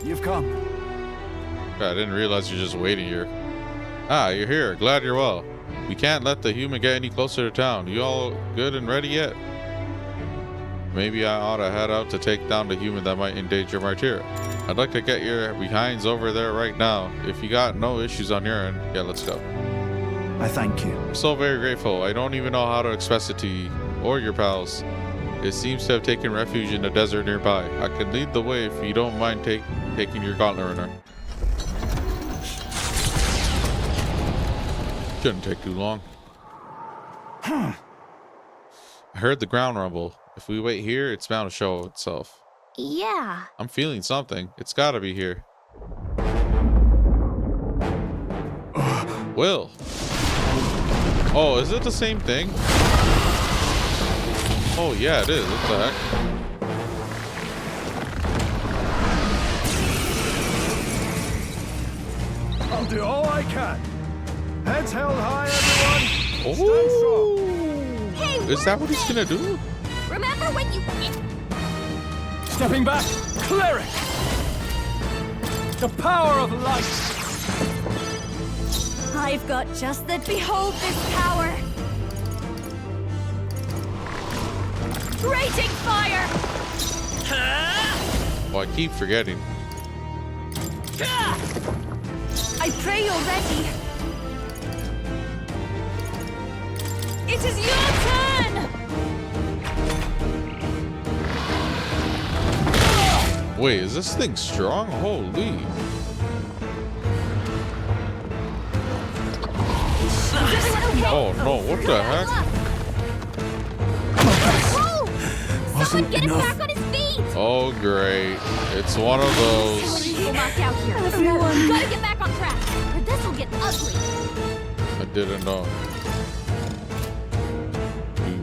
you've come. I didn't realize you're just waiting here. Ah, you're here. Glad you're well. We can't let the human get any closer to town. You all good and ready yet? Maybe I ought to head out to take down the human that might endanger Martyra. I'd like to get your behinds over there right now. If you got no issues on your end, yeah, let's go. I thank you. I'm so very grateful. I don't even know how to express it to you or your pals. It seems to have taken refuge in the desert nearby. I can lead the way if you don't mind taking your gauntlet runner. Shouldn't take too long. I heard the ground rumble. If we wait here, it's bound to show itself. Yeah. I'm feeling something. It's gotta be here. Will. Oh, is it the same thing? Oh, yeah, it is. What the heck? I'll do all I can. Heads held high, everyone. Oh, Hey, is that what he's gonna do? remember when you... Stepping back, cleric. The power of light. I've got just the... Behold this power! Raging fire! Oh, I keep forgetting. I pray you're ready. It is your turn! Wait, is this thing strong? Holy. Is everyone okay? Oh no, what the heck? Whoa! Someone get him back on his feet! Oh great. It's one of those. People knocked out here. Everyone. Gotta get back on track, or this'll get ugly. I didn't know.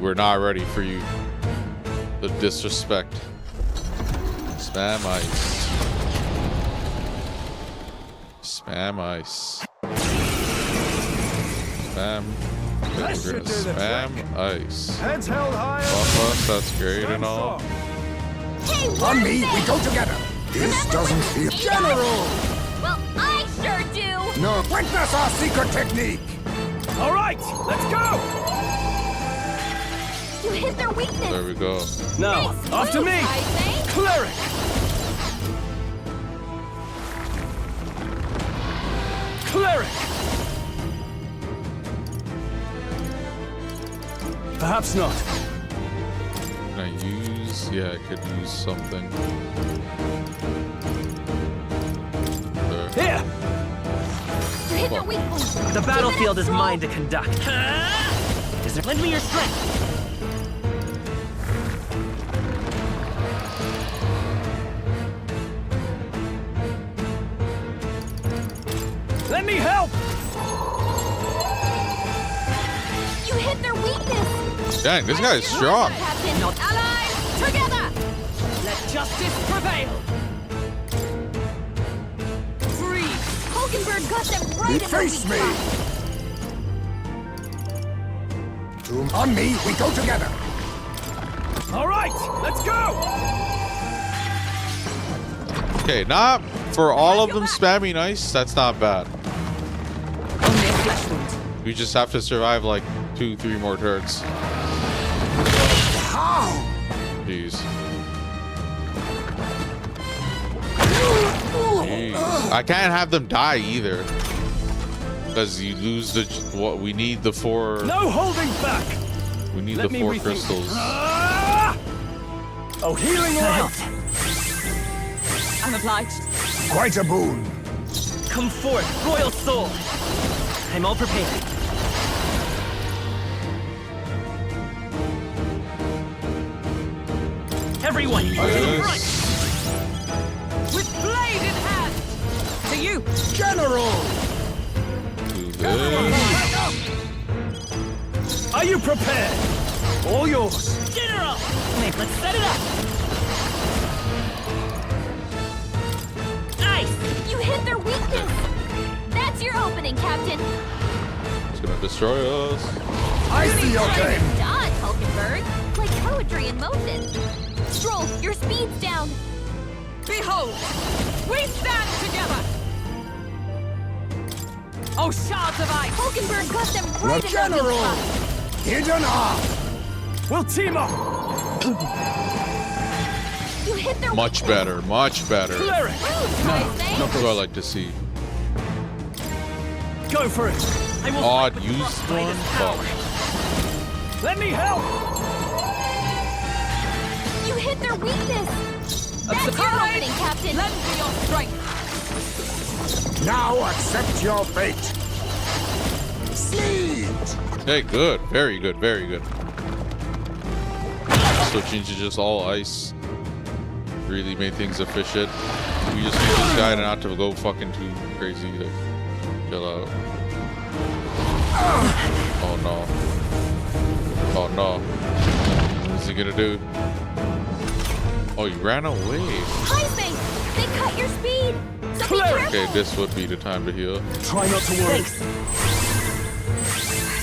We're not ready for you. The disrespect. Spam ice. Spam ice. Spam. We're gonna spam ice. Heads held high. Buff us, that's great and all. Hey, On me, we go together. This doesn't feel... General! Well, I sure do! No, witness our secret technique! All right, let's go. You hit their weakness! There we go. Now, Nice after move, me. I say. Cleric. Cleric. Perhaps not. Can I use? Yeah, I could use something. There. Here. You hit their weak point. The battlefield is mine to conduct. Is there... Lend me your strength. Let me help. You hit their weakness! Dang, this guy's strong. Captain, allies, together! Let justice prevail. Freeze! Hulkenberg got them right in the Face weak me. spot. On me, we go together. All right, let's go. Okay, not for all of them spamming ice. That's not bad. We just have to survive like 2-3 more turns. How? Jeez. Jeez. I can't have them die either, because you lose the what we need the 4. No holding back. We need Let the me 4 rethink. crystals. Oh, healing light. I'm obliged. Quite a boon. Come forth, royal soul. I'm all prepared. Everyone, to the front! With blade in hand! To you! General! Do this. Are you prepared? All yours. General! Wait, let's set it up! Nice! You hit their weakness! That's your opening, Captain! It's gonna destroy us. I see your game. Dodge, Hulkenberg! Like poetry in motion! Stroll, your speed's down! Behold, we stand together. Oh, shards of ice. Hulkenberg got them The right in their weak general! spot. Hidden arm! We'll team up! You hit their Much better, much better. Clear it! Rude, I say. That's what I like to see. Go for it! I will Odd fight with use Frost's one, greatest power. Let me help! You hit their weakness. That's your Surprise! opening, Captain. Lend me your strength. Now accept your fate! Sleet! Okay, good. Very good, very good. Switching to just all ice really made things efficient. We just need this guy not to go fucking too crazy to chill out. Oh no. Oh no. What's he gonna do? Oh, you ran away. High space. They cut your speed. So be Clear. careful. Okay, this would be the time to heal. Try not to worry.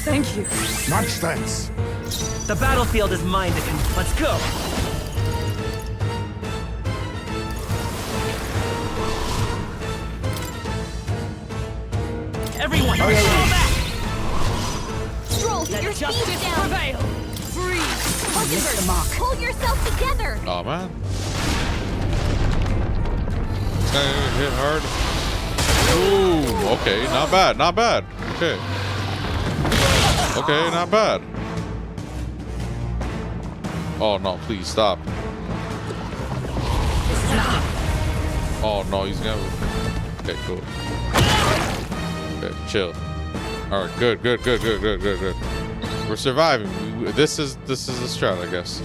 Thank you. Much thanks. The battlefield is mine to control. Let's go. Everyone, fall back. Stroll, Let your justice speed's down. prevail. Freeze. Hulkenberg, pull yourself together. Oh man. This guy hit hard. Ooh, okay, not bad, not bad. Okay. Okay, not bad. Oh no, please stop. Oh no, he's gonna. Okay, cool. Okay, chill. All right, good. We're surviving. This is the strat, I guess.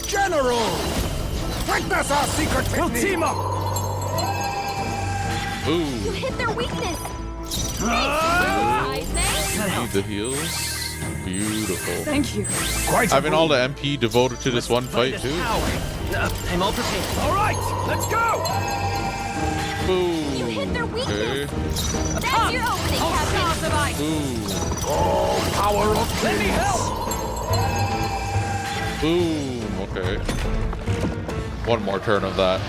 General! Witness our secret We'll technique! team up! You Ooh, hit their weakness. Ah! I say. need the heals. Beautiful. Thank you. Quite a Having all move. the MP devoted to this one fight Greatest too. power. I'm all prepared. All right, let's go! Boom. You hit their Okay. weakness. That's your opening, Oh, Captain. shards of ice. Boom. Oh, power of Let me help! Boom. Okay. One more turn of that.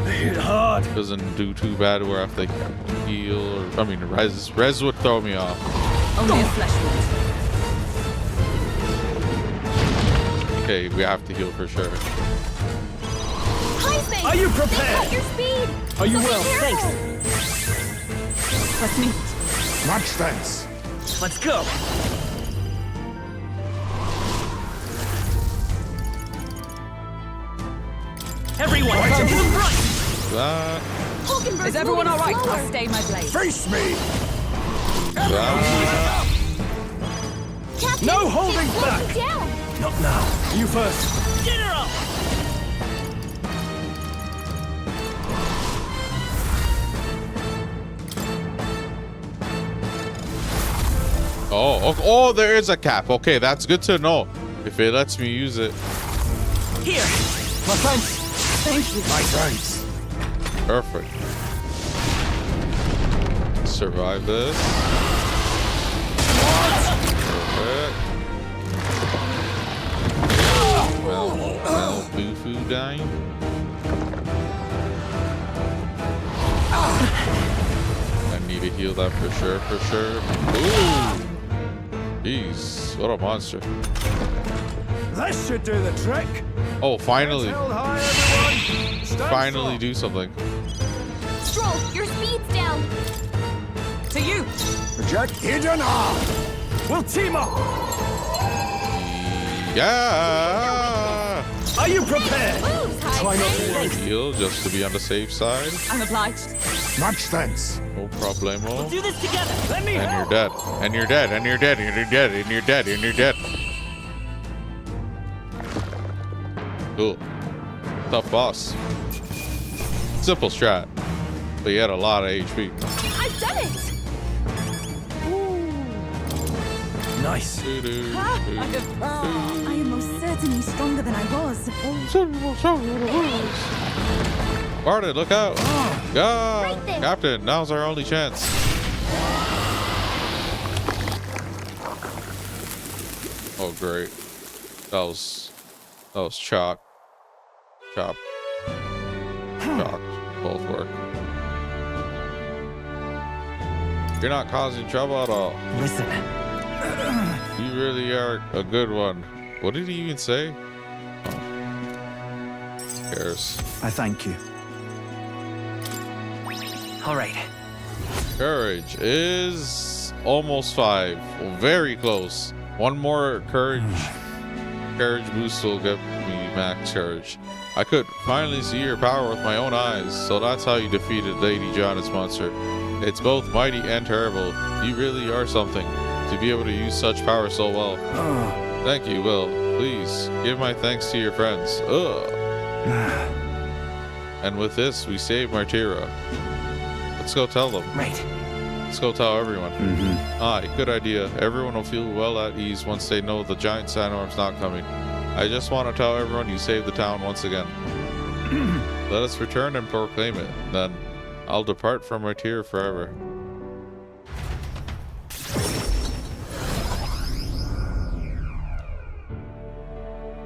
They hit hard. Doesn't do too bad where if they heal or I mean res would throw me off. Only a flesh wound. Okay, we have to heal for sure. High space. Are you They prepared? cut your speed. Are you So be well? careful. Let's meet. Much thanks. Let's go. Everyone, Quite come a to the move. front. That, Hulkenberg's Is everyone all moving right? slower. I'll stay my blade. Face me! that. Captain, No they holding slowed back. you down. Not now. You first. General. Oh, there is a cap. Okay, that's good to know. If it lets me use it. Here. My thanks. Thank you. My thanks. Perfect. Survive this. Perfect. Well, Boo-Foo dying. I need to heal that for sure. Ooh! Jeez, what a monster. This should do the trick. Oh, finally. Held high, everyone. Stand Finally strong. do something. Stroll, your speed's down. To you. Project hidden arm! We'll team up. Yeah! Are you prepared? Moves, high Try not to space. worry. Heal just to be on the safe side. I'm obliged. Much thanks. No problemo. Do this together. Let me And help. you're dead. And you're dead. And you're dead. And you're dead. And you're dead. And you're dead. Cool. Tough boss. Simple strat. But he had a lot of HP. I've done it. Nice. I am most certainly stronger than I was. Barton, look out. God. Right there. Captain, now's our only chance. Oh, great. That was chop. Shocked. Both work. You're not causing trouble at all. Listen. You really are a good one. What did he even say? Oh. Who cares? I thank you. All right. Courage is almost 5. Very close. One more courage boost will get me max courage. I could finally see your power with my own eyes. So that's how you defeated Lady Janet's monster. It's both mighty and terrible. You really are something to be able to use such power so well. Thank you, Will. Please give my thanks to your friends. And with this, we save Martyra. Let's go tell them. Right. Let's go tell everyone. Aye, good idea. Everyone will feel well at ease once they know the giant sandworm's not coming. I just want to tell everyone you saved the town once again. Let us return and proclaim it. Then I'll depart from Martyra forever.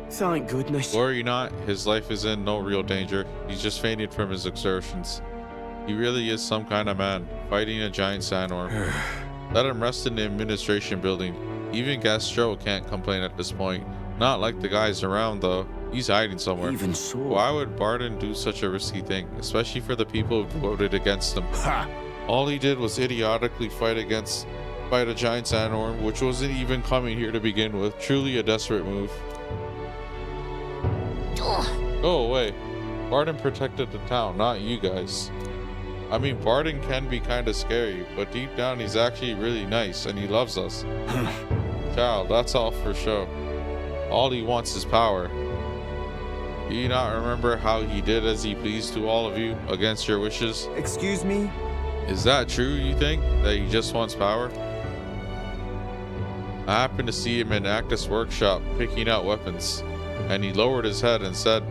Thank goodness. Worry not, his life is in no real danger. He's just fainted from his exertions. He really is some kind of man, fighting a giant sandworm. Let him rest in the administration building. Even Gastro can't complain at this point. Not like the guys around though. He's hiding somewhere. Even so. Why would Barden do such a risky thing, especially for the people who voted against him? All he did was idiotically fight a giant sandworm, which wasn't even coming here to begin with. Truly a desperate move. Go away. Barden protected the town, not you guys. I mean, Barden can be kind of scary, but deep down he's actually really nice and he loves us. Child, that's all for show. All he wants is power. Do you not remember how he did as he pleased to all of you against your wishes? Excuse me? Is that true, you think? That he just wants power? I happened to see him in Actus' workshop picking out weapons, and he lowered his head and said,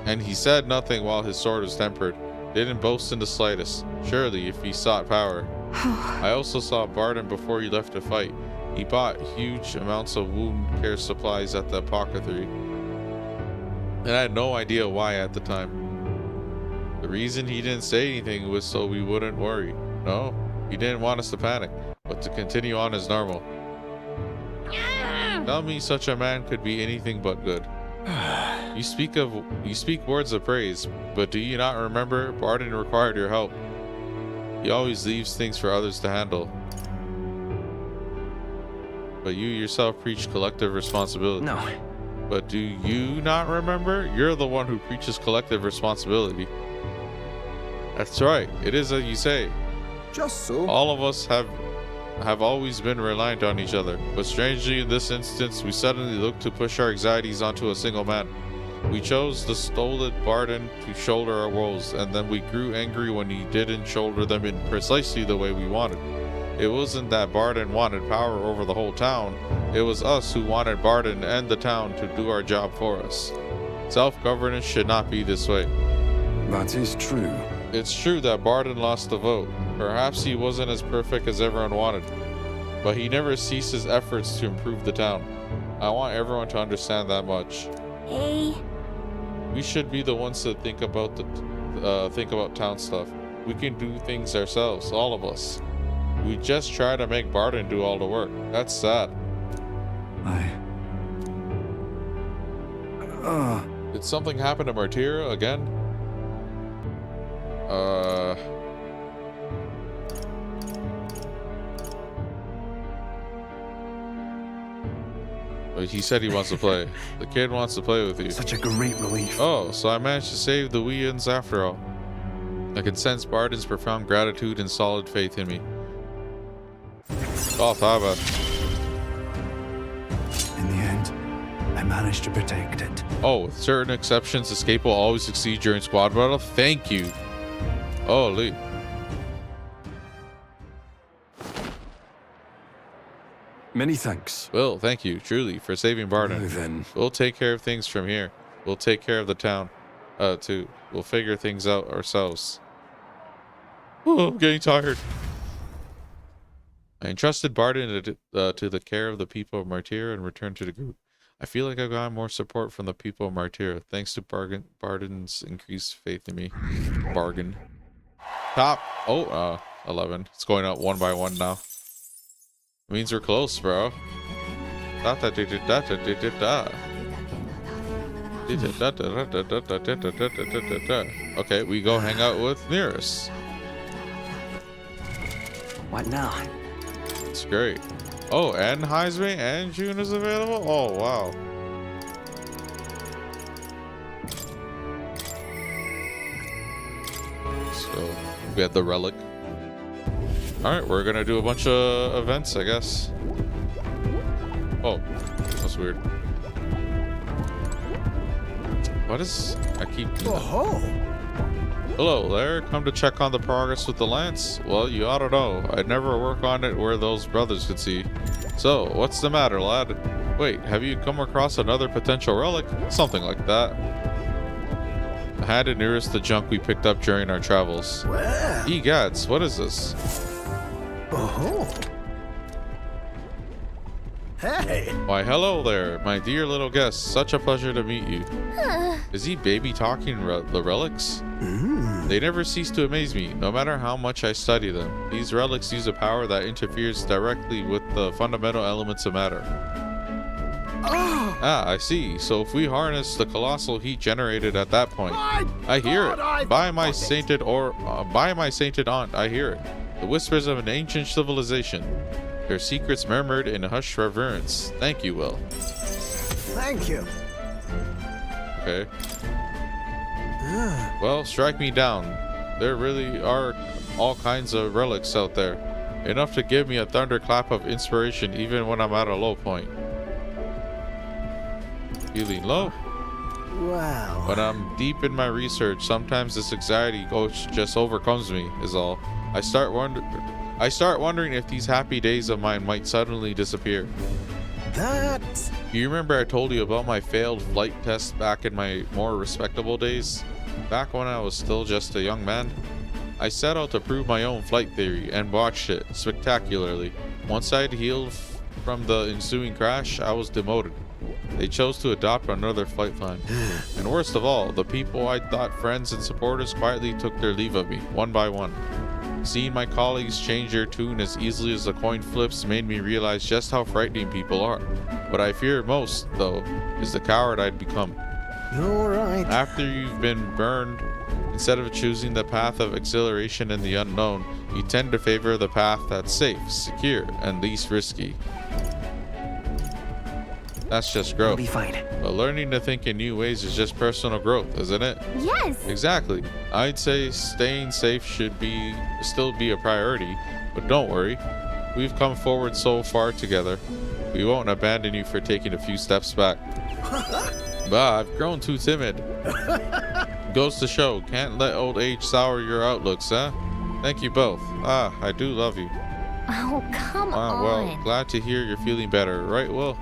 and he said nothing while his sword was tempered. Didn't boast in the slightest. Surely, if he sought power. I also saw Barden before he left to fight. He bought huge amounts of wound care supplies at the apothecary. And I had no idea why at the time. The reason he didn't say anything was so we wouldn't worry. No, he didn't want us to panic, but to continue on as normal. Tell me such a man could be anything but good. You speak words of praise, but do you not remember Barden required your help? He always leaves things for others to handle. But you yourself preach collective responsibility. No. But do you not remember? You're the one who preaches collective responsibility. That's right. It is as you say. Just so. All of us have always been reliant on each other, but strangely in this instance we suddenly looked to push our anxieties onto a single man. We chose the stolid Barden to shoulder our woes, and then we grew angry when he didn't shoulder them in precisely the way we wanted. It wasn't that Barden wanted power over the whole town, it was us who wanted Barden and the town to do our job for us. Self-governance should not be this way. That is true. It's true that Barden lost the vote. Perhaps he wasn't as perfect as everyone wanted, but he never ceased his efforts to improve the town. I want everyone to understand that much. Hey. We should be the ones to think about town stuff. We can do things ourselves, all of us. We just try to make Barden do all the work. That's sad. Did something happen to Martyra again? He said he wants to play. The kid wants to play with you. Such a great relief. Oh, so I managed to save the Weans after all. I can sense Barden's profound gratitude and solid faith in me. Oh, Thaba. In the end, I managed to protect it. Oh, with certain exceptions, escape will always succeed during squad battle. Thank you. Oh, Lee. Many thanks. Well, thank you, truly, for saving Barden. Now then. We'll take care of things from here. We'll take care of the town, too. We'll figure things out ourselves. Oh, I'm getting tired. I entrusted Barden to the care of the people of Martyra and returned to the group. I feel like I've got more support from the people of Martyra, thanks to Barden's increased faith in me. Bargain. Top. Oh, 11. It's going up one by one now. It means we're close, bro. Okay, we go hang out with Nearest. What now? It's great. Oh, and Heisman and June is available? Oh, wow. So, we had the relic. Alright, we're gonna do a bunch of events, I guess. Oh, that's weird. What is... I keep... Oh, Hello there, come to check on the progress with the lance? Well, you ought to know. I'd never work on it where those brothers could see. So, what's the matter, lad? Wait, have you come across another potential relic? Something like that. I handed Nearest the junk we picked up during our travels. well. Egads, what is this? Oh. Hey. Why, hello there, my dear little guest. Such a pleasure to meet you. Is he baby talking the relics? They never cease to amaze me, no matter how much I study them. These relics use a power that interferes directly with the fundamental elements of matter. Ah, I see. So if we harness the colossal heat generated at that point, I hear it. By my sainted aunt, I hear it. The whispers of an ancient civilization. Their secrets murmured in hushed reverence. Thank you, Will. Thank you. Okay. Well, strike me down. There really are all kinds of relics out there. Enough to give me a thunderclap of inspiration even when I'm at a low point. Feeling low? Wow. When I'm deep in my research, sometimes this anxiety just overcomes me, is all. I start wondering if these happy days of mine might suddenly disappear. That's... You remember I told you about my failed flight test back in my more respectable days? Back when I was still just a young man? I set out to prove my own flight theory and botched it spectacularly. Once I'd healed from the ensuing crash, I was demoted. They chose to adopt another flight plan. And worst of all, the people I thought friends and supporters quietly took their leave of me, one by one. Seeing my colleagues change their tune as easily as the coin flips made me realize just how frightening people are. What I fear most, though, is the coward I'd become. You're right. After you've been burned, instead of choosing the path of exhilaration in the unknown, you tend to favor the path that's safe, secure, and least risky. That's just growth. We'll be fine. But learning to think in new ways is just personal growth, isn't it? Yes. Exactly. I'd say staying safe should still be a priority, but don't worry. We've come forward so far together. We won't abandon you for taking a few steps back. Bah, I've grown too timid. Goes to show, can't let old age sour your outlooks, huh? Thank you both. Ah, I do love you. Oh, come on. Well, glad to hear you're feeling better, right, Will?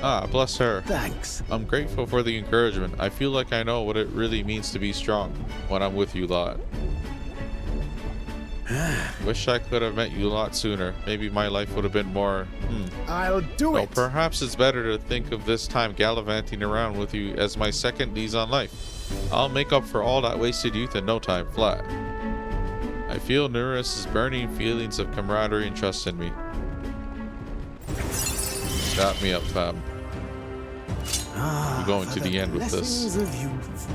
Ah, bless her. Thanks. I'm grateful for the encouragement. I feel like I know what it really means to be strong when I'm with you lot. Wish I could have met you a lot sooner. Maybe my life would have been more... I'll do it. Perhaps it's better to think of this time gallivanting around with you as my second lease on life. I'll make up for all that wasted youth in no time flat. I feel Nearest's burning feelings of camaraderie and trust in me. Got me up, fam. We're going to the end with this. Of youth.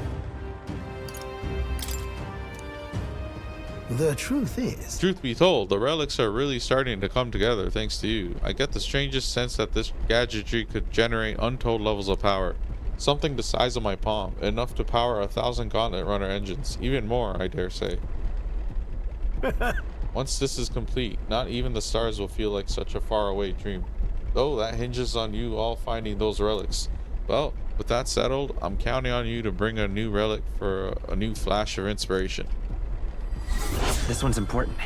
The truth is... Truth be told, the relics are really starting to come together thanks to you. I get the strangest sense that this gadgetry could generate untold levels of power. Something the size of my palm, enough to power 1,000 Gauntlet Runner engines. Even more, I dare say. Once this is complete, not even the stars will feel like such a faraway dream. Though that hinges on you all finding those relics. Well, with that settled, I'm counting on you to bring a new relic for a new flash of inspiration. This one's important.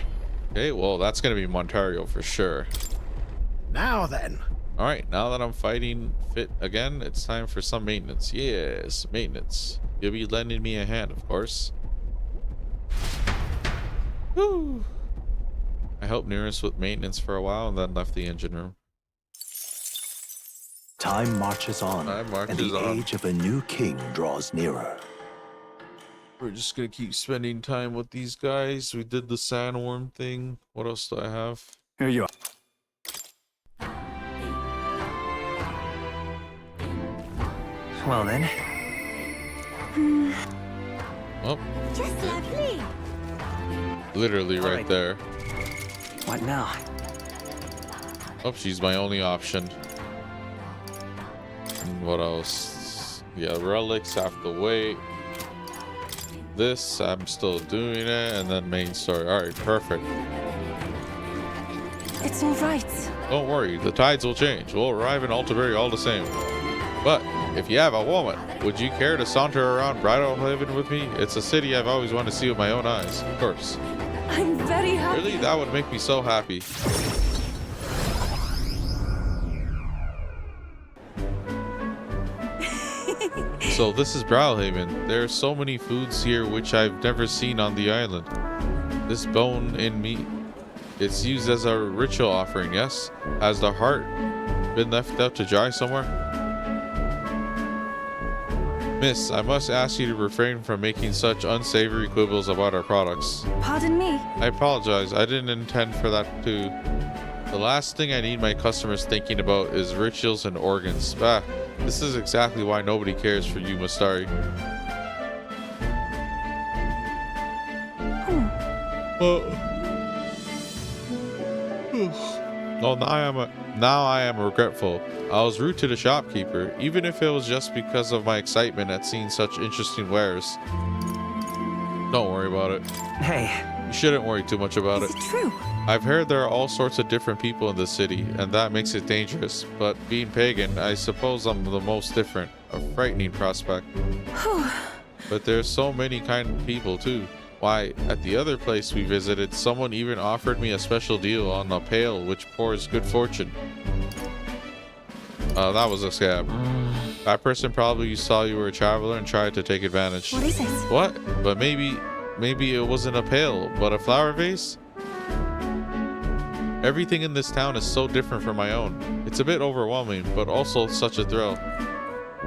Okay, well, that's going to be Montario for sure. Now then. Alright, now that I'm fighting fit again, it's time for some maintenance. Yes, maintenance. You'll be lending me a hand, of course. Woo! I helped Nearest with maintenance for a while and then left the engine room. Time marches on, Time and marches the on. age of a new king draws nearer. We're just gonna keep spending time with these guys. We did the sandworm thing. What else do I have? Here you are. Well then, Oh, Just lovely. literally right Alright. there. what now? Oh, she's my only option. And what else? Yeah, relics have to wait. This, I'm still doing it, and then main story. All right, perfect. It's all right. Don't worry, the tides will change. We'll arrive in Altabery all the same. But if you have a woman, would you care to saunter around Bridalhaven with me? It's a city I've always wanted to see with my own eyes. Of course. I'm very happy. Really, that would make me so happy. So this is Bridalhaven. There are so many foods here which I've never seen on the island. This bone in meat, it's used as a ritual offering, yes? Has the heart been left out to dry somewhere? Miss, I must ask you to refrain from making such unsavory quibbles about our products. Pardon me. I apologize. I didn't intend for that to... The last thing I need my customers thinking about is rituals and organs. Ah, this is exactly why nobody cares for you, Mustari. Oh, now I am regretful. I was rude to the shopkeeper, even if it was just because of my excitement at seeing such interesting wares. Don't worry about it. Hey, You shouldn't worry too much about Is it. it true? I've heard there are all sorts of different people in this city, and that makes it dangerous. But being pagan, I suppose I'm the most different. A frightening prospect. But there's so many kind of people too. Why, at the other place we visited, someone even offered me a special deal on a pail which pours good fortune. That was a scab. That person probably saw you were a traveler and tried to take advantage. What is it? What? But maybe it wasn't a pail, but a flower vase? Everything in this town is so different from my own. It's a bit overwhelming, but also such a thrill.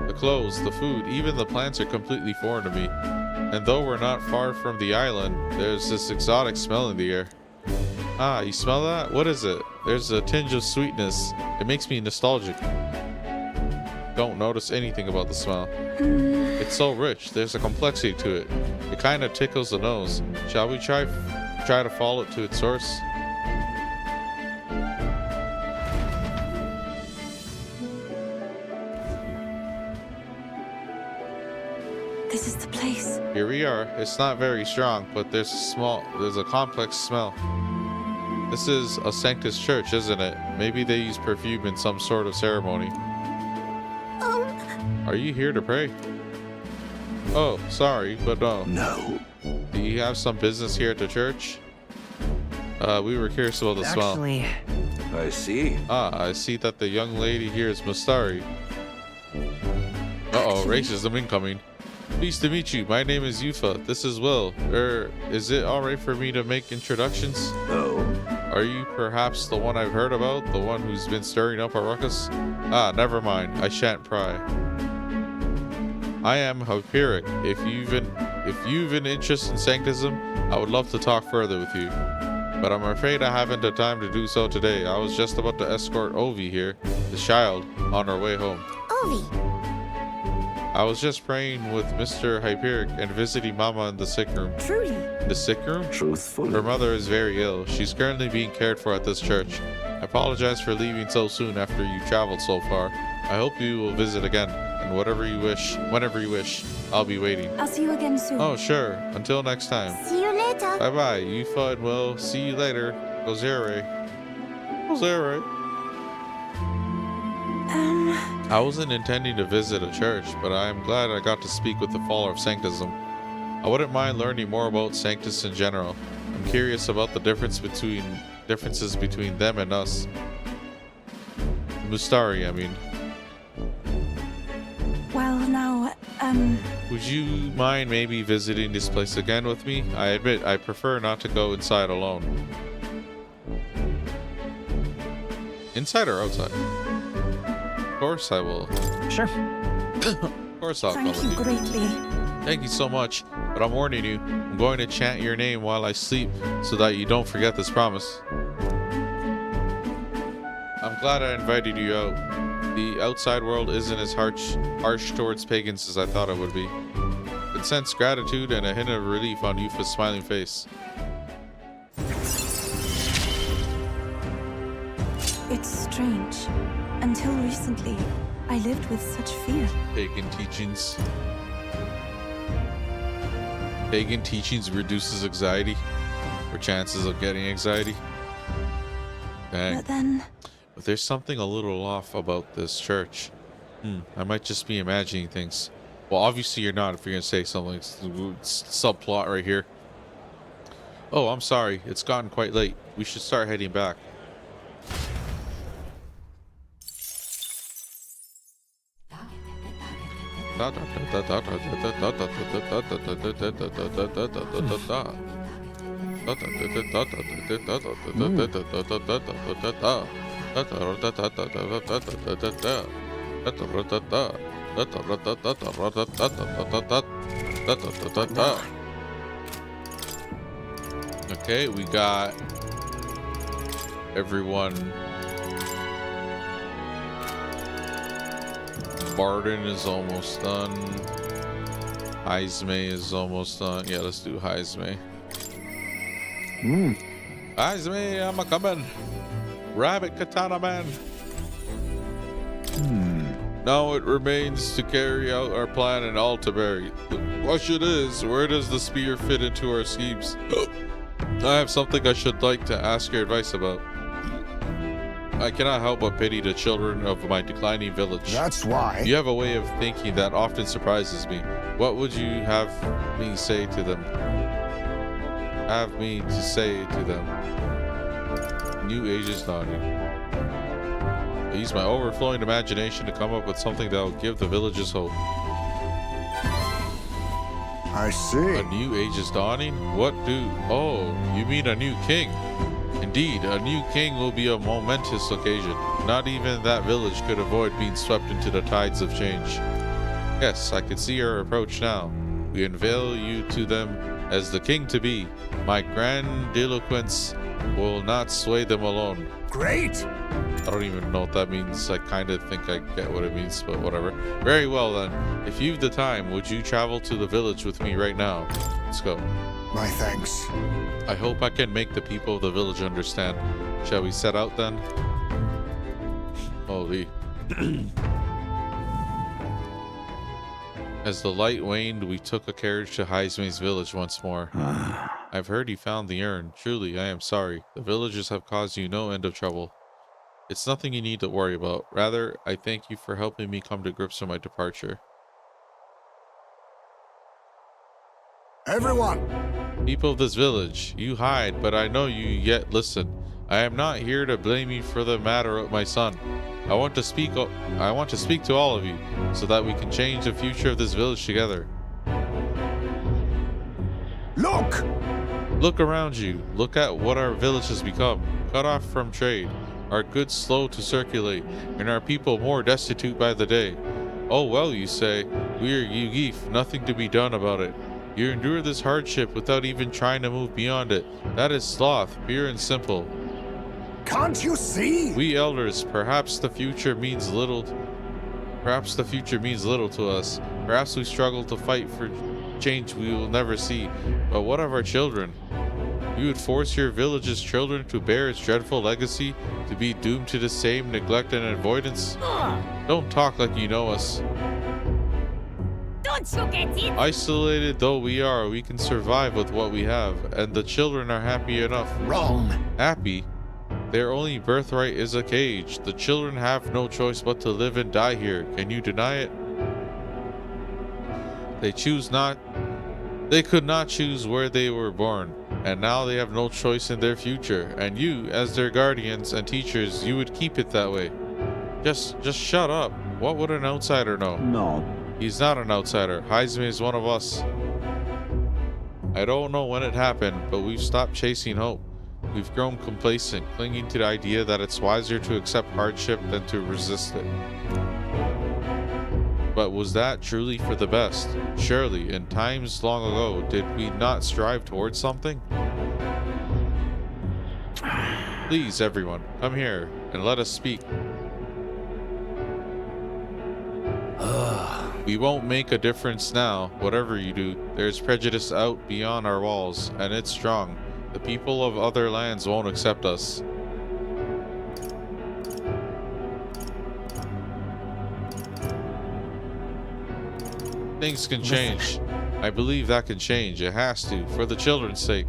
The clothes, the food, even the plants are completely foreign to me. And though we're not far from the island, there's this exotic smell in the air. Ah, you smell that? What is it? There's a tinge of sweetness. It makes me nostalgic. Don't notice anything about the smell. It's so rich. There's a complexity to it. It kind of tickles the nose. Shall we try to follow it to its source? This is the place. Here we are. It's not very strong, but there's a complex smell. This is a Sanctus church, isn't it? Maybe they use perfume in some sort of ceremony. Are you here to pray? Oh, sorry, but no. No. Do you have some business here at the church? We were curious about the smell. actually, I see. Ah, I see that the young lady here is Mustari. Uh-oh, racism incoming. Pleased to meet you. My name is Yufa. This is Will. Is it alright for me to make introductions? No. Are you perhaps the one I've heard about? The one who's been stirring up a ruckus? Ah, never mind. I shan't pry. I am Hyperic. If you've an interest in sanctism, I would love to talk further with you. But I'm afraid I haven't the time to do so today. I was just about to escort Ovi here, the child, on our way home. Ovi. I was just praying with Mr. Hyperic and visiting Mama in the sick room. Truly. In the sick room? Truthfully. Her mother is very ill. She's currently being cared for at this church. I apologize for leaving so soon after you traveled so far. I hope you will visit again, and whenever you wish, I'll be waiting. I'll see you again soon. Oh, sure. Until next time. See you later. Bye-bye. Yufa and Will. See you later. Gozere. Gozere. I wasn't intending to visit a church, but I am glad I got to speak with the follower of Sanctism. I wouldn't mind learning more about Sanctus in general. I'm curious about the differences between them and us. Mustari, I mean. Well, now, Would you mind maybe visiting this place again with me? I admit I prefer not to go inside alone. Inside or outside? Of course I will. Sure. Of course I'll Thank come you with you. greatly. Thank you so much, but I'm warning you, I'm going to chant your name while I sleep so that you don't forget this promise. I'm glad I invited you out. The outside world isn't as harsh towards pagans as I thought it would be. I can sense gratitude and a hint of relief on Yufa's smiling face. It's strange. Until recently, I lived with such fear. Pagan teachings. Pagan teachings reduces anxiety, or chances of getting anxiety. Dang. But then, But there's something a little off about this church. I might just be imagining things. Well, obviously you're not if you're gonna say something. Subplot right here. Oh, I'm sorry. It's gotten quite late. We should start heading back. Okay, we got everyone. Barden is almost done. Heisme is almost done. Yeah, let's do Heisme. Heisme, I'm a coming. Rabbit Katana Man. Now it remains to carry out our plan in Altabery. The question is, where does the spear fit into our schemes? I have something I should like to ask your advice about. I cannot help but pity the children of my declining village. That's why. You have a way of thinking that often surprises me. What would you have me say to them? Have me to say to them? New age is dawning. I use my overflowing imagination to come up with something that will give the villagers hope. I see. A new age is dawning? What do... Oh, you mean a new king? Indeed, a new king will be a momentous occasion. Not even that village could avoid being swept into the tides of change. Yes, I can see your approach now. We unveil you to them as the king-to-be. My grandiloquence will not sway them alone. Great. I don't even know what that means. I kind of think I get what it means, but whatever. Very well then. If you've the time, would you travel to the village with me right now? Let's go. My thanks. I hope I can make the people of the village understand. Shall we set out then? Holy. As the light waned, we took a carriage to Heisme's village once more. I've heard you found the urn. Truly, I am sorry. The villagers have caused you no end of trouble. It's nothing you need to worry about. Rather, I thank you for helping me come to grips with my departure. Everyone. People of this village, you hide, but I know you yet listen. I am not here to blame you for the matter of my son. I want to speak to all of you, so that we can change the future of this village together. Look. Look around you. Look at what our village has become. Cut off from trade, our goods slow to circulate, and our people more destitute by the day. Oh well, you say, we are Yugif, nothing to be done about it. You endure this hardship without even trying to move beyond it. That is sloth, pure and simple. Can't you see? We elders, perhaps the future means little to us. Perhaps we struggle to fight for change we will never see. But what of our children? You would force your village's children to bear its dreadful legacy, to be doomed to the same neglect and avoidance? Don't talk like you know us. Don't you get it? Isolated though we are, we can survive with what we have, and the children are happy enough. Wrong. Happy? Their only birthright is a cage. The children have no choice but to live and die here. Can you deny it? They could not choose where they were born, and now they have no choice in their future. And you, as their guardians and teachers, you would keep it that way. Just shut up. What would an outsider know? No. He's not an outsider. Heisme is one of us. I don't know when it happened, but we've stopped chasing hope. We've grown complacent, clinging to the idea that it's wiser to accept hardship than to resist it. But was that truly for the best? Surely, in times long ago, did we not strive towards something? Please, everyone, come here and let us speak. We won't make a difference now, whatever you do. There's prejudice out beyond our walls, and it's strong. The people of other lands won't accept us. Things can change. I believe that can change. It has to, for the children's sake.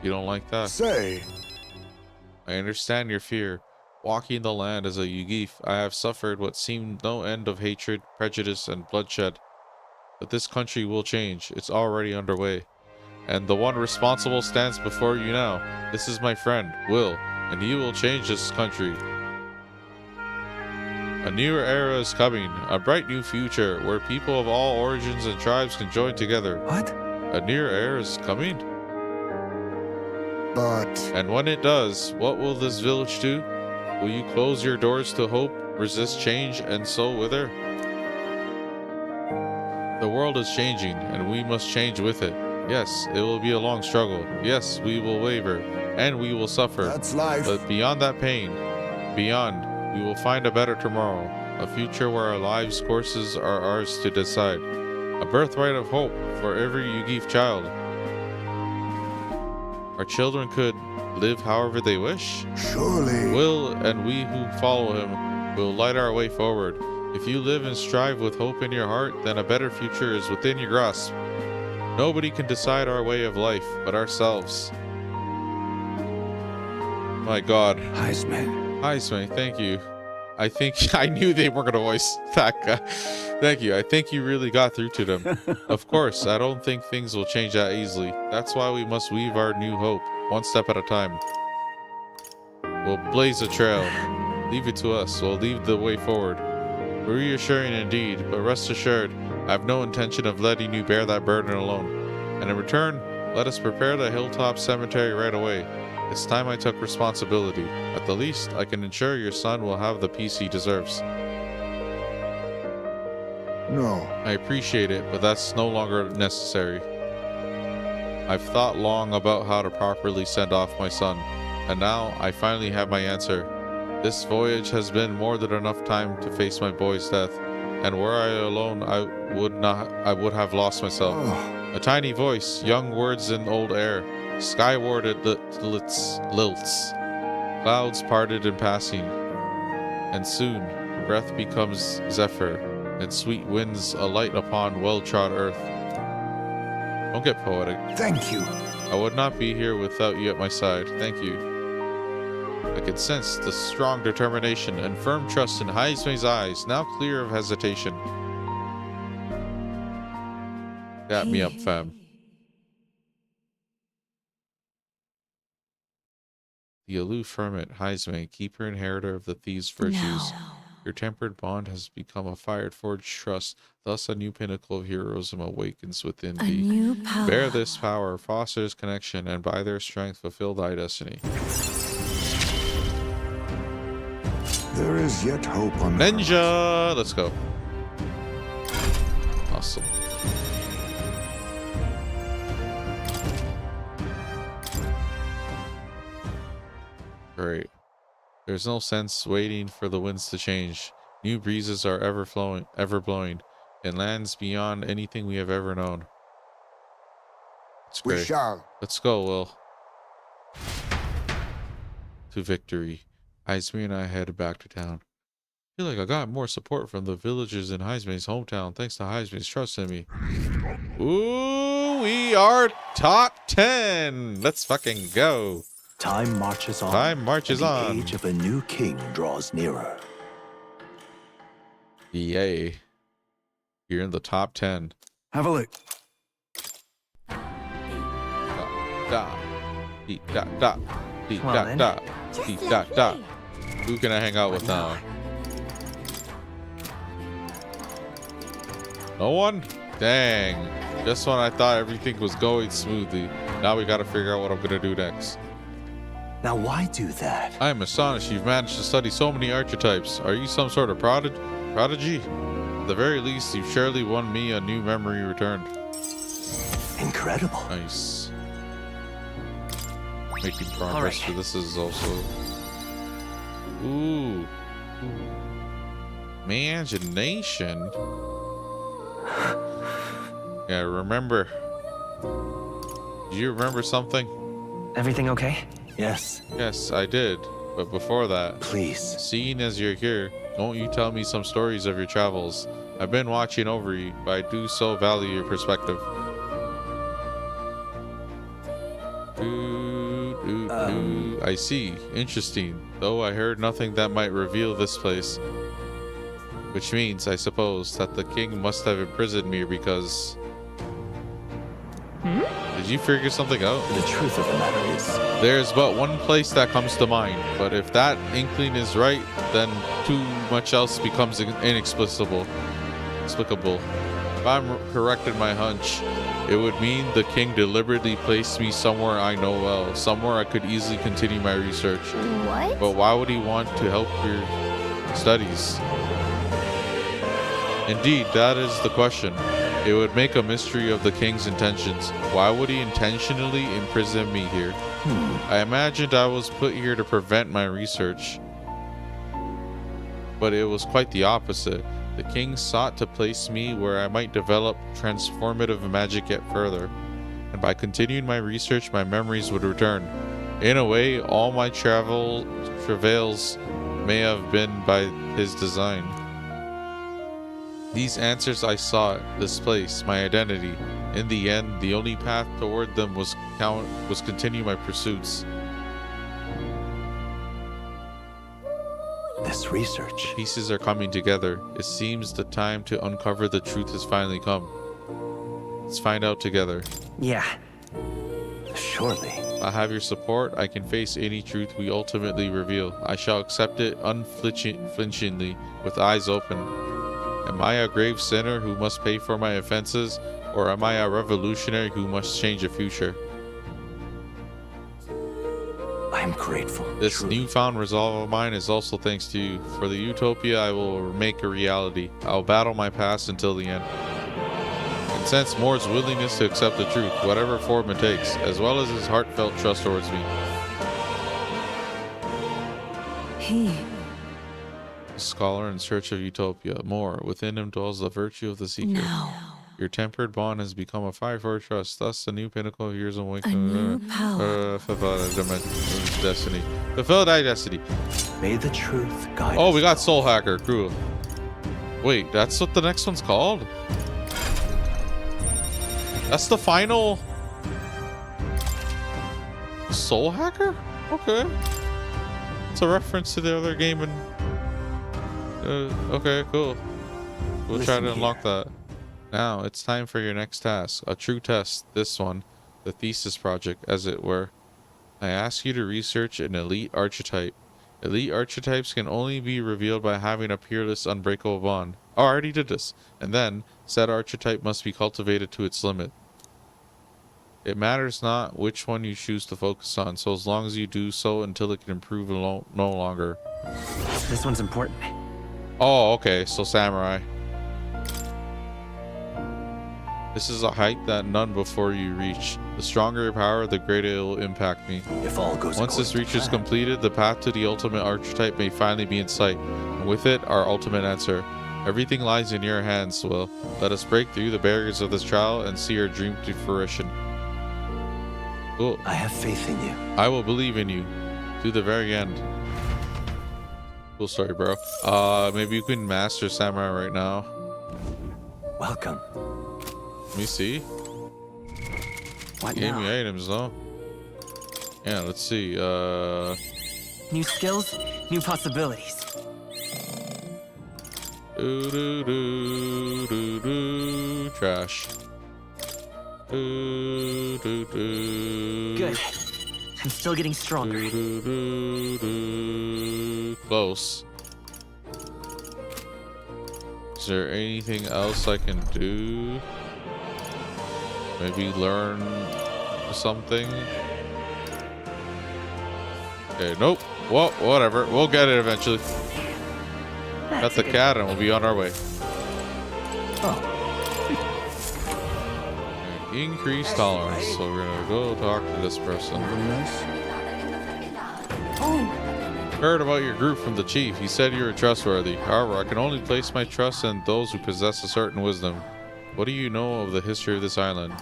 You don't like that? Say, I understand your fear. Walking the land as a Yugif, I have suffered what seemed no end of hatred, prejudice, and bloodshed. But this country will change. It's already underway. And the one responsible stands before you now. This is my friend, Will, and he will change this country. A newer era is coming, a bright new future where people of all origins and tribes can join together. what? A newer era is coming? But And when it does, what will this village do? Will you close your doors to hope, resist change, and so wither? The world is changing, and we must change with it. Yes, it will be a long struggle. Yes, we will waver, and we will suffer. that's life. But beyond that pain, beyond, we will find a better tomorrow, a future where our lives' courses are ours to decide. A birthright of hope for every Yugif child. Our children could live however they wish. Surely. Will and we who follow him will light our way forward. If you live and strive with hope in your heart, then a better future is within your grasp. Nobody can decide our way of life but ourselves. My God. Heisman, thank you. I think I knew they weren't gonna voice that guy. Thank you. I think you really got through to them. Of course, I don't think things will change that easily. That's why we must weave our new hope, one step at a time. We'll blaze a trail. Leave it to us. We'll lead the way forward. Reassuring indeed, but rest assured, I have no intention of letting you bear that burden alone. And in return, let us prepare the hilltop cemetery right away. It's time I took responsibility. At the least, I can ensure your son will have the peace he deserves. No. I appreciate it, but that's no longer necessary. I've thought long about how to properly send off my son, and now I finally have my answer. This voyage has been more than enough time to face my boy's death, and were I alone, I would have lost myself. Oh, A tiny voice, young words in old air, skywarded lilts, clouds parted in passing, and soon breath becomes zephyr, and sweet winds alight upon well-trod earth. Don't get poetic. thank you. I would not be here without you at my side. Thank you. I could sense the strong determination and firm trust in Heisme's eyes, now clear of hesitation. Got me up, fam. The aloof hermit, Heisme, keeper and inheritor of the thieves' virtues. Your tempered bond has become a fire-forged trust. Thus a new pinnacle of heroism awakens within A thee. new power. Bear this power, fosters connection, and by their strength fulfill thy destiny. There is yet hope on the Ninja! Let's go. Awesome. Great. There's no sense waiting for the winds to change. New breezes are ever blowing, in lands beyond anything we have ever known. It's We great. shall. Let's go, Will. To victory. Heisme and I headed back to town. I feel like I got more support from the villagers in Heisme's hometown thanks to Heisme's trust in me. Ooh, we are top 10. Let's fucking go. Time marches on. Time marches and on. The age of a new king draws nearer. Yay. You're in the top 10. Have a look. Da. Dee da da. Dee Well da then. da. Just Dee let da da. me. Who can I hang out with now? No one? Dang. Just when I thought everything was going smoothly. Now we gotta figure out what I'm gonna do next. Now, why do that? I am astonished you've managed to study so many archetypes. Are you some sort of prodigy? At the very least, you've surely won me a new memory returned. Incredible. Nice. Making progress. All right. So this is also... Ooh. Imagination. Yeah, remember. Do you remember something? Everything okay? Yes, Yes, I did. But before that, please. seeing as you're here, won't you tell me some stories of your travels? I've been watching over you, but I do so value your perspective. I see. Interesting. Though I heard nothing that might reveal this place. Which means, I suppose, that the king must have imprisoned me because... Did you figure something out? The truth of the matter is, There's but one place that comes to mind, but if that inkling is right, then too much else becomes inexplicable. If I'm correct in my hunch, it would mean the king deliberately placed me somewhere I know well, somewhere I could easily continue my research. What? But why would he want to help your studies? Indeed, that is the question. It would make a mystery of the king's intentions. Why would he intentionally imprison me here? I imagined I was put here to prevent my research. But it was quite the opposite. The king sought to place me where I might develop transformative magic yet further. And by continuing my research, my memories would return. In a way, all my travails may have been by his design. These answers I sought, this place, my identity. In the end, the only path toward them was continue my pursuits. this research. Pieces are coming together. It seems the time to uncover the truth has finally come. Let's find out together. Yeah. Surely. I have your support. I can face any truth we ultimately reveal. I shall accept it unflinchingly, with eyes open. Am I a grave sinner who must pay for my offenses, or am I a revolutionary who must change the future? I am grateful. This truly. newfound resolve of mine is also thanks to you. For the utopia I will make a reality. I'll battle my past until the end. And sense Moore's willingness to accept the truth, whatever form it takes, as well as his heartfelt trust towards me. He. A scholar in search of utopia. More, within him dwells the virtue of the seeker. Now. Your tempered bond has become a fire for trust. Thus, a new pinnacle of years A awakening. new power. Fulfill destiny. Fulfill thy destiny. May the truth guide Oh, us we got all. Soul Hacker. Cool. Wait, that's what the next one's called? That's the final Soul Hacker? Okay. It's a reference to the other game and okay, cool. We'll try Listen to unlock here. that. Now, it's time for your next task. A true test. This one. The thesis project, as it were. I ask you to research an elite archetype. Elite archetypes can only be revealed by having a peerless, unbreakable bond. Oh, I already did this. And then, said archetype must be cultivated to its limit. It matters not which one you choose to focus on, so as long as you do so until it can improve no longer. This one's important. Oh, okay, so samurai. This is a height that none before you reach. The stronger your power, the greater it will impact me. If all goes Once this according to reach is plan. completed, the path to the ultimate archetype may finally be in sight, and with it, our ultimate answer. Everything lies in your hands, Will. Let us break through the barriers of this trial and see our dream to fruition. Cool. I have faith in you. I will believe in you to the very end. Cool story, bro. Maybe you can master samurai right now. Welcome. Let me see. What Gave me now? items though. Yeah, let's see. New skills, new possibilities. Trash. Good. I'm still getting stronger. Close. Is there anything else I can do? Maybe learn something. Okay, nope. Well, whatever. We'll get it eventually. Got the cat and we'll be on our way. Okay, increased tolerance. So we're gonna go talk to this person. Heard about your group from the chief. He said you were trustworthy. However, I can only place my trust in those who possess a certain wisdom. What do you know of the history of this island?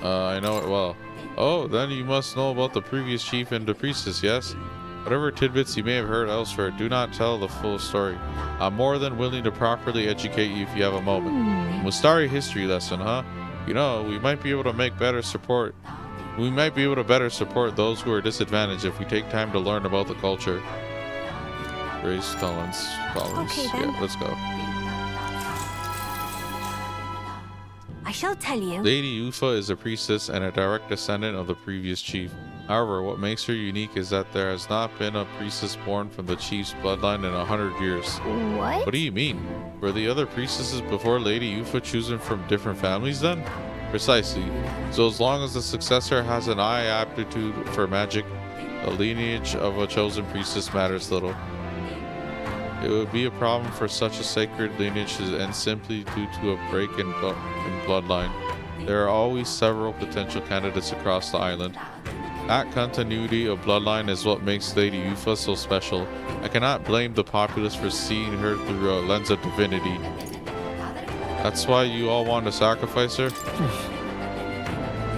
I know it well. Oh, then you must know about the previous chief and the priestess, yes? Whatever tidbits you may have heard elsewhere, do not tell the full story. I'm more than willing to properly educate you if you have a moment. Mustari history lesson, huh? You know, we might be able to better support those who are disadvantaged if we take time to learn about the culture. Race tolerance. Okay, then. Yeah, let's go. I shall tell you. Lady Ufa is a priestess and a direct descendant of the previous chief. However, what makes her unique is that there has not been a priestess born from the chief's bloodline in 100 years. What? What do you mean? Were the other priestesses before Lady Ufa chosen from different families then? Precisely. So as long as the successor has an eye aptitude for magic, the lineage of a chosen priestess matters little. It would be a problem for such a sacred lineage to end simply due to a break in bloodline. There are always several potential candidates across the island. That continuity of bloodline is what makes Lady Ufa so special. I cannot blame the populace for seeing her through a lens of divinity. That's why you all want to sacrifice her?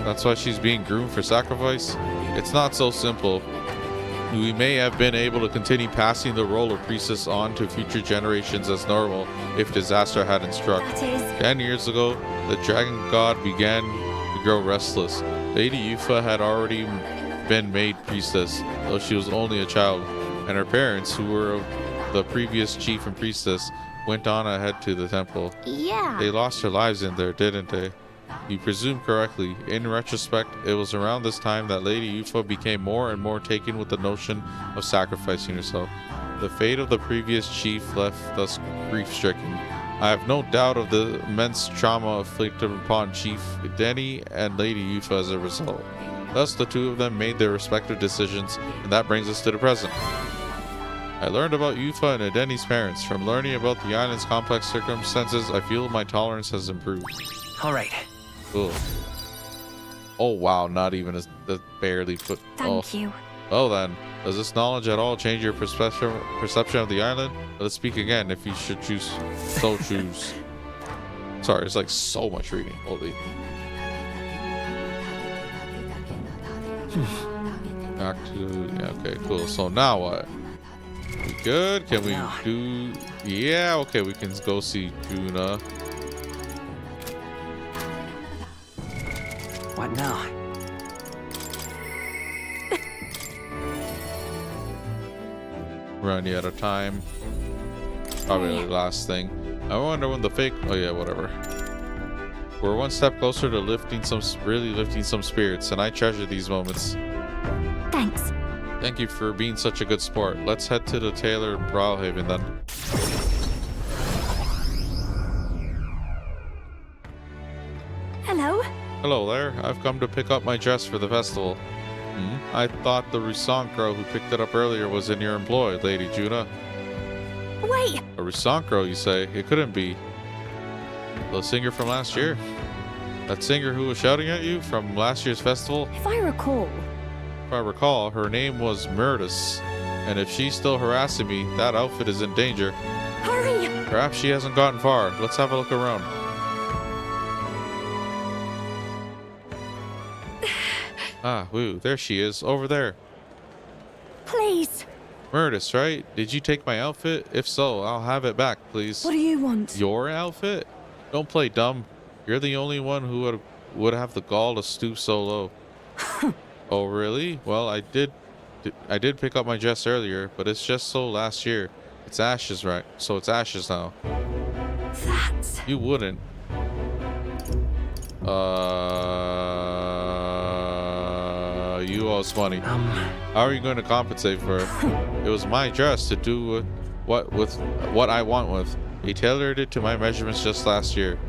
That's why she's being groomed for sacrifice? It's not so simple. We may have been able to continue passing the role of priestess on to future generations as normal if disaster hadn't struck. 10 years ago, the dragon god began to grow restless. Lady Ufa had already been made priestess, though she was only a child, and her parents, who were of the previous chief and priestess, went on ahead to the temple. Yeah. They lost their lives in there, didn't they? You presume correctly. In retrospect, it was around this time that Lady Ufa became more and more taken with the notion of sacrificing herself. The fate of the previous chief left us grief-stricken. I have no doubt of the immense trauma inflicted upon Chief Denny and Lady Ufa as a result. Thus, the two of them made their respective decisions, and that brings us to the present. I learned about Ufa and Edeni's parents. From learning about the island's complex circumstances, I feel my tolerance has improved. All right. Ugh. Oh wow, not even a barely put. Thank you. Oh then, does this knowledge at all change your perception of the island? Let's speak again if you should choose. So choose. Sorry, it's like so much reading. Holy. Back to yeah. Okay, cool. So now what? We good? Can we do? Yeah. Okay, we can go see Juna. What now? Running out of time. Probably the last thing. I wonder when the fake. Oh yeah, whatever. We're one step closer to really lifting some spirits, and I treasure these moments. Thanks. Thank you for being such a good sport. Let's head to the Taylor in Brawlhaven then. Hello. Hello there. I've come to pick up my dress for the festival. I thought the Risankro who picked it up earlier was in your employ, Lady Juna. Wait. A Risankro, you say? It couldn't be. The singer from last year? That singer who was shouting at you from last year's festival? If I recall, her name was Murdus. And if she's still harassing me, that outfit is in danger. hurry. Perhaps she hasn't gotten far. Let's have a look around. Ah, woo, there she is, over there. Please. Murdus, right? Did you take my outfit? If so, I'll have it back, please. What do you want? Your outfit? Don't play dumb. You're the only one who would have the gall to stoop so low. Oh, really? Well, I did pick up my dress earlier, but it's just so last year. It's ashes, right? So it's ashes now. That's... You wouldn't. You owe us money. How are you going to compensate for it? It was my dress to do what I want with. He tailored it to my measurements just last year.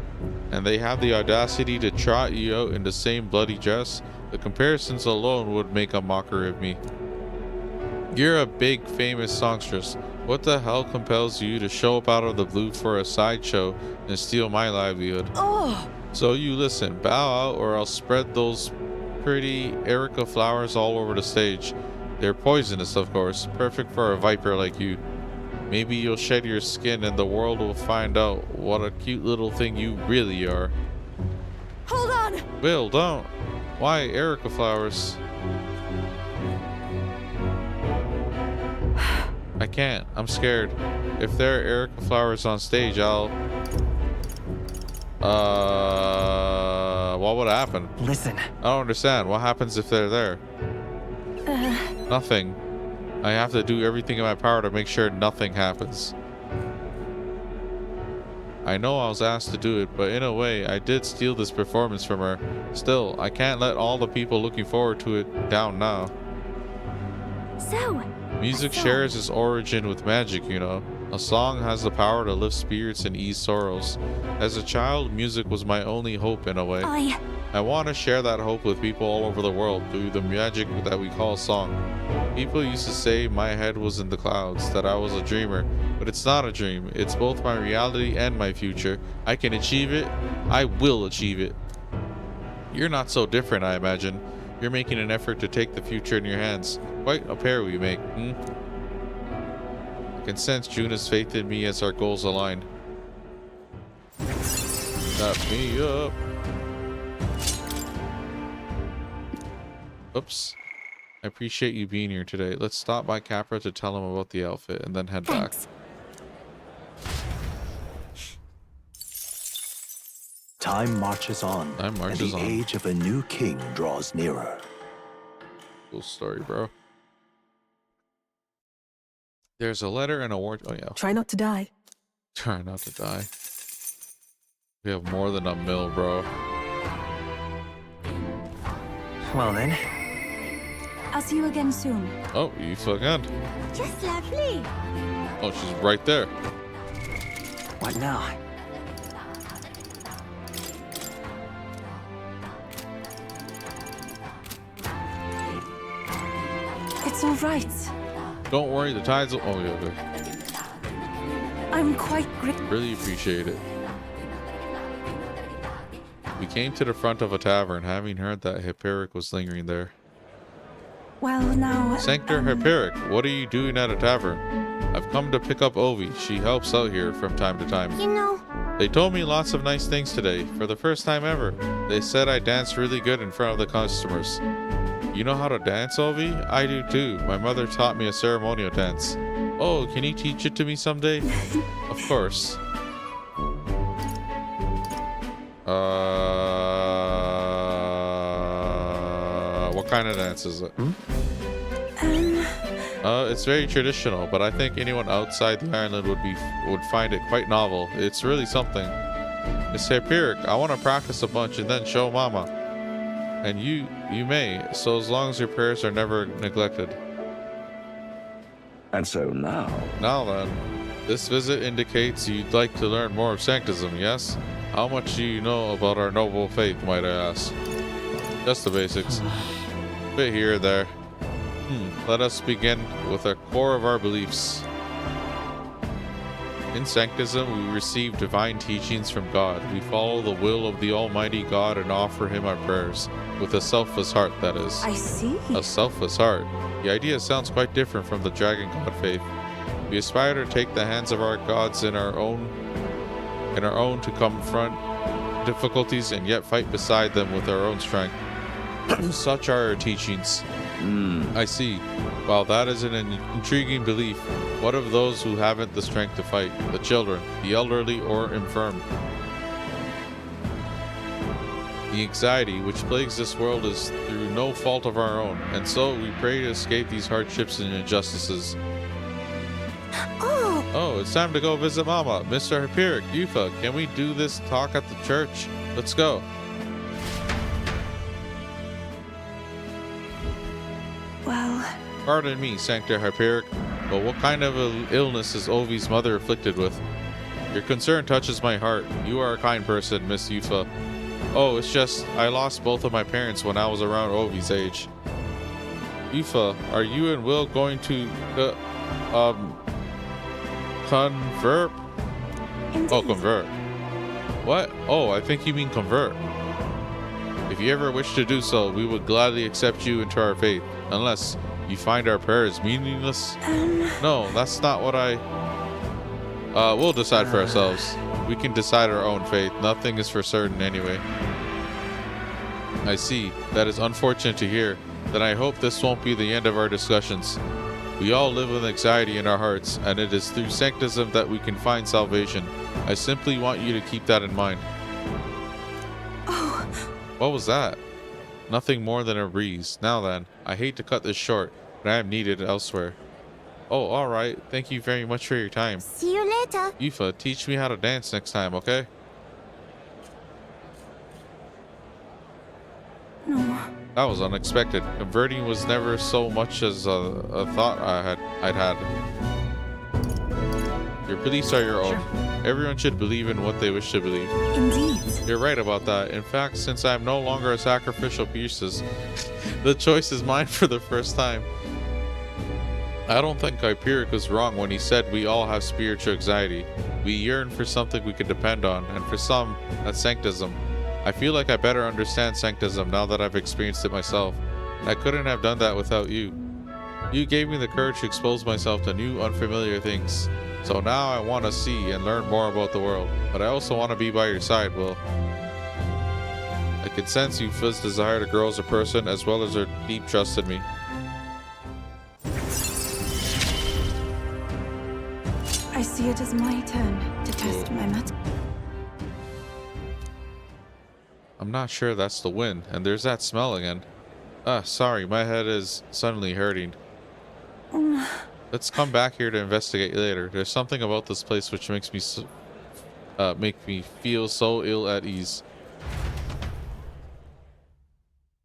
And they have the audacity to trot you out in the same bloody dress? The comparisons alone would make a mockery of me. You're a big, famous songstress. What the hell compels you to show up out of the blue for a sideshow and steal my livelihood? Oh, So you listen, bow out or I'll spread those pretty Erica flowers all over the stage. They're poisonous, of course, perfect for a viper like you. Maybe you'll shed your skin and the world will find out what a cute little thing you really are. hold on. Will, don't. Why Erica flowers? I can't. I'm scared. If there are Erica flowers on stage, I'll... what would happen? Listen. I don't understand. What happens if they're there? Nothing. I have to do everything in my power to make sure nothing happens. I know I was asked to do it, but in a way, I did steal this performance from her. Still, I can't let all the people looking forward to it down now. So, Music shares its origin with magic, you know. A song has the power to lift spirits and ease sorrows. As a child, music was my only hope in a way. I want to share that hope with people all over the world through the magic that we call song. People used to say my head was in the clouds, that I was a dreamer, but it's not a dream. It's both my reality and my future. I can achieve it. I will achieve it. You're not so different, I imagine. You're making an effort to take the future in your hands. Quite a pair we make, I can sense Juna's faith in me as our goals align. Stop me up. Oops. I appreciate you being here today. Let's stop by Capra to tell him about the outfit and then head back. Time marches on. Time marches and the on. age of a new king draws nearer. Cool story, bro. There's a letter and a war. Oh yeah. Try not to die. Try not to die. We have more than a mil, bro. Well then. I'll see you again soon. Oh, you again. just lovely. Oh, she's right there. What now? It's all right. Don't worry, the tides will... Oh, yeah, okay. I'm quite grateful. Really appreciate it. We came to the front of a tavern, having heard that Hyperic was lingering there. Well, now... Sanctor Hyperic, what are you doing at a tavern? I've come to pick up Ovi. She helps out here from time to time. You know, They told me lots of nice things today, for the first time ever. They said I danced really good in front of the customers. You know how to dance, Ovi? I do too. My mother taught me a ceremonial dance. Oh, can you teach it to me someday? Of course. What kind of dance is it? It's very traditional, but I think anyone outside the island would find it quite novel. It's really something. Miss Hyperic, I want to practice a bunch and then show Mama. And you may, so as long as your prayers are never neglected. And so now, Now then, this visit indicates you'd like to learn more of Sanctism, yes? How much do you know about our noble faith, might I ask? Just the basics. Bit here or there. Let us begin with the core of our beliefs. In Sanctism, we receive divine teachings from God. We follow the will of the Almighty God and offer Him our prayers. With a selfless heart, that is. I see. A selfless heart. The idea sounds quite different from the Dragon God faith. We aspire to take the hands of our gods in our own to confront difficulties and yet fight beside them with our own strength. Such are our teachings. I see. While that is an intriguing belief, what of those who haven't the strength to fight? The children, the elderly, or infirm? The anxiety which plagues this world is through no fault of our own, and so we pray to escape these hardships and injustices. Oh, it's time to go visit Mama. Mr. Hyperic, Yufa, can we do this talk at the church? Let's go. Well, Pardon me, Sanctor Hyperic, but what kind of illness is Ovi's mother afflicted with? Your concern touches my heart. You are a kind person, Miss Yufa. Oh, it's just I lost both of my parents when I was around Ovi's age. Aoife, are you and Will going to convert? Indeed. Oh, convert. What? Oh, I think you mean convert. If you ever wish to do so, we would gladly accept you into our faith, unless you find our prayers meaningless. No, that's not what we'll decide for ourselves. We can decide our own fate. Nothing is for certain anyway. I see. That is unfortunate to hear. Then I hope this won't be the end of our discussions. We all live with anxiety in our hearts, and it is through sanctism that we can find salvation. I simply want you to keep that in mind. Oh. What was that? Nothing more than a breeze. Now then, I hate to cut this short, but I am needed elsewhere. Oh, alright. Thank you very much for your time. See you later. Aoife, teach me how to dance next time, okay? No. That was unexpected. Converting was never so much as a thought I'd had. Your beliefs are your own. Everyone should believe in what they wish to believe. Indeed. You're right about that. In fact, since I'm no longer a sacrificial pieces, the choice is mine for the first time. I don't think Hyperic was wrong when he said we all have spiritual anxiety. We yearn for something we can depend on, and for some, that's sanctism. I feel like I better understand sanctism now that I've experienced it myself. I couldn't have done that without you. You gave me the courage to expose myself to new, unfamiliar things. So now I want to see and learn more about the world. But I also want to be by your side, Will. I can sense Aoife's desire to grow as a person as well as her deep trust in me. I see it as my turn to test my mat. I'm not sure that's the wind, and there's that smell again. Ah, sorry, my head is suddenly hurting. Let's come back here to investigate later. There's something about this place which makes me feel so ill at ease.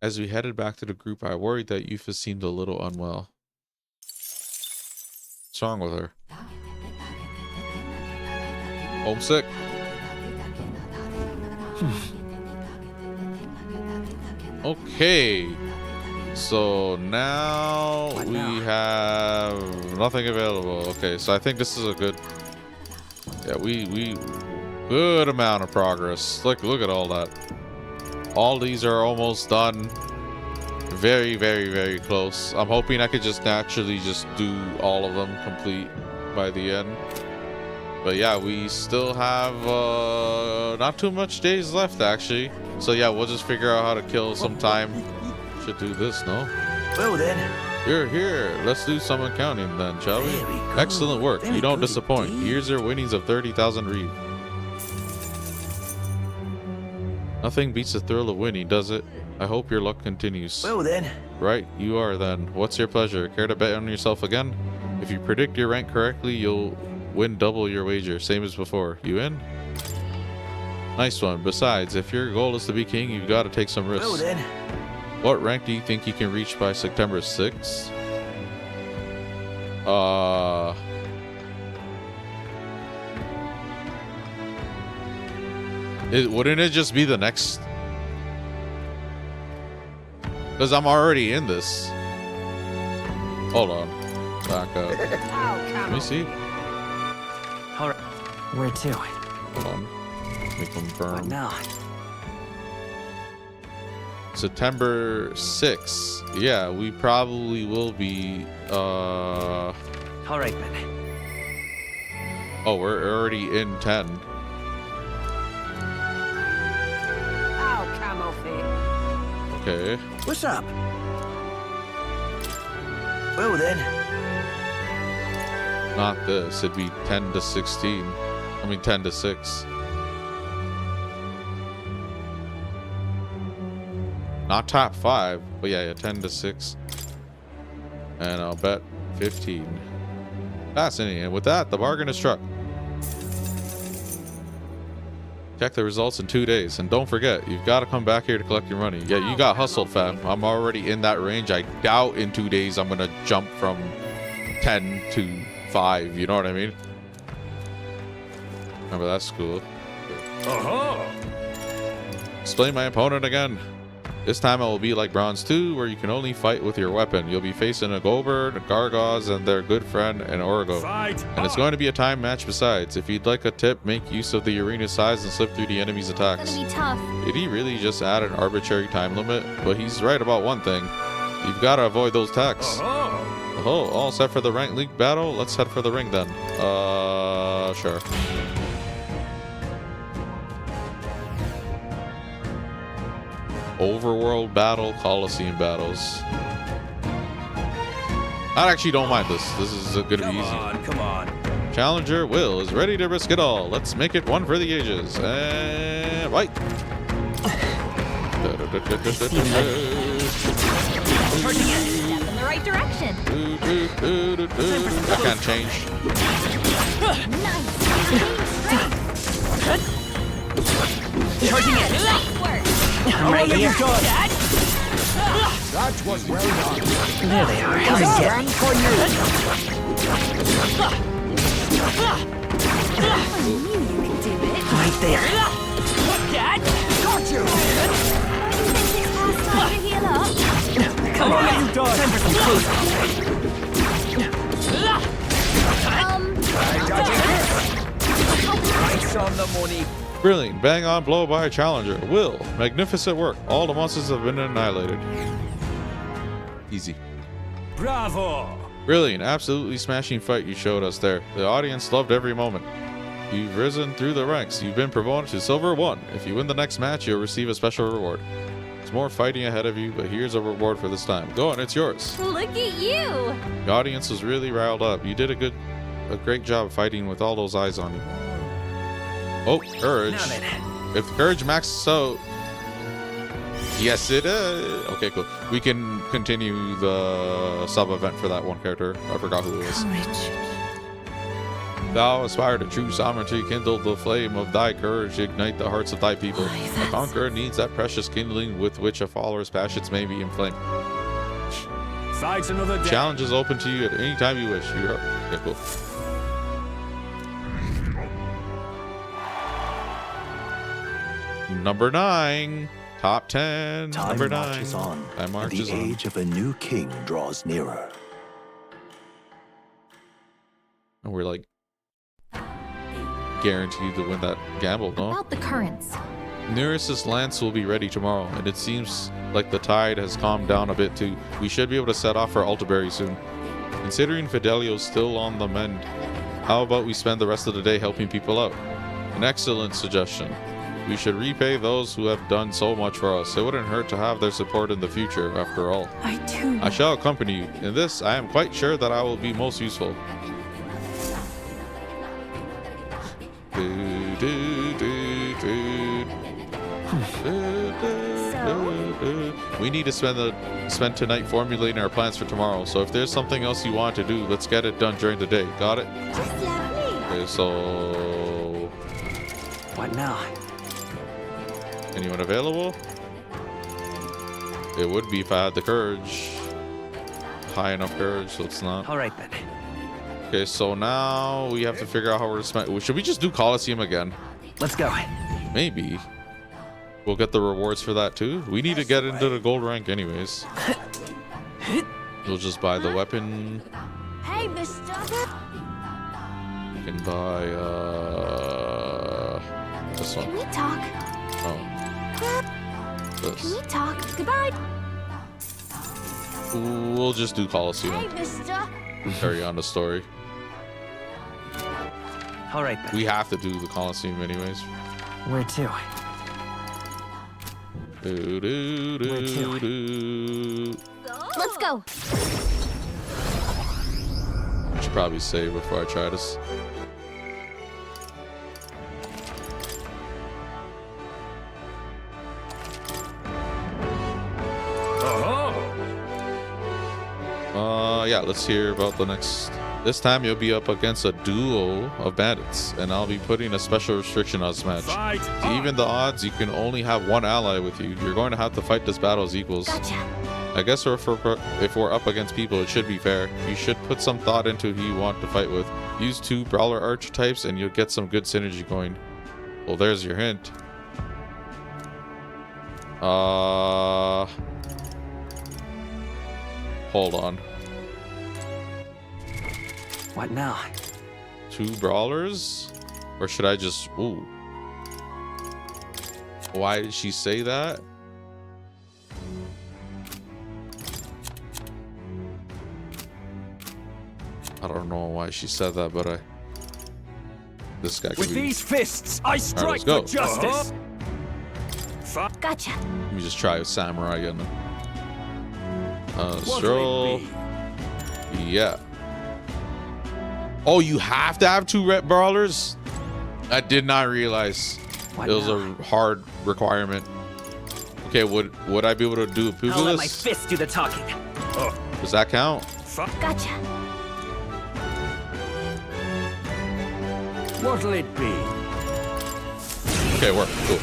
As we headed back to the group, I worried that Aoife seemed a little unwell. What's wrong with her? Homesick? Okay. So now we have nothing available. Okay, so I think this is a good... Yeah, we good amount of progress. Look at all that. All these are almost done. Very, very, very close. I'm hoping I could just naturally just do all of them complete by the end. But yeah, we still have not too much days left actually. So yeah, we'll just figure out how to kill some time. Should do this, no? Well then. You're here. Let's do some accounting then, shall we? Very Excellent work. Very You don't good disappoint. indeed. Here's your winnings of 30,000 reeve. Nothing beats the thrill of winning, does it? I hope your luck continues. Well then. Right, you are then. What's your pleasure? Care to bet on yourself again? If you predict your rank correctly, you'll win double your wager, same as before. You in? Nice one. Besides, if your goal is to be king, you've got to take some risks. Well then. What rank do you think you can reach by September 6th? Wouldn't it just be the next? Because I'm already in this. Hold on. Back up. Let me see. All right. Where to? Hold on. Let me What confirm. now? September 6th. Yeah, we probably will be. All right then. Oh, we're already in 10. Ow, camel feet. Okay. What's up? Well then. Not this. It'd be 10 to 16. I mean 10 to 6. Not top 5, but yeah, 10 to 6. And I'll bet 15. Fascinating. And with that, the bargain is struck. Check the results in 2 days. And don't forget, you've got to come back here to collect your money. Yeah, you got hustled, fam. I'm already in that range. I doubt in 2 days I'm going to jump from 10 to 5. You know what I mean? Remember, that's cool. Explain my opponent again. This time it will be like Bronze 2, where you can only fight with your weapon. You'll be facing a Goldberg, Gargoz, and their good friend, an Origo. And it's going to be a time match besides. If you'd like a tip, make use of the arena size and slip through the enemy's attacks. It's gonna be tough. Did he really just add an arbitrary time limit? But he's right about one thing. You've got to avoid those attacks. Oh, all set for the ranked league battle? Let's head for the ring then. Sure. Overworld battle, Coliseum battles. I actually don't mind this. This is gonna be easy. Come on. Challenger Will is ready to risk it all. Let's make it one for the ages. And right. Step in the right direction. I can't change. Nice. Charging in. Nice work. Right here. That was well done. There they are. Come and get me. For you. I knew you could do it. Right there. Dad. Got you. It's past time to heal up. Come on. Time for some close. Nice on the money. Brilliant. Bang on blow by a challenger. Will. Magnificent work. All the monsters have been annihilated. Easy. Bravo! Brilliant. Absolutely smashing fight you showed us there. The audience loved every moment. You've risen through the ranks. You've been promoted to Silver 1. If you win the next match, you'll receive a special reward. There's more fighting ahead of you, but here's a reward for this time. Go on, it's yours. Look at you. The audience was really riled up. You did a great job fighting with all those eyes on you. Oh, courage. Now then. If courage maxes out, yes it is. Okay, cool. We can continue the sub event for that one character. I forgot who it was. Courage. Thou aspire to true sovereignty, kindle the flame of thy courage, ignite the hearts of thy people. Why, A that's- conqueror needs that precious kindling with which a follower's passions may be inflamed. Fight another day. Challenge is open to you at any time you wish. You're okay, cool. Number 9, top 10. Time Number 9. marches on, Time and marches the on. age of a new king draws nearer. And we're like guaranteed to win that gamble, no? About the currents. Nearest's lance will be ready tomorrow, and it seems like the tide has calmed down a bit too. We should be able to set off for Altabery soon. Considering Fidelio's still on the mend, how about we spend the rest of the day helping people out? An excellent suggestion. We should repay those who have done so much for us. It wouldn't hurt to have their support in the future, after all. I too. I shall accompany you. In this, I am quite sure that I will be most useful. We need to spend tonight formulating our plans for tomorrow. So if there's something else you want to do, let's get it done during the day. Got it? Just lovely. Okay, so What now? anyone available? It would be if I had the courage. High enough courage, so it's not. All right then. Okay, so now we have to figure out how we're to spend. Should we just do Coliseum again? Let's go. Maybe. We'll get the rewards for that too. We need to get into the gold rank anyways. We'll just buy the weapon. Hey, mister. You can buy this Can one. we talk? Oh. Can This. we talk? Goodbye. We'll just do Hey, Coliseum. mister. Carry on the story. All right then. We have to do the Coliseum anyways. Where to? Do, do, do, Where to? do. Let's go. I should probably save before I try this. Yeah, let's hear about the next. This time you'll be up against a duo of bandits, and I'll be putting a special restriction on this match. Fight To even the odds, you can only have one ally with you. You're going to have to fight this battle as equals. Gotcha. I guess if we're up against people, it should be fair. You should put some thought into who you want to fight with. Use 2 brawler archetypes and you'll get some good synergy going. Well, there's your hint. Hold on. What now? 2 brawlers? Or should I just... Ooh. Why did she say that? I don't know why she said that, but this guy could With be... these fists, I strike go. for justice. Gotcha. Let me just try with Samurai again. What'll Stroll. it be? Yeah. Oh, you have to have 2 red brawlers? I did not realize What it was now? a hard requirement. Okay, would I be able to do a I'll let my Pugilist? fists do the talking. Does that count? Gotcha. What'll it be? Okay, work. Cool.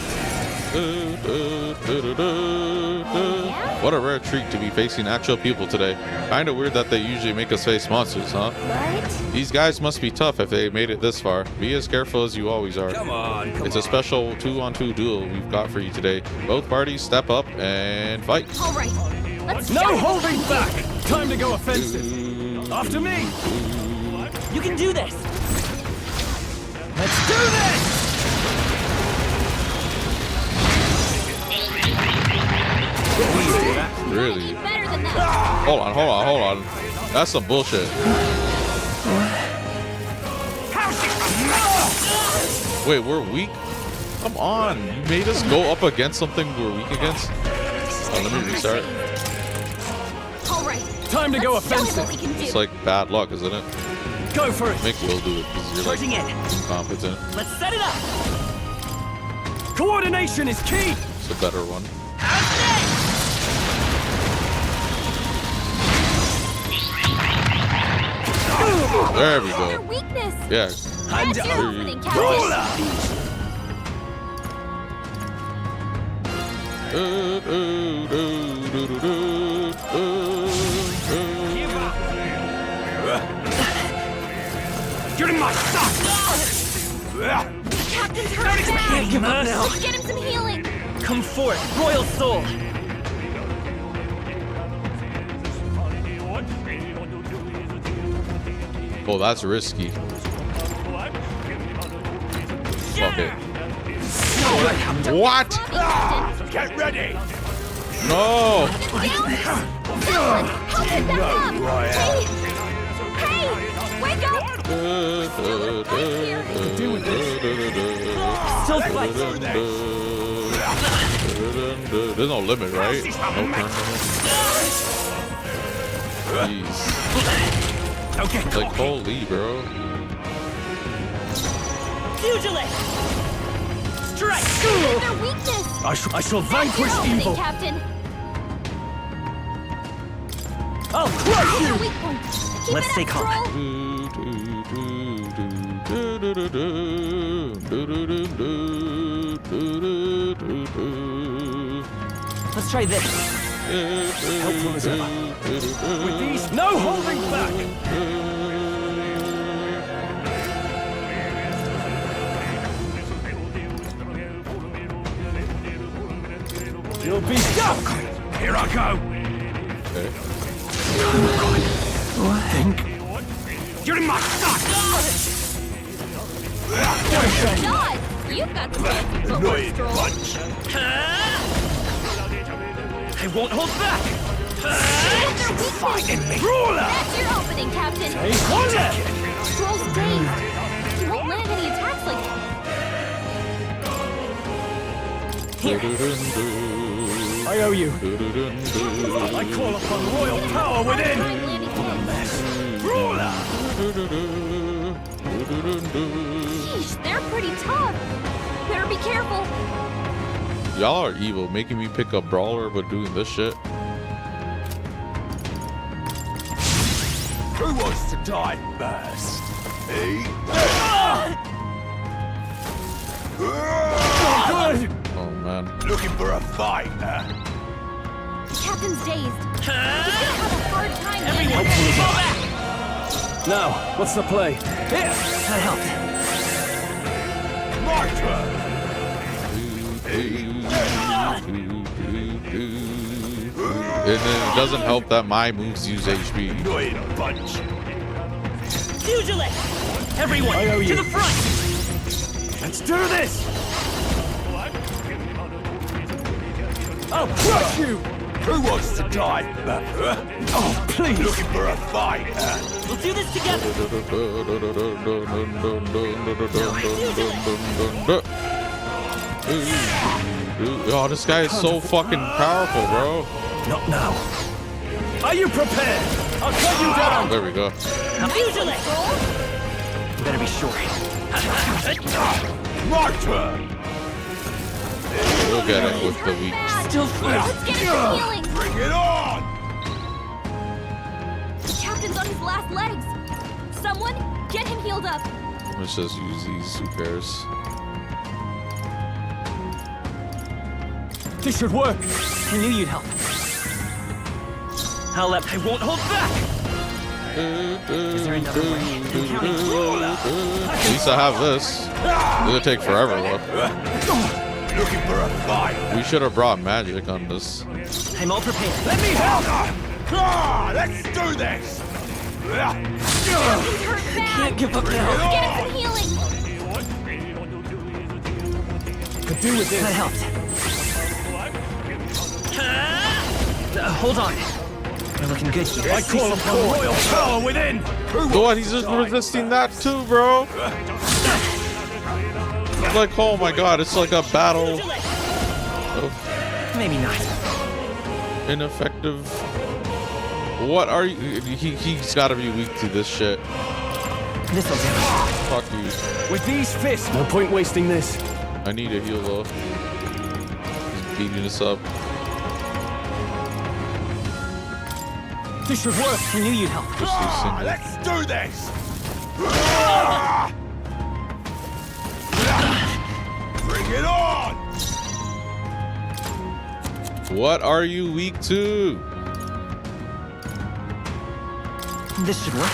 What a rare treat to be facing actual people today. Kinda weird that they usually make us face monsters, huh? What? These guys must be tough if they made it this far. Be as careful as you always are. Come on, It's a special 2-on-2 duel we've got for you today. Both parties step up and fight. All right. Let's No go. holding back! Time to go offensive. After me! You can do this. Let's do this! Really? Better than that. Hold on. That's some bullshit. Wait, we're weak? Come on. You made us go up against something we're weak against? Oh, let me restart. All right. Time to go Let's show him offensive. what we can do. It's like bad luck, isn't it? Go for it. Mick will do it because you're like Charging in. incompetent. Let's set it up. Coordination is key. It's a better one. There we Your go. weakness. Yeah. That's your opening, Captain. Get in my sock. Captain's hurt bad. Give up now. Let's get him some healing. Come forth, Royal Soul. Oh, that's risky. Fuck it. What? Captain. Get ready! No! Down. Help him back up. Hey. Hey. Wake up. Still fight. There's no limit, right? No turn limit. Jeez. Okay. Like, holy, bro. Pugilist. Strike. Their weakness. I shall That's vanquish your opening, evil. Captain. I'll crush Your you. weak point. Keep Let's it stay up, calm. Let's try this. Helpful as ever. With these, no holding back. You'll be stuck. Here I go. Okay. Think. Get in my sock. God, you've got some fancy footwork, Stroll. I won't hold back. Their weakness. Ruler. That's your opening, Captain. Take one. Stroll's dazed. He won't land any attacks like that. I owe you. I call upon royal power within. Time landing hits. Ruler. Sheesh, they're pretty tough. Better be careful. Y'all are evil, making me pick up Brawler but doing this shit. Who wants to die first? Me? Good. Oh man. Looking for a fight, huh? The captain's dazed. He's gonna have a hard time landing. Fall back. Now, what's the play? Here. That helped. My turn! then it doesn't help that my moves use HP. Pugilist! Everyone, I owe to you. the front! Let's do this! I'll crush you! Who wants to die? Oh, please! Looking for a fight? We'll do this together! Oh, this guy is so fucking powerful, bro. Not now. Are you prepared? I'll cut you down! There we go. Pugilist! You better be sure. My turn. We'll get it with the weak. Still free! Let's get him some healing. Bring it on. The captain's on his last legs. Someone, get him healed up. Let's just use these. Who cares? This should work. I knew you'd help. I won't hold back! Is there another way? I'm counting. At least I have this. It'll take forever though. Looking for a fight? We should have brought magic on this. I'm all prepared. Let me help! Let's do this. Captain's hurt bad. Can't give up now. Let's get him some healing. Could do with That this. helped. Hold on. We're looking good here. I call upon royal power within! What? He's just resisting that too, bro. It's like, oh my god, it's like a battle of Maybe not. ineffective. What are you? He's got to be weak to this shit. This'll do it. Fuck you. With these fists, no point wasting this. I need a heal though. He's beating us up. This should work. I knew you'd help. Just use single. Let's do this. Bring it on. What are you weak to? This should work.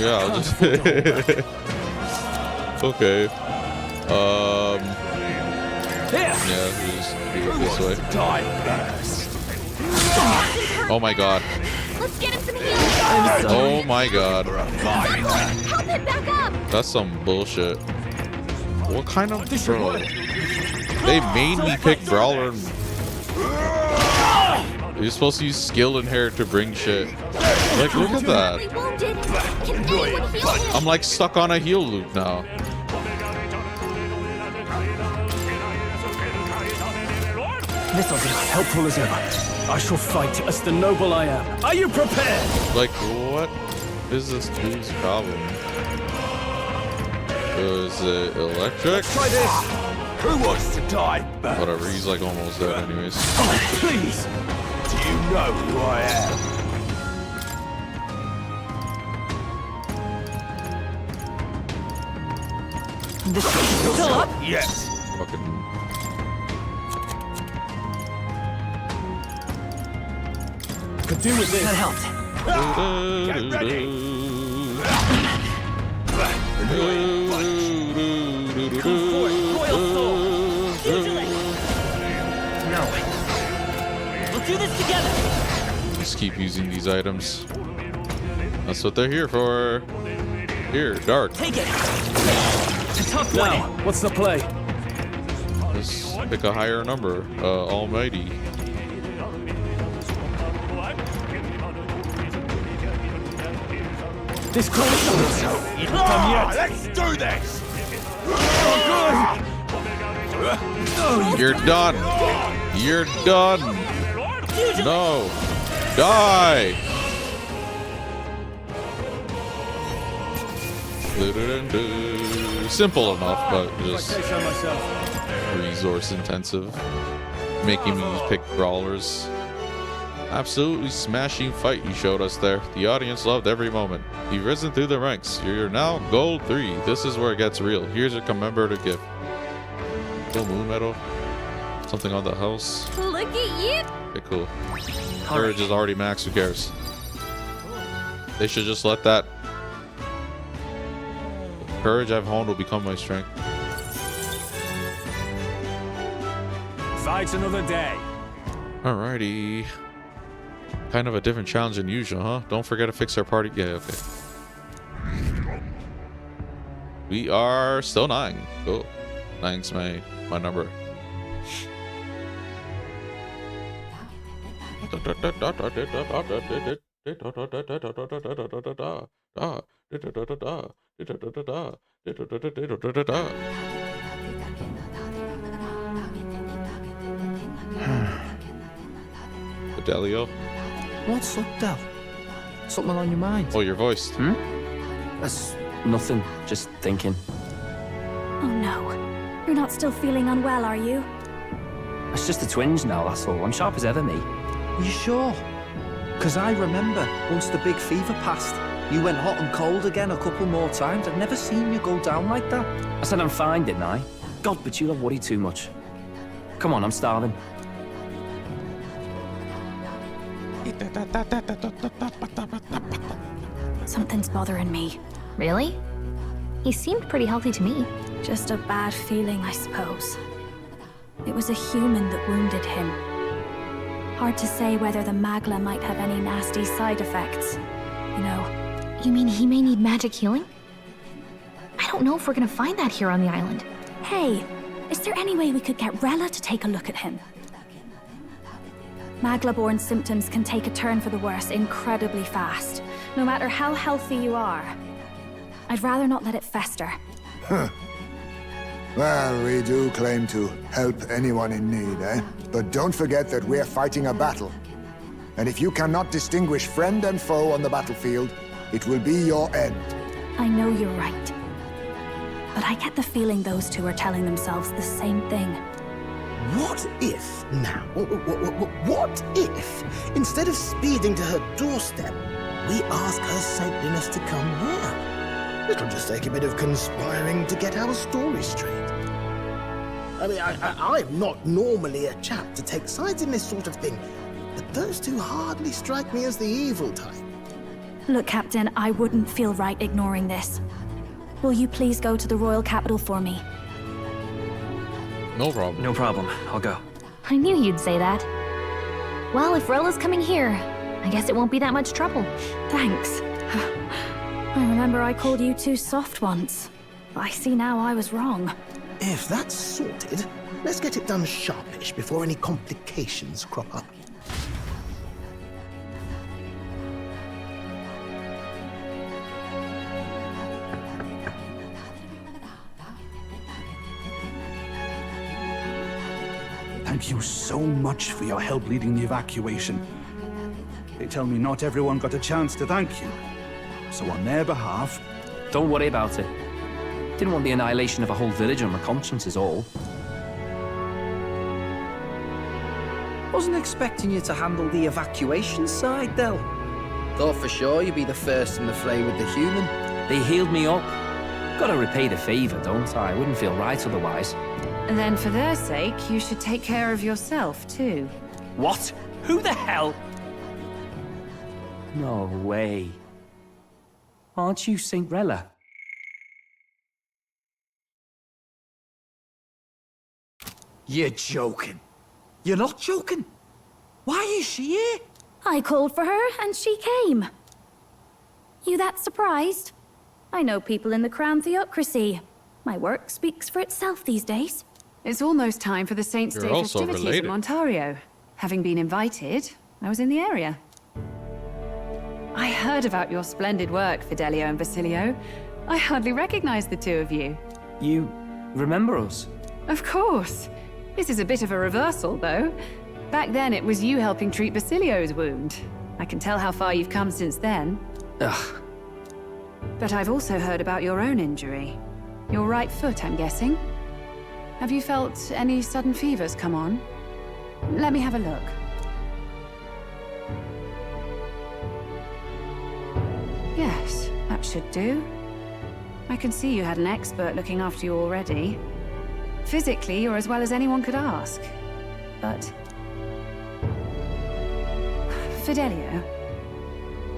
Yeah, I'll just. Okay. Here! Yeah, we just do it this way. Die first. Oh my god. Let's get him some healing. Oh my god. Someone, help him back up. That's some bullshit. What kind of This should bro? work. They made me pick Brawler. And... You're supposed to use skill in here to bring shit. Like, look at that. Very wounded. Can anyone heal him? I'm like stuck on a heal loop now. This'll do it. Helpful as ever. I shall fight as the noble I am. Are you prepared? Like, what is this dude's problem? Is it electric? Try this. Who wants to die? Whatever, he's like almost dead anyways. Oh, please. Do you know who I am? This should Still up? Yes. Fucking. Could do with That this. helped. Get ready. Royal Soul! Pugilist! No. We'll do this together! Just keep using these items. That's what they're here for. Here, dark. Take it! A tough one! Now, what's the play? Let's pick a higher number. Almighty. This calls for itself. Done yet. Let's do this. You're done. You're done. No. Die. Simple enough, but just Say so myself. resource intensive. Making me pick brawlers. Absolutely smashing fight you showed us there. The audience loved every moment. You've risen through the ranks. You're now gold 3. This is where it gets real. Here's your commemorative gift. Full moon medal. Something on the house. Look at you. Okay, cool. Courage is already max. Who cares? They should just let that courage I've honed will become my strength. Fight another day. Alrighty. Kind of a different challenge than usual, huh? Don't forget to fix our party. Yeah, okay. We are still 9. Cool. 9's my number. Fidelio. What's up, Del? Something on your mind? Oh, your voice. That's nothing. Just thinking. Oh no. You're not still feeling unwell, are you? It's just the twinge now, that's all. I'm sharp as ever, me. You sure? Because I remember once the big fever passed, you went hot and cold again a couple more times. I've never seen you go down like that. I said I'm fine, didn't I? God, but you don't worry too much. Come on, I'm starving. Something's bothering me. Really? He seemed pretty healthy to me. Just a bad feeling, I suppose. It was a human that wounded him. Hard to say whether the Magla might have any nasty side effects. You know. You mean he may need magic healing? I don't know if we're gonna find that here on the island. Hey, is there any way we could get Rella to take a look at him? Magla-born symptoms can take a turn for the worse incredibly fast, no matter how healthy you are. I'd rather not let it fester. Huh. Well, we do claim to help anyone in need, eh? But don't forget that we're fighting a battle. And if you cannot distinguish friend and foe on the battlefield, it will be your end. I know you're right. But I get the feeling those two are telling themselves the same thing. What if, now, what if, instead of speeding to her doorstep, we ask her saintliness to come here? It'll just take a bit of conspiring to get our story straight. I mean, I'm not normally a chap to take sides in this sort of thing, but those two hardly strike me as the evil type. Look, Captain, I wouldn't feel right ignoring this. Will you please go to the royal capital for me? No problem. No problem. I'll go. I knew you'd say that. Well, if Rella's coming here, I guess it won't be that much trouble. Thanks. I remember I called you too soft once. I see now I was wrong. If that's sorted, let's get it done sharpish before any complications crop up. Thank you so much for your help leading the evacuation. They tell me not everyone got a chance to thank you. So on their behalf... Don't worry about it. Didn't want the annihilation of a whole village on my conscience is all. Wasn't expecting you to handle the evacuation side, Del. Thought for sure you'd be the first in the fray with the human. They healed me up. Gotta repay the favor, don't I? Wouldn't feel right otherwise. And then for their sake, you should take care of yourself, too. What? Who the hell? No way. Aren't you Saint Rella? You're joking. You're not joking. Why is she here? I called for her and she came. You that surprised? I know people in the Crown Theocracy. My work speaks for itself these days. It's almost time for the Saints' You're Day also festivities related. in Ontario. Having been invited, I was in the area. I heard about your splendid work, Fidelio and Basilio. I hardly recognize the two of you. You remember us? Of course. This is a bit of a reversal, though. Back then, it was you helping treat Basilio's wound. I can tell how far you've come since then. Ugh. But I've also heard about your own injury. Your right foot, I'm guessing. Have you felt any sudden fevers come on? Let me have a look. Yes, that should do. I can see you had an expert looking after you already. Physically, you're as well as anyone could ask. But... Fidelio,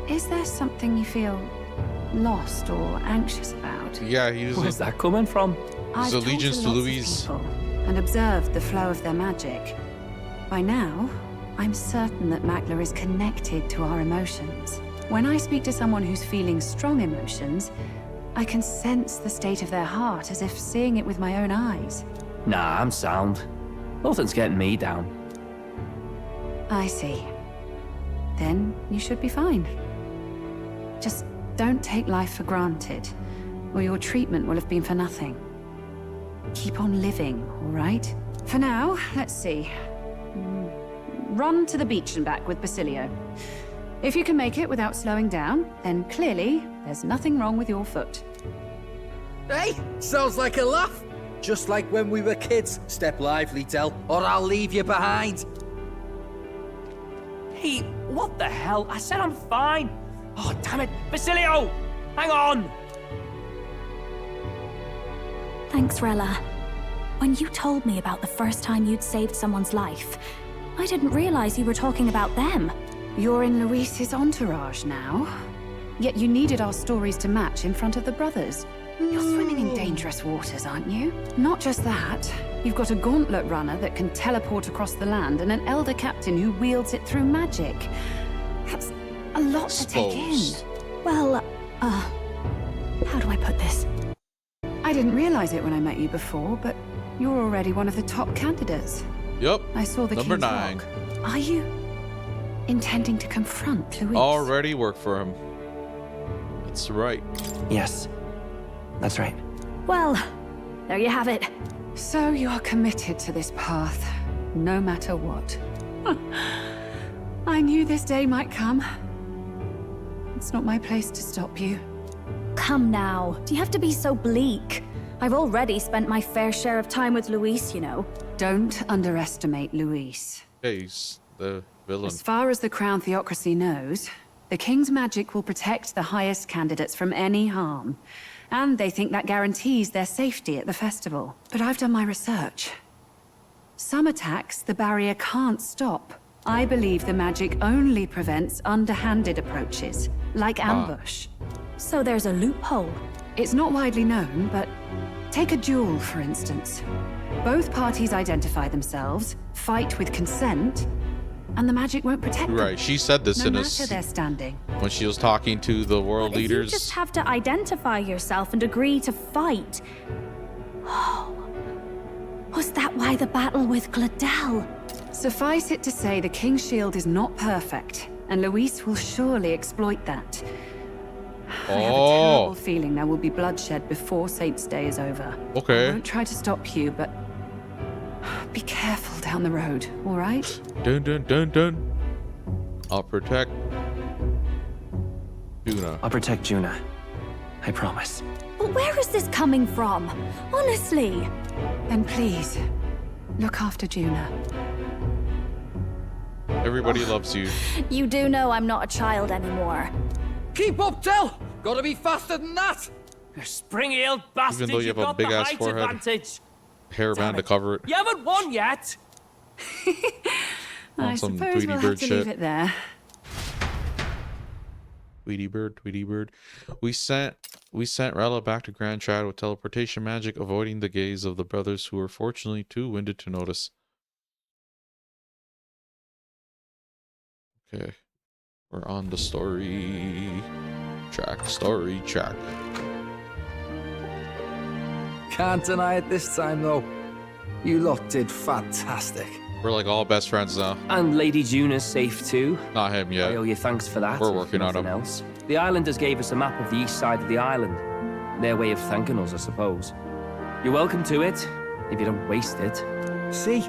is there something you feel lost or anxious about? Yeah, he's Where's that coming from? I've his allegiance to talked to lots of Louise. people and observed the flow of their magic. By now, I'm certain that Makler is connected to our emotions. When I speak to someone who's feeling strong emotions, I can sense the state of their heart as if seeing it with my own eyes. Nah, I'm sound. Nothing's getting me down. I see. Then you should be fine. Just don't take life for granted, or your treatment will have been for nothing. Keep on living, all right? For now, let's see. Run to the beach and back with Basilio. If you can make it without slowing down, then clearly there's nothing wrong with your foot. Hey, sounds like a laugh. Just like when we were kids. Step lively, Del, or I'll leave you behind. Hey, what the hell? I said I'm fine. Oh, damn it. Basilio! Hang on! Thanks, Rella. When you told me about the first time you'd saved someone's life, I didn't realize you were talking about them. You're in Luis's entourage now. Yet you needed our stories to match in front of the brothers. You're swimming in dangerous waters, aren't you? Not just that. You've got a gauntlet runner that can teleport across the land and an elder captain who wields it through magic. That's a lot to take in. Well, how do I put this? I didn't realize it when I met you before, but you're already one of the top candidates. Yep. I saw the Number King's 9. log. Are you intending to confront Luis? Already work for him. That's right. Yes, that's right. Well, there you have it. So you are committed to this path, no matter what. I knew this day might come. It's not my place to stop you. Come now, do you have to be so bleak? I've already spent my fair share of time with Luis, you know. Don't underestimate Luis. Hey, he's the villain. As far as the Crown Theocracy knows, the King's magic will protect the highest candidates from any harm. And they think that guarantees their safety at the festival. But I've done my research. Some attacks the barrier can't stop. I believe the magic only prevents underhanded approaches, like ambush. So there's a loophole. It's not widely known, but take a duel, for instance. Both parties identify themselves, fight with consent, and the magic won't protect them. Right, she said this no in matter their standing. when she was talking to the world leaders. You just have to identify yourself and agree to fight. Oh, was that why the battle with Gladel? Suffice it to say, the King's shield is not perfect, and Luis will surely exploit that. I have a terrible feeling there will be bloodshed before Saint's Day is over. Okay. I won't try to stop you, but be careful down the road, all right? Dun dun dun dun. I'll protect Juna. I'll protect Juna. I promise. But where is this coming from? Honestly. Then please, look after Juna. Everybody loves you. You do know I'm not a child anymore. Keep up, Del! Gotta be faster than that! You spring-heeled bastard, Even though you have a got big the ass height forehead. advantage. Hairband to cover it. You haven't won yet. I some suppose Tweety we'll Bird have to shit. leave it there. Tweety bird, Tweety bird. We sent Rella back to Grand Chad with teleportation magic, avoiding the gaze of the brothers who were fortunately too winded to notice. Okay. We're on the story track. Can't deny it this time, though. You lot did fantastic. We're like all best friends now. And Lady Juna's safe too. Not him I yet. owe you thanks for that. We're if working on nothing him. else. The islanders gave us a map of the east side of the island. Their way of thanking us, I suppose. You're welcome to it, if you don't waste it. See?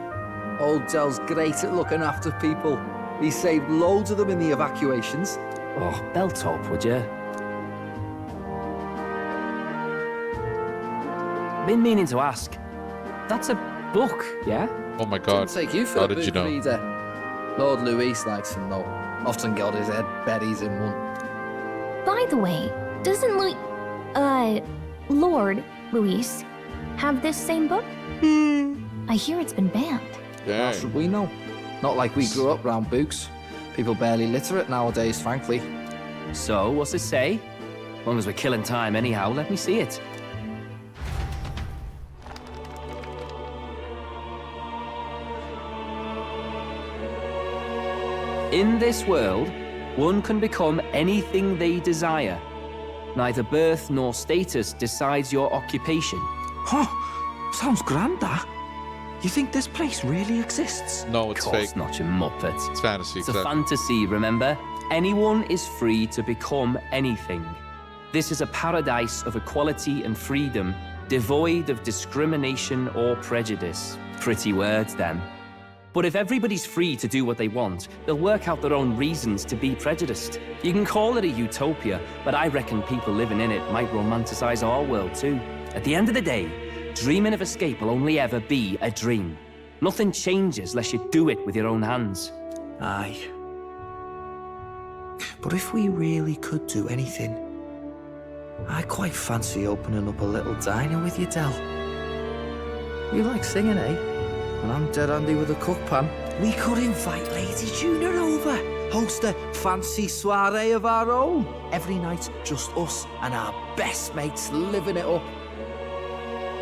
Old Del's great at looking after people. He saved loads of them in the evacuations. Oh, belt up, would you? Been meaning to ask. That's a book, yeah? Oh my god. Didn't take you for How a did you book know? reader. Lord Luis likes them, though. Often got his head buried in one. By the way, doesn't Lord Luis have this same book? I hear it's been banned. How should we know? Not like we grew up round books. People barely literate nowadays, frankly. So, what's it say? As long as we're killing time anyhow, let me see it. In this world, one can become anything they desire. Neither birth nor status decides your occupation. Huh? Sounds grand, that. You think this place really exists? No, it's Of course fake. not, you muppet. It's fantasy. It's a exactly. fantasy, remember? Anyone is free to become anything. This is a paradise of equality and freedom, devoid of discrimination or prejudice. Pretty words, them. But if everybody's free to do what they want, they'll work out their own reasons to be prejudiced. You can call it a utopia, but I reckon people living in it might romanticize our world too. At the end of the day, dreaming of escape will only ever be a dream. Nothing changes unless you do it with your own hands. Aye. But if we really could do anything, I quite fancy opening up a little diner with you, Del. You like singing, eh? And I'm dead handy with a cook pan. We could invite Lady Juna over, host a fancy soiree of our own. Every night, just us and our best mates living it up.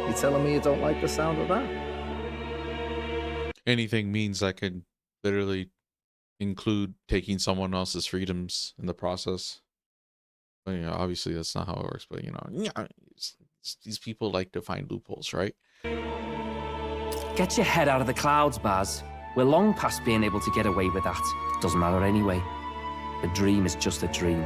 You telling me you don't like the sound of that? Anything means I can literally include taking someone else's freedoms in the process. But, you know, obviously that's not how it works. But you know, yeah, these people like to find loopholes, right? Get your head out of the clouds, Baz. We're long past being able to get away with that. Doesn't matter anyway. A dream is just a dream.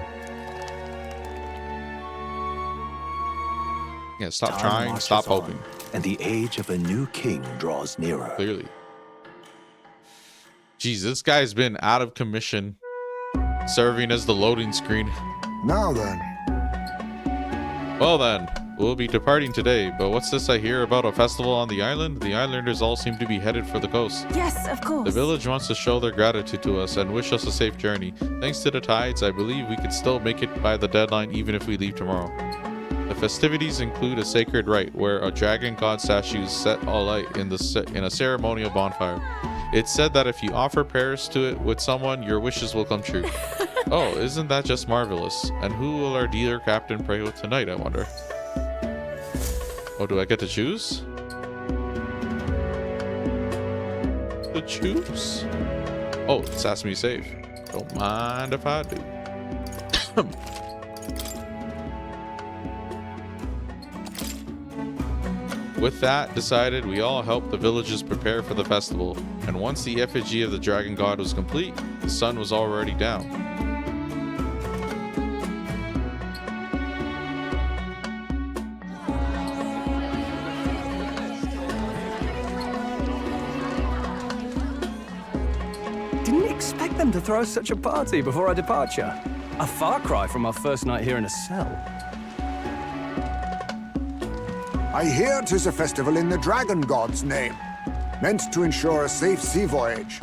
Yeah, stop Time trying, marches stop on, hoping. And the age of a new king draws nearer. Clearly. Jeez, this guy's been out of commission, serving as the loading screen. Now then. Well then, we'll be departing today, but what's this I hear about a festival on the island? The islanders all seem to be headed for the coast. Yes, of course. The village wants to show their gratitude to us and wish us a safe journey. Thanks to the tides, I believe we could still make it by the deadline even if we leave tomorrow. The festivities include a sacred rite where a dragon god statue is set alight in a ceremonial bonfire. It's said that if you offer prayers to it with someone, your wishes will come true. Oh, isn't that just marvelous? And who will our dear captain pray with tonight, I wonder? Oh, do I get to choose? To choose? Oh, it's asked me to save. Don't mind if I do. With that decided, we all helped the villagers prepare for the festival, and once the effigy of the dragon god was complete, the sun was already down. Didn't expect them to throw such a party before our departure. A far cry from our first night here in a cell. I hear 'tis a festival in the dragon god's name, meant to ensure a safe sea voyage.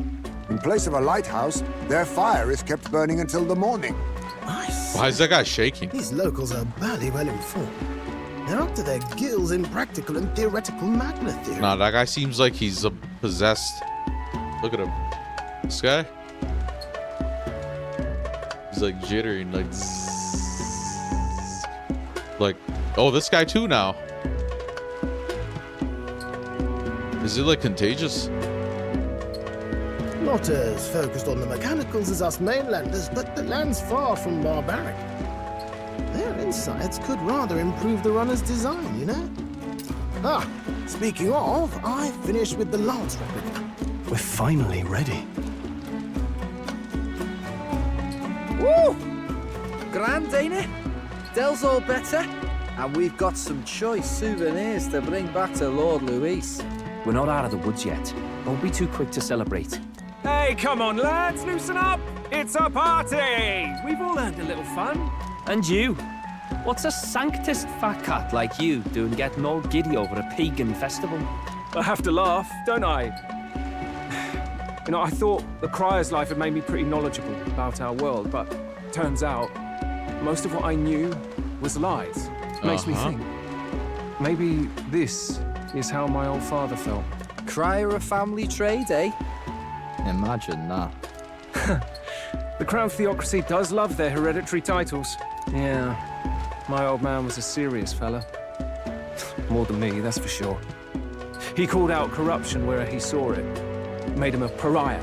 In place of a lighthouse, their fire is kept burning until the morning. Nice. Why is that guy shaking? These locals are barely well informed. They're up to their gills in practical and theoretical magna theory. Nah, that guy seems like he's possessed. Look at him. This guy? He's like jittering, like zzz. Like, oh, this guy too now. Is it like contagious? Not as focused on the mechanicals as us mainlanders, but the land's far from barbaric. Their insights could rather improve the runner's design, you know? Ah, speaking of, I finished with the lance replica. We're finally ready. Woo! Grand, ain't it? Del's all better, and we've got some choice souvenirs to bring back to Lord Luis. We're not out of the woods yet. Don't be too quick to celebrate. Hey, come on, lads, loosen up. It's a party. We've all earned a little fun. And you? What's a sanctist fat cat like you doing getting all giddy over a pagan festival? I have to laugh, don't I? You know, I thought the Crier's life had made me pretty knowledgeable about our world, but turns out most of what I knew was lies. Makes me think. Maybe this is how my old father felt. Crier a family trade, eh? Imagine that. The Crown Theocracy does love their hereditary titles. Yeah, my old man was a serious fella. More than me, that's for sure. He called out corruption where he saw it. Made him a pariah.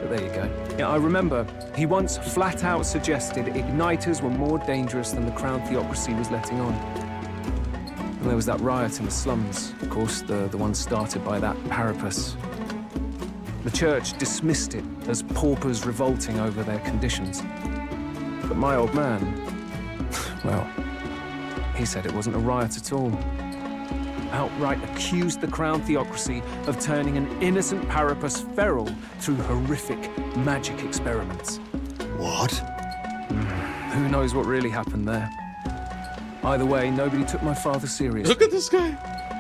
But there you go. Yeah, I remember he once flat out suggested igniters were more dangerous than the Crown Theocracy was letting on. And there was that riot in the slums, of course, the one started by that Parapus. The church dismissed it as paupers revolting over their conditions. But my old man, well, he said it wasn't a riot at all. Outright accused the Crown Theocracy of turning an innocent Parapus feral through horrific magic experiments. What? Who knows what really happened there? Either way, nobody took my father seriously. Look at this guy.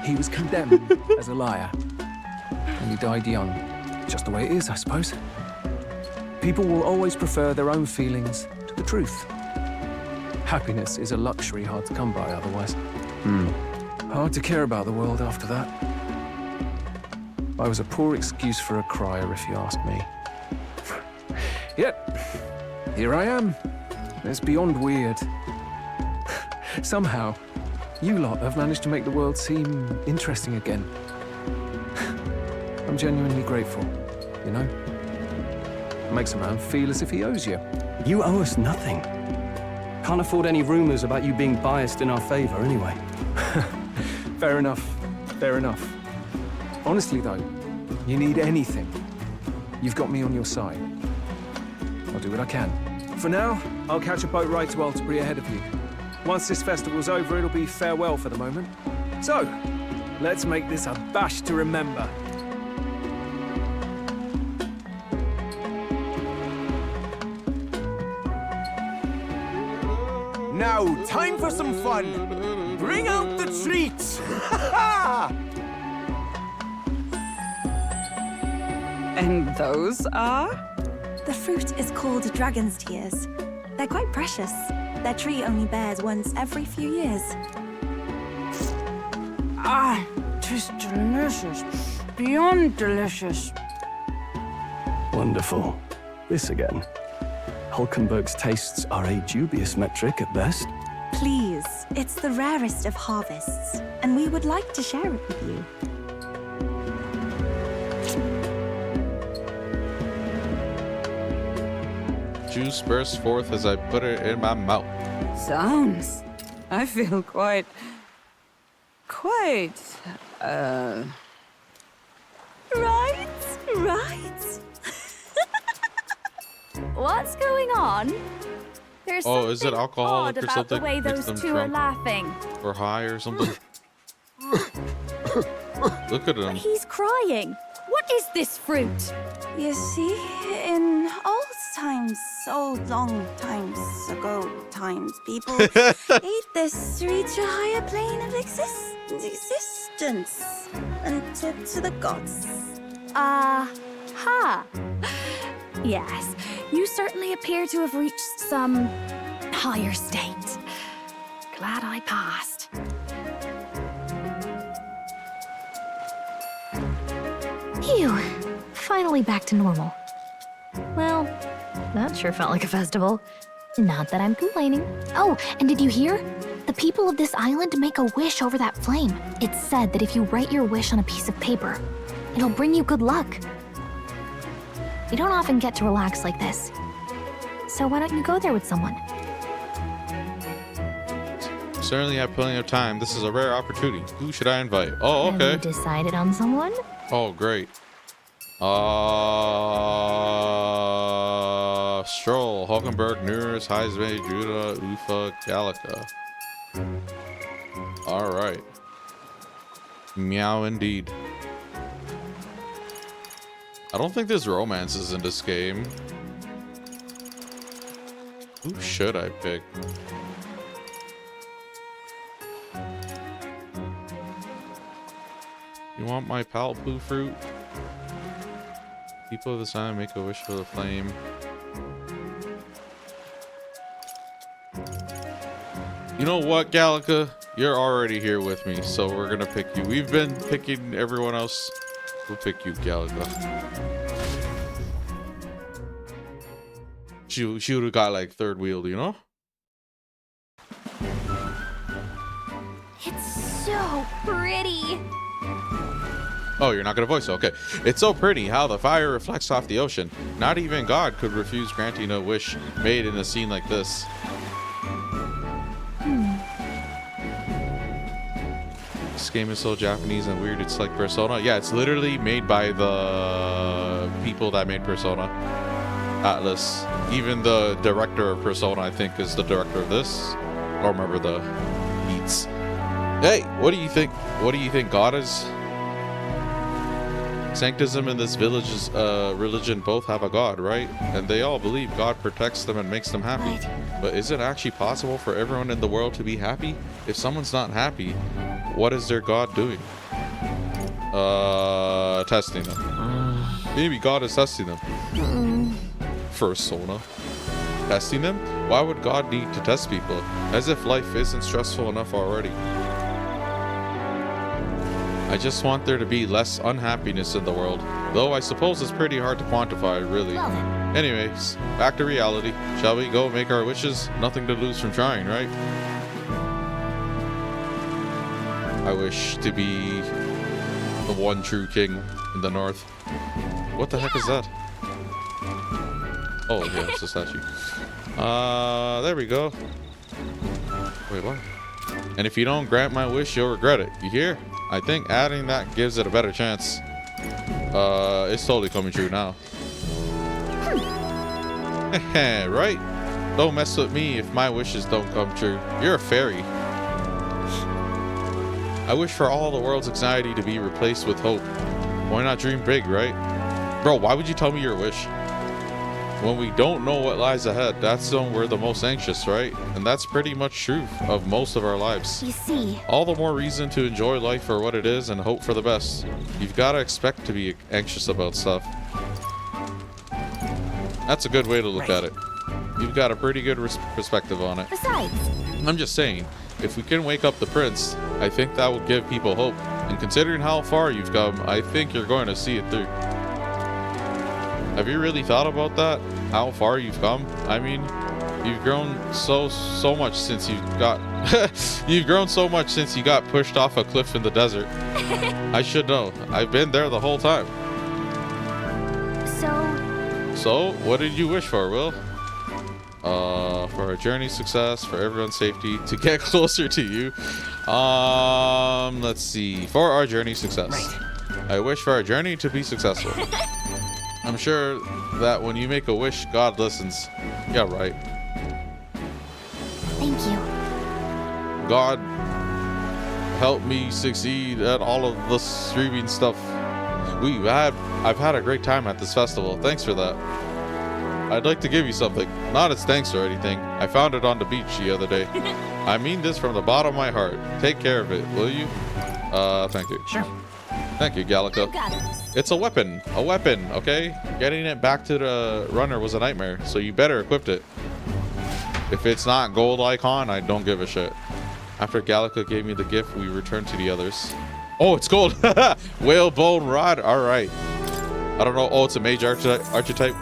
He was condemned as a liar. And he died young. Just the way it is, I suppose. People will always prefer their own feelings to the truth. Happiness is a luxury hard to come by otherwise. Hard to care about the world after that. I was a poor excuse for a crier, if you ask me. Yet, here I am. It's beyond weird. Somehow, you lot have managed to make the world seem interesting again. I'm genuinely grateful, you know? It makes a man feel as if he owes you. You owe us nothing. Can't afford any rumors about you being biased in our favor anyway. Fair enough. Fair enough. Honestly, though, you need anything, you've got me on your side. I'll do what I can. For now, I'll catch a boat ride to Altabery ahead of you. Once this festival's over, it'll be farewell for the moment. So, let's make this a bash to remember. Now, time for some fun. Bring out the treats. And those are? The fruit is called dragon's tears. They're quite precious. Their tree only bears once every few years. Ah, tis delicious. Beyond delicious. Wonderful. This again. Hulkenberg's tastes are a dubious metric at best. Please, it's the rarest of harvests, and we would like to share it with you. Juice bursts forth as I put it in my mouth. Sounds. I feel quite. Right? What's going on? There's Oh, is it something alcoholic odd or about something? the way Makes those them two are drunk laughing. or high or something? Look at him. He's crying. What is this fruit? You see, in old times, old long times ago people ate this to reach a higher plane of existence and to the gods. Ha. Yes, you certainly appear to have reached some higher state. Glad I passed. Phew. Finally back to normal. Well, that sure felt like a festival. Not that I'm complaining. Oh, and did you hear? The people of this island make a wish over that flame. It's said that if you write your wish on a piece of paper, it'll bring you good luck. You don't often get to relax like this. So why don't you go there with someone? Certainly have plenty of time. This is a rare opportunity. Who should I invite? Oh, Have you okay. decided on someone? Oh, great. Stroll, Hulkenberg, Nuris, Heisme, Judah, Ufa, Gallica. All right. Meow indeed. I don't think there's romances in this game. Who should I pick? You want my Palpoo fruit? People of the sun make a wish for the flame. You know what, Gallica? You're already here with me, so we're gonna pick you. We've been picking everyone else. We'll pick you, Gallica. She would have got like third wheel, you know? It's so pretty. Oh, you're not gonna voice it. Okay. It's so pretty how the fire reflects off the ocean. Not even God could refuse granting a wish made in a scene like this. This game is so Japanese and weird. It's like Persona. Yeah, it's literally made by the people that made Persona. Atlas. Even the director of Persona, I think, is the director of this. I don't remember the beats. Hey, what do you think? What do you think God is? Sanctism and this village's religion both have a God, right? And they all believe God protects them and makes them happy. Right. But is it actually possible for everyone in the world to be happy? If someone's not happy, what is their God doing? Testing them. Maybe God is testing them. Persona. Testing them? Why would God need to test people? As if life isn't stressful enough already. I just want there to be less unhappiness in the world. Though I suppose it's pretty hard to quantify, really. Well then. Anyways, back to reality. Shall we go make our wishes? Nothing to lose from trying, right? I wish to be the one true king in the north. What the heck is that? Oh, yeah, it's a statue. There we go. Wait, what? And if you don't grant my wish, you'll regret it. You hear? I think adding that gives it a better chance. It's totally coming true now. Right? Don't mess with me if my wishes don't come true. You're a fairy. I wish for all the world's anxiety to be replaced with hope. Why not dream big, right? Bro, why would you tell me your wish? When we don't know what lies ahead, that's when we're the most anxious, right? And that's pretty much true of most of our lives. You see, All the more reason to enjoy life for what it is and hope for the best. You've got to expect to be anxious about stuff. That's a good way to look at it. You've got a pretty good perspective on it. besides, I'm just saying, if we can wake up the prince, I think that will give people hope. And considering how far you've come, I think you're going to see it through. Have you really thought about that? How far you've come? I mean, you've grown so much since you got you've grown so much since you got pushed off a cliff in the desert. I should know. I've been there the whole time. So, what did you wish for, Will? For our journey success, for everyone's safety, to get closer to you. Let's see. For our journey success. Right. I wish for our journey to be successful. I'm sure that when you make a wish, God listens. Yeah, right. thank you. God, help me succeed at all of the streaming stuff. I've had a great time at this festival. Thanks for that. I'd like to give you something. Not as thanks or anything. I found it on the beach the other day. I mean this from the bottom of my heart. Take care of it, will you? Thank you. Sure. Thank you, Gallica. Got it. It's a weapon, okay? Getting it back to the runner was a nightmare, so you better equip it. If it's not gold icon, I don't give a shit. After Gallica gave me the gift, we returned to the others. Oh, it's gold! Whalebone rod, alright. I don't know, oh, it's a mage archetype.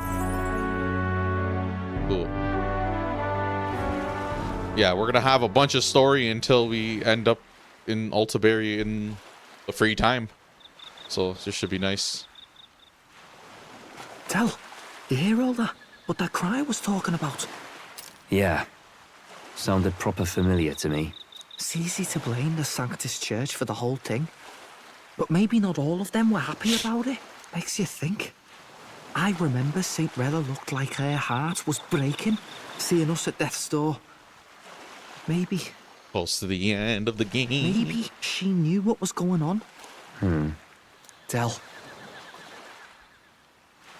Cool. Yeah, we're gonna have a bunch of story until we end up in Altabery in the free time. So this should be nice. Tell, you hear all that? What that cry was talking about? Yeah. Sounded proper familiar to me. It's easy to blame the Sanctus Church for the whole thing. But maybe not all of them were happy about it. Makes you think. I remember St. Rella looked like her heart was breaking, seeing us at death's door. Maybe... Close to the end of the game. Maybe she knew what was going on. Del.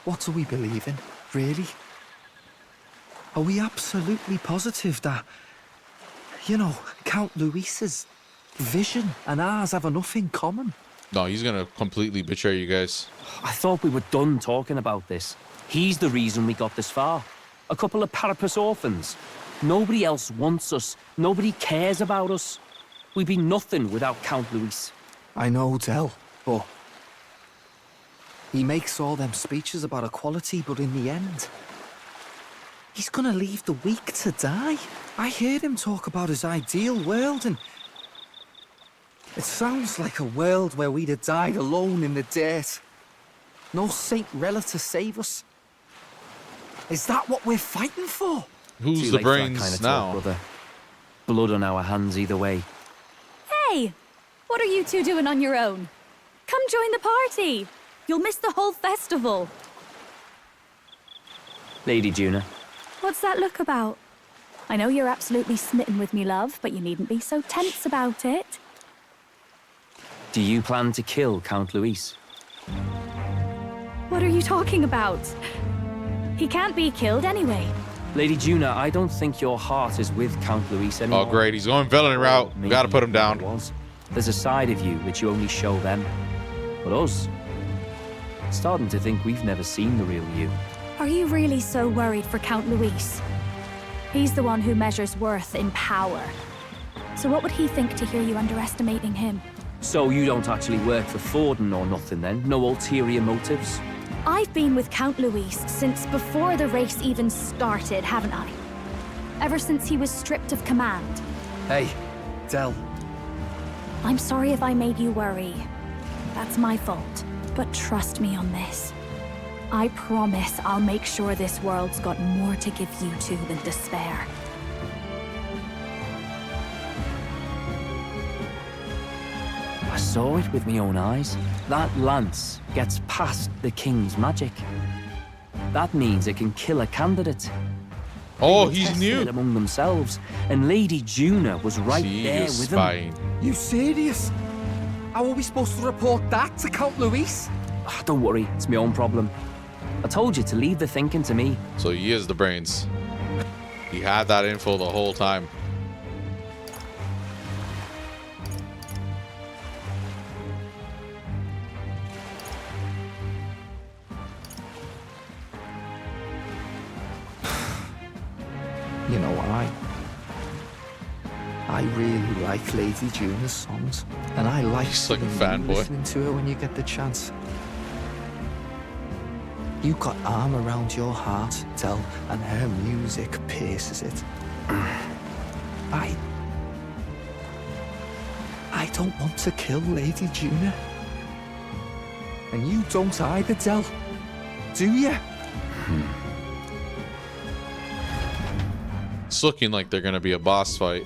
What do we believe in, really? Are we absolutely positive that, you know, Count Luis's vision and ours have enough in common? No, he's gonna completely betray you guys. I thought we were done talking about this. He's the reason we got this far. A couple of Parapus orphans. Nobody else wants us. Nobody cares about us. We'd be nothing without Count Luis. I know, Del, but... he makes all them speeches about equality, but in the end... he's gonna leave the weak to die. I heard him talk about his ideal world, and... It sounds like a world where we'd have died alone in the dirt. No Saint Rella to save us. Is that what we're fighting for? Who's Too the late for that brains kind of now? talk, brother. Blood on our hands either way. Hey! What are you two doing on your own? Come join the party! You'll miss the whole festival. Lady Juna, What's that look about? I know you're absolutely smitten with me, love, but you needn't be so tense about it. do you plan to kill Count Luis? What are you talking about? He can't be killed anyway. Lady Juna, I don't think your heart is with Count Luis anymore. Oh, great. He's going villain route. We gotta put him down. There's a side of you which you only show them. But us, starting to think we've never seen the real you. Are you really so worried for Count Luis? He's the one who measures worth in power. So what would he think to hear you underestimating him? So you don't actually work for Forden or nothing then? No ulterior motives? I've been with Count Luis since before the race even started, haven't I? Ever since he was stripped of command. Hey, Del. I'm sorry if I made you worry. That's my fault. But trust me on this. I promise I'll make sure this world's got more to give you two than despair. I saw it with my own eyes. That lance gets past the king's magic. That means it can kill a candidate. Oh, They he's tested new. it among themselves, and Lady Juna was right there with them. You serious? How are we supposed to report that to Count Luis? Don't worry, it's my own problem. I told you to leave the thinking to me. So he is the brains. He had that info the whole time. You know, I really like Lady Juna's songs, and I like He's like a singing and fanboy. listening to her when you get the chance. You got arm around your heart, Del, and her music pierces it. I don't want to kill Lady Juna. And you don't either, Del. Do you? It's looking like they're gonna be a boss fight.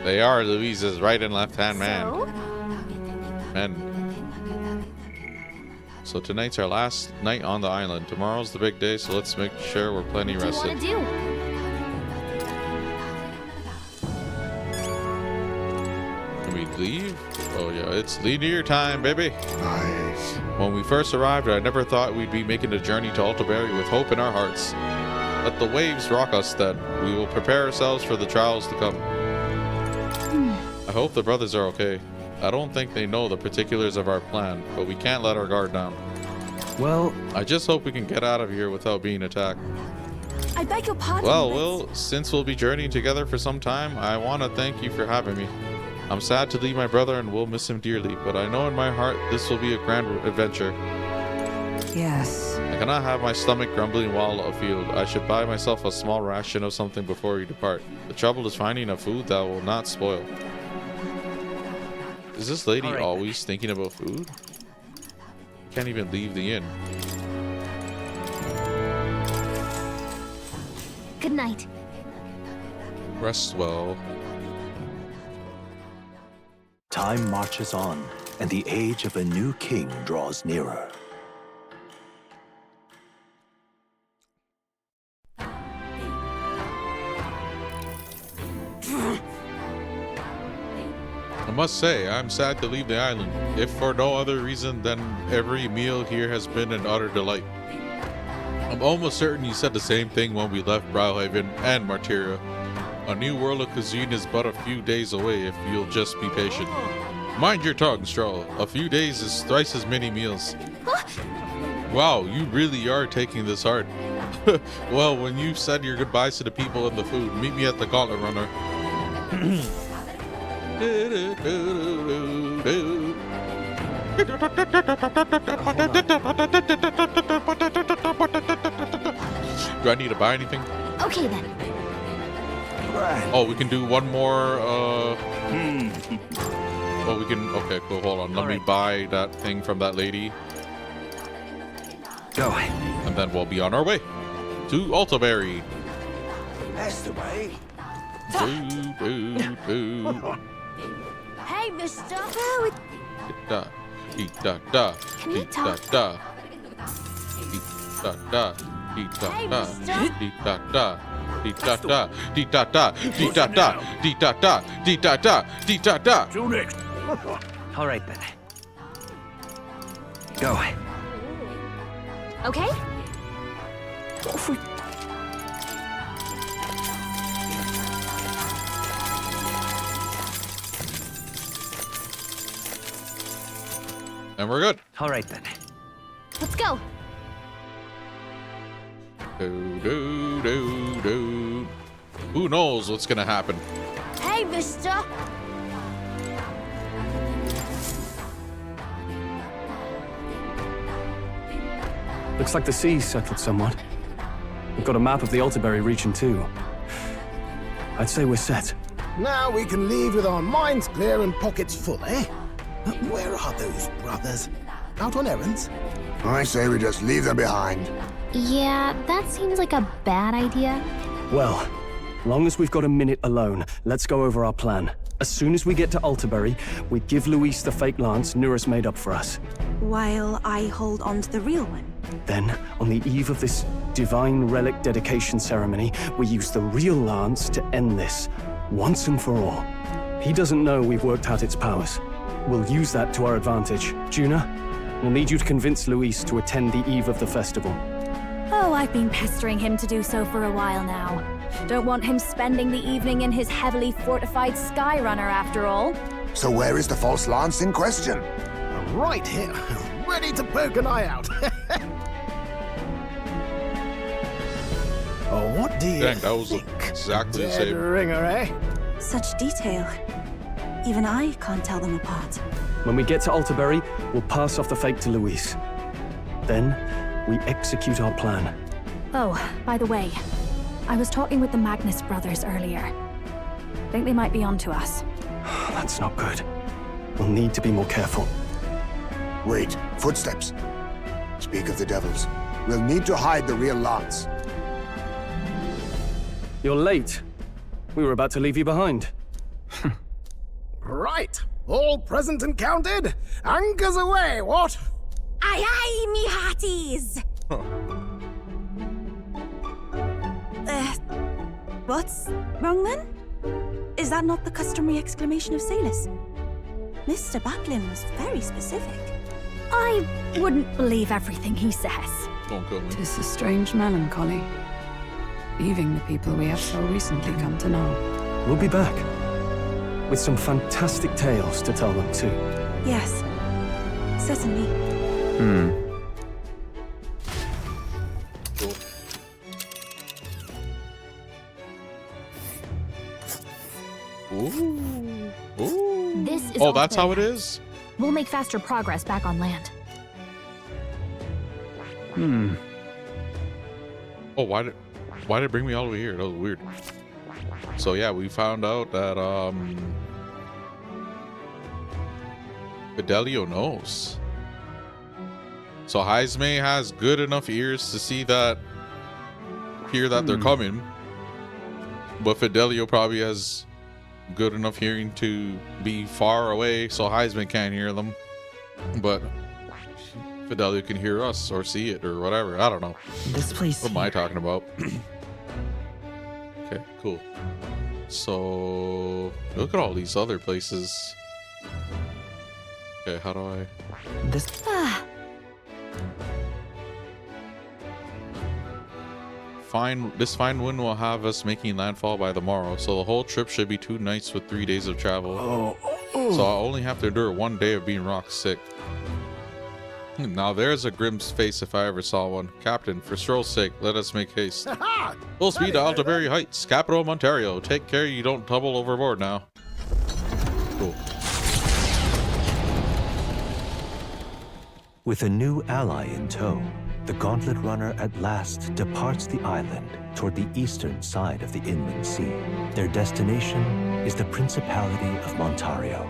They are Louise's right and left hand man. So tonight's our last night on the island. Tomorrow's the big day, so let's make sure we're plenty rested. Can we leave? Oh yeah, it's lead year time, baby. Nice. When we first arrived, I never thought we'd be making a journey to Altabery with hope in our hearts. Let the waves rock us then. We will prepare ourselves for the trials to come. I hope the brothers are okay. I don't think they know the particulars of our plan, but we can't let our guard down. Well, I just hope we can get out of here without being attacked. I beg your pardon. Well, but- Will, since we'll be journeying together for some time, I want to thank you for having me. I'm sad to leave my brother and will miss him dearly, but I know in my heart this will be a grand adventure. Yes. I cannot have my stomach grumbling while afield. I should buy myself a small ration of something before we depart. The trouble is finding a food that will not spoil. Is this lady always thinking about food? Can't even leave the inn. Good night. Rest well. Time marches on, and the age of a new king draws nearer. I must say, I'm sad to leave the island, if for no other reason than every meal here has been an utter delight. I'm almost certain you said the same thing when we left Browhaven and Martyria. A new world of cuisine is but a few days away if you'll just be patient. Mind your tongue, Stroll. A few days is thrice as many meals. Wow, you really are taking this hard. Well, when you've said your goodbyes to the people and the food, meet me at the Gauntlet Runner. Do I need to buy anything? Okay then. Oh, we can do one more, Oh, we can. Okay, cool. Hold on. Let me buy that thing from that lady. Go. And then we'll be on our way to Altabery. That's the way. Boo, boo, boo. Hey, mister! Da, dee, da, da, Can you dee, talk? da, da, dee, da, da, dee, da, Hey, da, mister! dee, da, da, dee, da, da, dee, da, da, dee, da, da, dee, da, da, dee, da, da, dee, da, da. All right, then. Go. Okay? Off we... And we're good. All right, then. Let's go. Do, do, do, do. Who knows what's gonna happen? Hey, mister! Looks like the sea's settled somewhat. We've got a map of the Altabery region too. I'd say we're set. Now we can leave with our minds clear and pockets full, eh? But where are those brothers? Out on errands? I say we just leave them behind. Yeah, that seems like a bad idea. Well, long as we've got a minute alone, let's go over our plan. As soon as we get to Altabery, we give Luis the fake lance Nuris made up for us. While I hold on to the real one. Then, on the eve of this divine relic dedication ceremony, we use the real lance to end this, once and for all. He doesn't know we've worked out its powers. We'll use that to our advantage. Juna, we'll need you to convince Luis to attend the eve of the festival. Oh, I've been pestering him to do so for a while now. Don't want him spending the evening in his heavily fortified Skyrunner after all. So where is the false lance in question? Right here, ready to poke an eye out. Oh, what do you Dang, that was think? exactly the Dead same. ringer, eh? Such detail. Even I can't tell them apart. When we get to Altabery, we'll pass off the fake to Luis. Then, we execute our plan. Oh, by the way, I was talking with the Magnus brothers earlier. Think they might be onto us. That's not good. We'll need to be more careful. Wait, footsteps. Speak of the devils. We'll need to hide the real lance. You're late. We were about to leave you behind. Right, all present and counted. Anchors away, what? Aye, aye, me hearties! What's wrong then? Is that not the customary exclamation of sailors? Mr. Bucklin was very specific. I wouldn't believe everything he says. Don't kill me. Tis a strange melancholy, leaving the people we have so recently come to know. We'll be back. With some fantastic tales to tell them too. Yes, certainly. Cool. Ooh. Ooh. This is Oh, that's Altabery. how it is? We'll make faster progress back on land. Oh, why did it bring me all the way here? That was weird. So yeah, we found out that Fidelio knows. So Heisme has good enough ears to see that, hear that they're coming. But Fidelio probably has good enough hearing to be far away, so Heisman can't hear them. But Fidelio can hear us or see it or whatever. I don't know. This place. What am I talking about? Okay, cool. So look at all these other places. Okay, how do I? This. This fine wind will have us making landfall by the morrow, so the whole trip should be 2 nights with 3 days of travel. So I'll only have to endure 1 day of being rock sick. Now there's a grim face if I ever saw one. Captain, for Stroll's sake, let us make haste. Full speed to Altabery Heights, capital of Ontario. Take care you don't tumble overboard now. Cool. With a new ally in tow, the Gauntlet Runner at last departs the island toward the eastern side of the inland sea. Their destination is the Principality of Montario.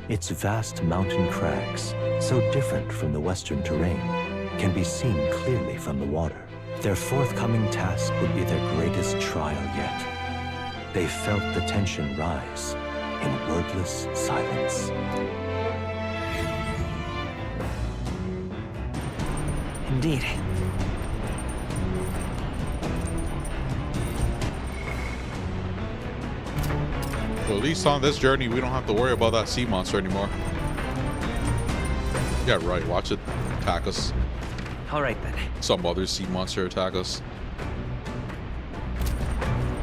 Its vast mountain crags, so different from the western terrain, can be seen clearly from the water. Their forthcoming task would be their greatest trial yet. They felt the tension rise in wordless silence. Indeed. Well, at least on this journey, we don't have to worry about that sea monster anymore. Yeah, right. Watch it attack us. All right, then. Some other sea monster attack us.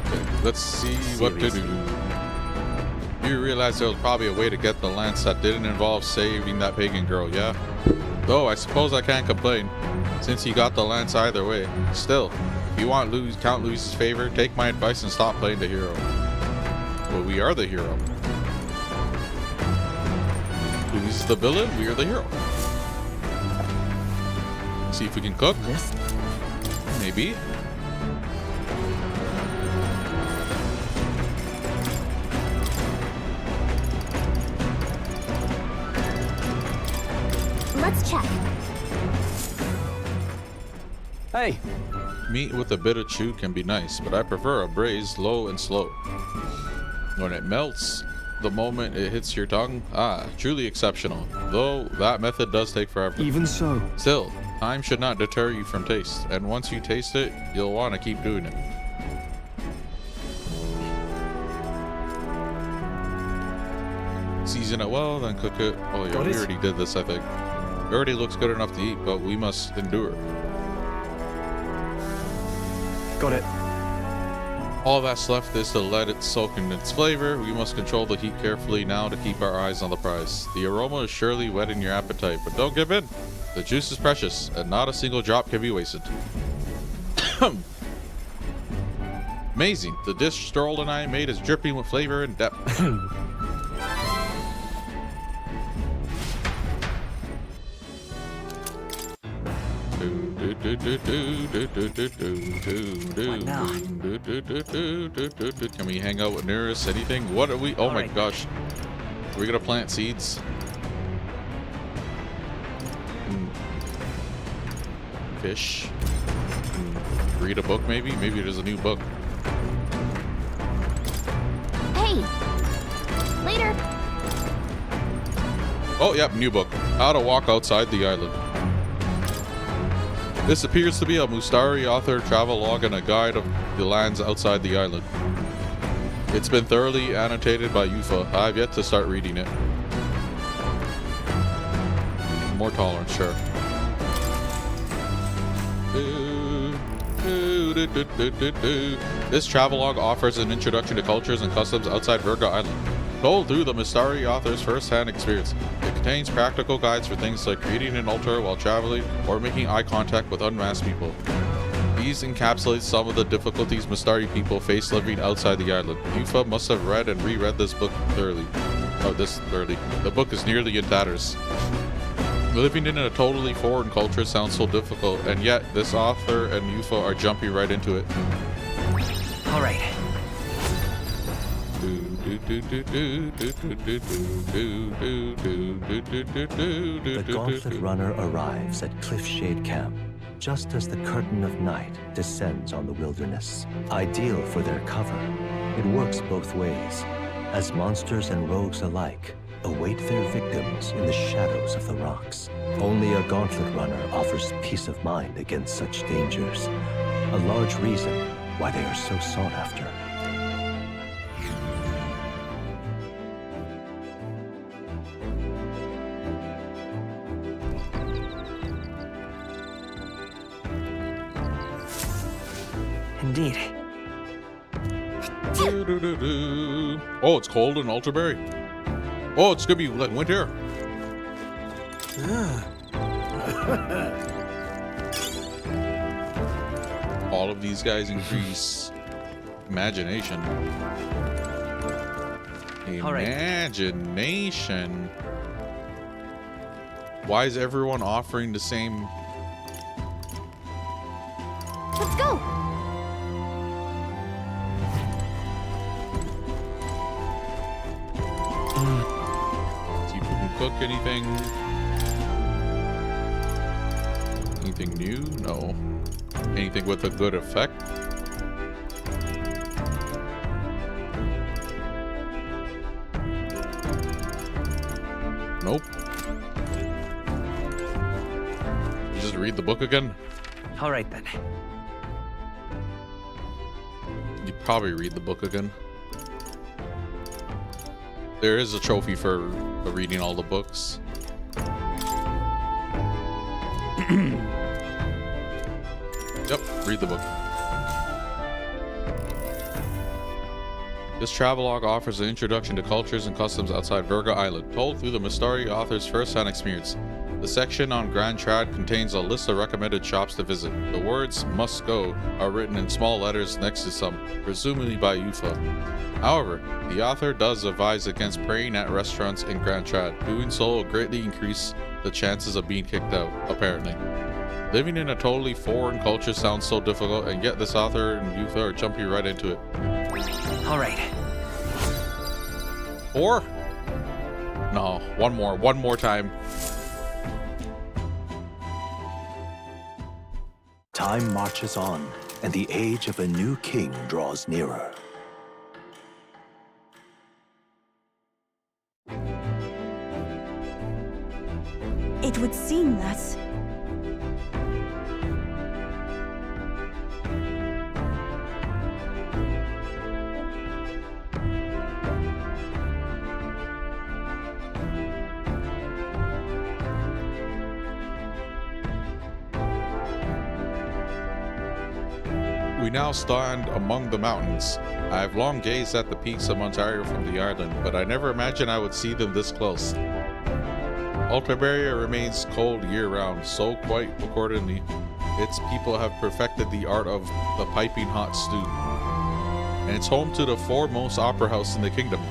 Okay, let's see what to do. You realize there was probably a way to get the lance that didn't involve saving that pagan girl, yeah? Though I suppose I can't complain, since you got the lance either way. Still, if you want Count Louis's favor, take my advice and stop playing the hero. Well, we are the hero. Louis is the villain, we are the hero. See if we can cook. Maybe. Let's check. Hey! Meat with a bit of chew can be nice, but I prefer a braised low and slow. When it melts, the moment it hits your tongue, truly exceptional. Though that method does take forever. Even so. Still, time should not deter you from taste, and once you taste it, you'll want to keep doing it. Season it well, then cook it. Oh yeah, we already did this, I think. It already looks good enough to eat, but we must endure. Got it. All that's left is to let it soak in its flavor. We must control the heat carefully now to keep our eyes on the prize. The aroma is surely whetting your appetite, but don't give in. The juice is precious, and not a single drop can be wasted. Amazing. The dish Stroll and I made is dripping with flavor and depth. Can we hang out with Nearest? Anything? What are we? Oh my gosh. Are we gonna plant seeds? Fish. Read a book maybe? Maybe there's a new book. Hey! Later! Oh, yep, new book. How to walk outside the island. This appears to be a Mustari author travelogue and a guide of the lands outside the island. It's been thoroughly annotated by Yufa. I've yet to start reading it. More tolerance, sure. This travelogue offers an introduction to cultures and customs outside Virga Island, told through the Mustari author's first-hand experience. It contains practical guides for things like creating an altar while traveling or making eye contact with unmasked people. These encapsulate some of the difficulties Mustari people face living outside the island. Yufa must have read and reread this book thoroughly. The book is nearly in tatters. Living in a totally foreign culture sounds so difficult, and yet this author and Yufa are jumping right into it. All right. The Gauntlet Runner arrives at Cliffshade Camp, just as the curtain of night descends on the wilderness. Ideal for their cover, it works both ways, as monsters and rogues alike await their victims in the shadows of the rocks. Only a Gauntlet Runner offers peace of mind against such dangers, a large reason why they are so sought after. Indeed. Oh, it's cold in Altabery. Oh, it's gonna be like winter. All of these guys increase imagination. Imagination. Why is everyone offering the same? Let's go! book anything new? No. Anything with a good effect? Nope. You just read the book again? All right then. You probably read the book again. There is a trophy for reading all the books. Yep, read the book. This travelogue offers an introduction to cultures and customs outside Virga Island, told through the Mistari author's first-hand experience. The section on Grand Trad contains a list of recommended shops to visit. The words "must go" are written in small letters next to some, presumably by Yufa. However, the author does advise against praying at restaurants in Grand Trad. Doing so will greatly increase the chances of being kicked out, apparently. Living in a totally foreign culture sounds so difficult, and yet this author and Yufa are jumping right into it. All right. 4? No, one more time. Time marches on, and the age of a new king draws nearer. It would seem that... We now stand among the mountains. I have long gazed at the peaks of Ontario from the island, but I never imagined I would see them this close. Altabery remains cold year-round, so quite accordingly, its people have perfected the art of the piping hot stew. And it's home to the foremost opera house in the kingdom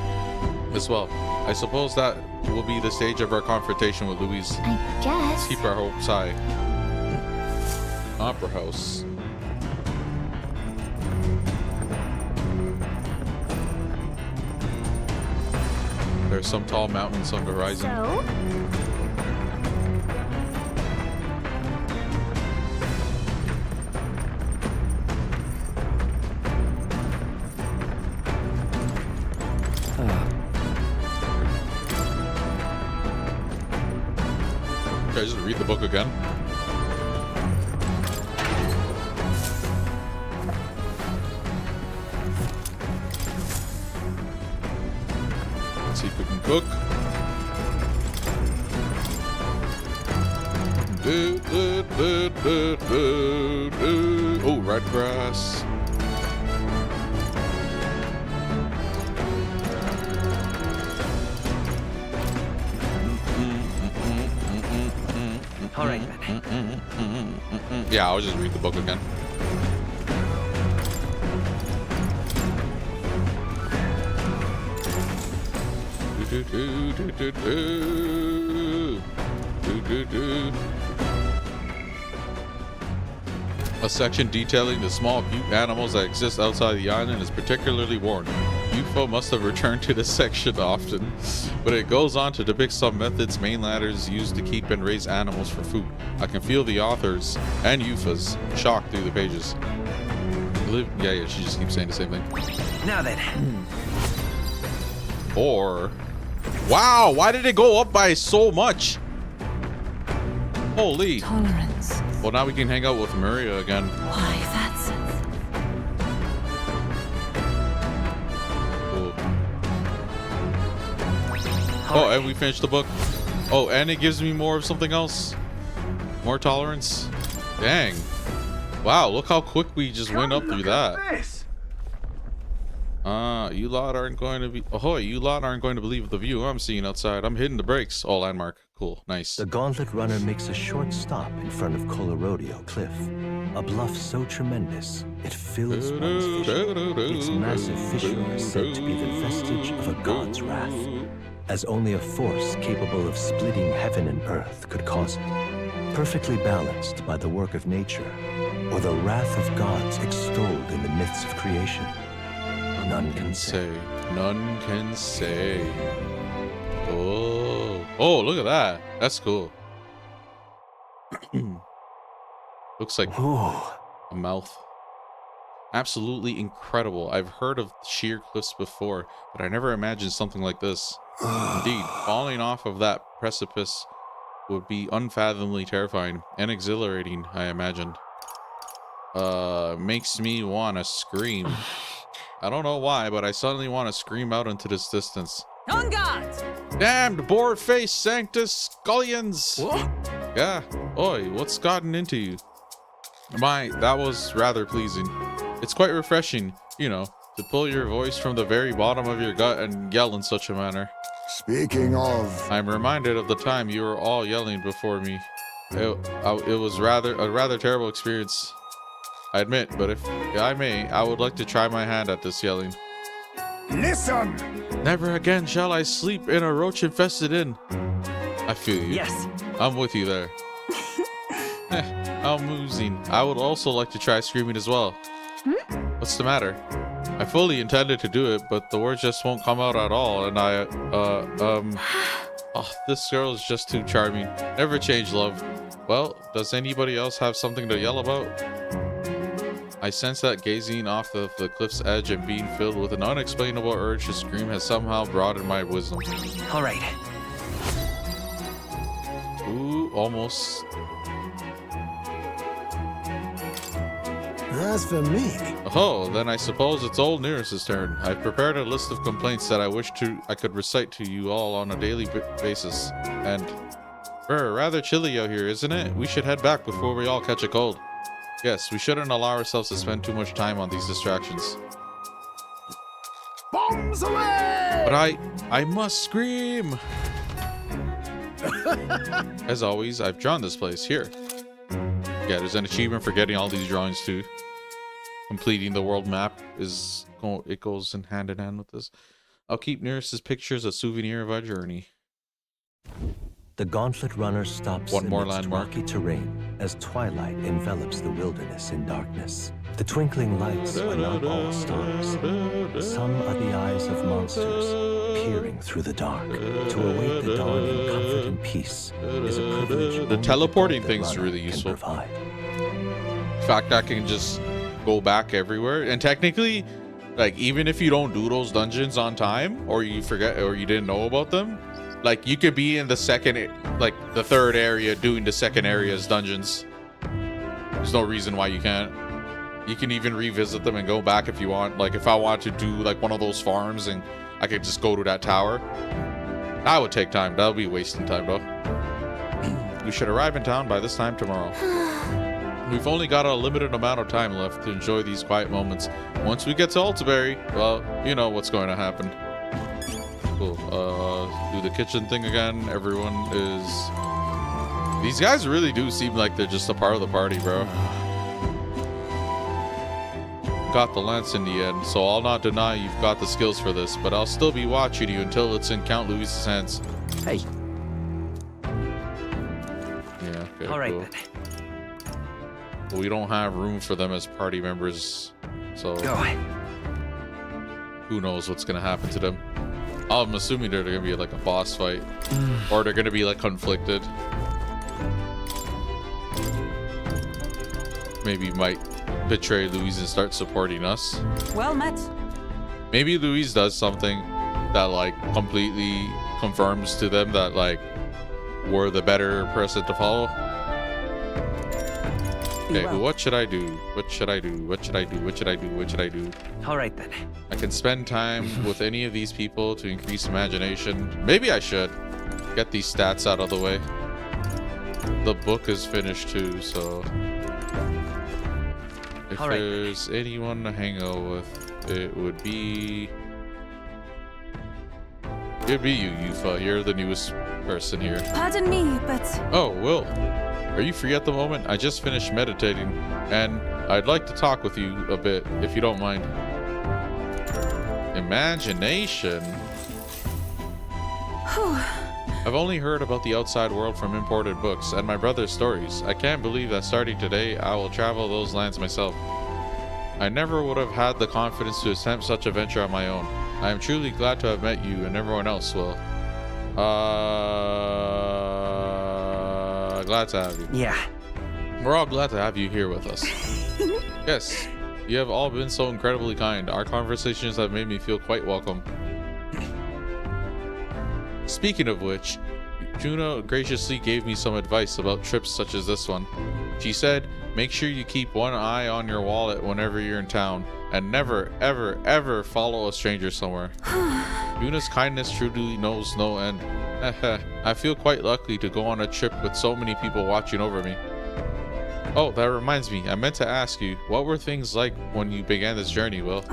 as well. I suppose that will be the stage of our confrontation with Louise. I guess. Let's keep our hopes high. Opera house. There's some tall mountains on the horizon. So? Should I just read the book again? Let's see if we can cook. Oh, red grass. All right then. Yeah, I'll just read the book again. A section detailing the small cute animals that exist outside the island is particularly warned. UFO must have returned to this section often, but it goes on to depict some methods mainlanders use to keep and raise animals for food. I can feel the authors and UFA's shock through the pages. Yeah, she just keeps saying the same thing. Now then. Or, wow, why did it go up by so much? Holy. Tolerance. Well, now we can hang out with Maria again. Why, that's... Cool. Oh, and we finished the book. Oh, and it gives me more of something else. More tolerance. Dang. Wow, look how quick we just went up through that. You lot aren't going to be... Ahoy, you lot aren't going to believe the view I'm seeing outside. I'm hitting the brakes. Oh, landmark. Cool, nice. The Gauntlet Runner makes a short stop in front of Colorodeo Cliff. A bluff so tremendous, it fills one's vision. Its massive fissure is said to be the vestige of a god's wrath, as only a force capable of splitting heaven and earth could cause it. Perfectly balanced by the work of nature, or the wrath of gods extolled in the myths of creation. None can say. None can say. Oh. Oh, look at that. That's cool. Looks like a mouth. Absolutely incredible. I've heard of sheer cliffs before, but I never imagined something like this. Indeed, falling off of that precipice would be unfathomably terrifying and exhilarating, I imagined. Makes me want to scream. I don't know why, but I suddenly want to scream out into this distance. On guard! Damned boar-faced sanctus scullions! What? Yeah. Oi, what's gotten into you? My, that was rather pleasing. It's quite refreshing, you know, to pull your voice from the very bottom of your gut and yell in such a manner. Speaking of... I'm reminded of the time you were all yelling before me. It was a rather terrible experience, I admit, but if I may, I would like to try my hand at this yelling. Listen! Never again shall I sleep in a roach-infested inn. I feel you. Yes. I'm with you there. I'm oozing. I would also like to try screaming as well. What's the matter? I fully intended to do it, but the words just won't come out at all, and oh, this girl is just too charming. Never change, love. Well, does anybody else have something to yell about? I sense that gazing off the cliff's edge and being filled with an unexplainable urge to scream has somehow broadened my wisdom. All right. Ooh, almost. As for me... Oh, then I suppose it's old Nearest's turn. I've prepared a list of complaints that I could recite to you all on a daily basis. And, rather chilly out here, isn't it? We should head back before we all catch a cold. Yes, we shouldn't allow ourselves to spend too much time on these distractions. Bombs away! But I must scream! As always, I've drawn this place here. Yeah, there's an achievement for getting all these drawings too. Completing the world map it goes in hand with this. I'll keep Nearest's pictures a souvenir of our journey. The Gauntlet Runner stops One more amidst landmark. rocky terrain as twilight envelops the wilderness in darkness. The twinkling lights are not all stars. Some are the eyes of monsters peering through the dark. To await the dawn in comfort and peace is a privilege The teleporting thing's really useful. The fact I can just go back everywhere, and technically, like, even if you don't do those dungeons on time, or you forget, or you didn't know about them, like, you could be in the the third area doing the second area's dungeons. There's no reason why you can't. You can even revisit them and go back if you want. Like, if I want to do like one of those farms and I could just go to that tower, that would take time. That would be wasting time though. We should arrive in town by this time tomorrow. We've only got a limited amount of time left to enjoy these quiet moments. Once we get to Altabery, well, you know what's going to happen. Cool. Do the kitchen thing again. Everyone is... These guys really do seem like they're just a part of the party, bro. Got the lance in the end, so I'll not deny you've got the skills for this, but I'll still be watching you until it's in Count Louis's hands. Hey. Yeah, okay, All right, cool. then. But we don't have room for them as party members, so who knows what's gonna happen to them. I'm assuming they're gonna be like a boss fight, or they're gonna be like conflicted. Maybe might betray Louise and start supporting us. Well met. Maybe Louise does something that like completely confirms to them that like we're the better person to follow. Okay, what should I do? What should I do? What should I do? What should I do? What should I do? All right then. I can spend time with any of these people to increase imagination. Maybe I should get these stats out of the way. The book is finished too, so if there's anyone to hang out with, it would be you, Yufa. You're the newest person here. Pardon me, but... Oh, Will. Are you free at the moment? I just finished meditating, and I'd like to talk with you a bit, if you don't mind. Imagination? I've only heard about the outside world from imported books and my brother's stories. I can't believe that starting today, I will travel those lands myself. I never would have had the confidence to attempt such a venture on my own. I am truly glad to have met you and everyone else, Will. glad to have you. Yeah. We're all glad to have you here with us. Yes, you have all been so incredibly kind. Our conversations have made me feel quite welcome. Speaking of which, Juno graciously gave me some advice about trips such as this one. She said, make sure you keep one eye on your wallet whenever you're in town, and never, ever, ever follow a stranger somewhere. Juno's kindness truly knows no end. I feel quite lucky to go on a trip with so many people watching over me. Oh, that reminds me, I meant to ask you, what were things like when you began this journey, Will?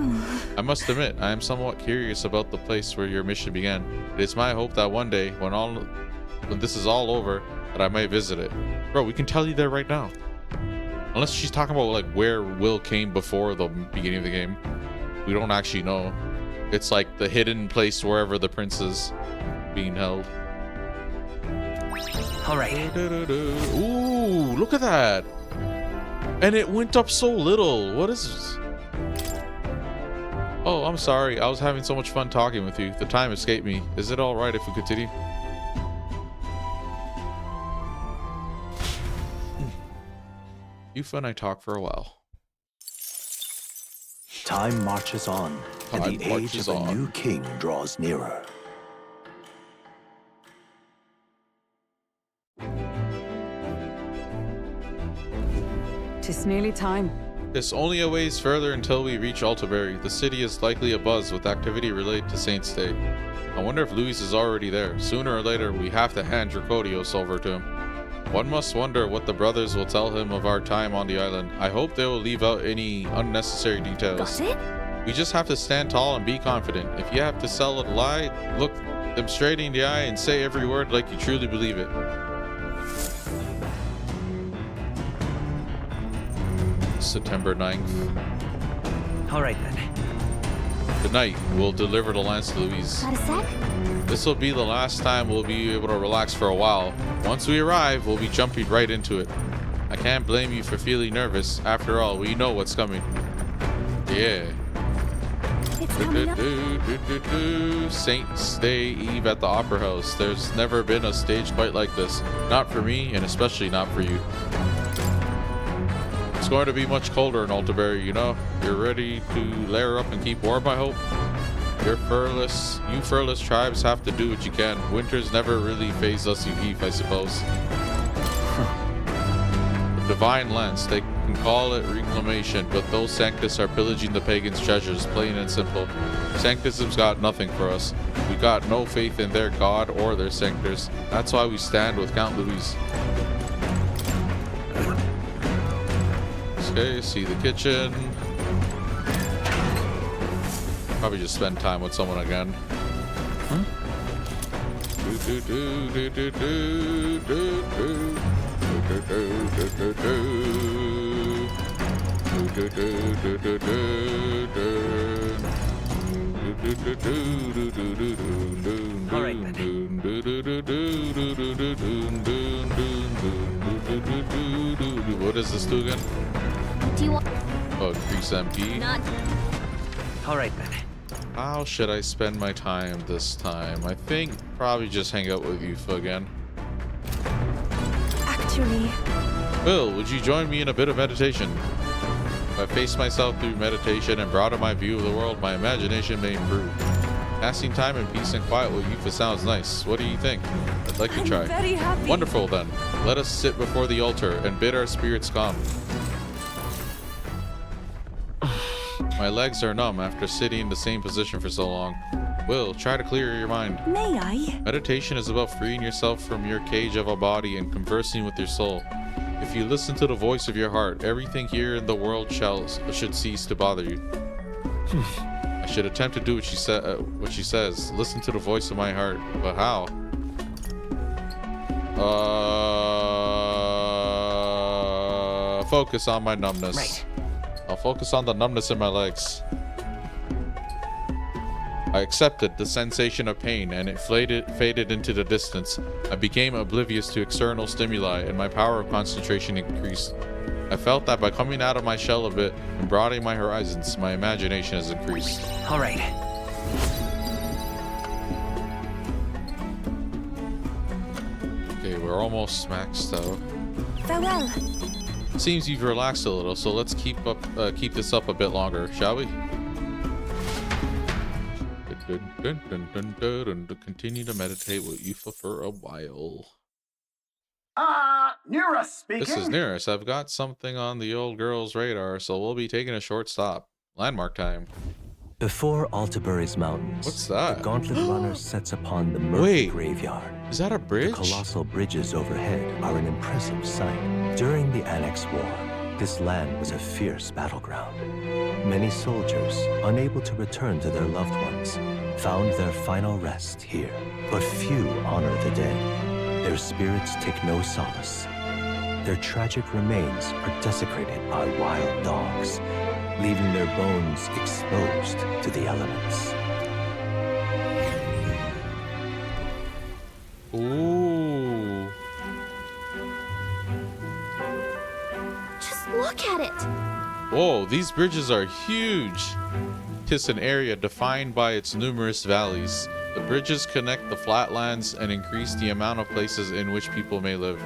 I must admit, I am somewhat curious about the place where your mission began. It is my hope that one day, when this is all over, that I may visit it. Bro, we can tell you there right now. Unless she's talking about like where Will came before the beginning of the game. We don't actually know. It's like the hidden place wherever the prince is being held. All right. Ooh, look at that. And it went up so little. What is this? Oh, I'm sorry. I was having so much fun talking with you. The time escaped me. Is it all right if we continue? Yufa and I talk for a while. Time marches on, and the age of a new king draws nearer. It's nearly time. It's only a ways further until we reach Altabery. The city is likely abuzz with activity related to Saint's Day. I wonder if Luis is already there. Sooner or later, we have to hand Dracodios over to him. One must wonder what the brothers will tell him of our time on the island. I hope they will leave out any unnecessary details. Got it? We just have to stand tall and be confident. If you have to sell a lie, look them straight in the eye and say every word like you truly believe it. September 9th. All right then. Tonight, we'll deliver the lance to Louise. Got a sec? This will be the last time we'll be able to relax for a while. Once we arrive, we'll be jumping right into it. I can't blame you for feeling nervous. After all, we know what's coming. Yeah. It's coming up. Saint's Day Eve at the Opera House. There's never been a stage quite like this. Not for me, and especially not for you. It's going to be much colder in Altabery, you know. You're ready to layer up and keep warm, I hope? You furless tribes have to do what you can. Winters never really phase us, you geef, I suppose. The Divine Lance, they can call it reclamation, but those Sanctus are pillaging the pagans' treasures, plain and simple. Sanctism's got nothing for us. We got no faith in their god or their Sanctors. That's why we stand with Count Louis. Okay, see the kitchen. Probably just spend time with someone again. Huh? All right then. What is this do again? Do you want? Oh, increase MP. Not. All right then. How should I spend my time this time? I think probably just hang out with Yufa again. Actually, Will, would you join me in a bit of meditation? If I face myself through meditation and broaden my view of the world, my imagination may improve. Passing time in peace and quiet with Yufa sounds nice. What do you think? I'd like to try. I'm very happy. Wonderful then. Let us sit before the altar and bid our spirits calm. My legs are numb after sitting in the same position for so long. Will, try to clear your mind. May I? Meditation is about freeing yourself from your cage of a body and conversing with your soul. If you listen to the voice of your heart, everything here in the world should cease to bother you. I should attempt to do what she says. Listen to the voice of my heart. But how? Focus on my numbness. Right. I'll focus on the numbness in my legs. I accepted the sensation of pain, and it faded into the distance. I became oblivious to external stimuli, and my power of concentration increased. I felt that by coming out of my shell a bit and broadening my horizons, my imagination has increased. All right. Okay, we're almost maxed out. Farewell. Seems you've relaxed a little, so let's keep this up a bit longer, shall we? Continue to meditate with you for a while. Nearus speaking. This is Nearus. I've got something on the old girl's radar, so we'll be taking a short stop. Landmark time. Before Altabery's mountains, what's that? The Gauntlet Runner sets upon the murky graveyard. Is that a bridge? The colossal bridges overhead are an impressive sight. During the Annex War, this land was a fierce battleground. Many soldiers, unable to return to their loved ones, found their final rest here. But few honor the dead. Their spirits take no solace. Their tragic remains are desecrated by wild dogs, leaving their bones exposed to the elements. Ooh. Just look at it. Whoa, these bridges are huge. Tis an area defined by its numerous valleys. The bridges connect the flatlands and increase the amount of places in which people may live.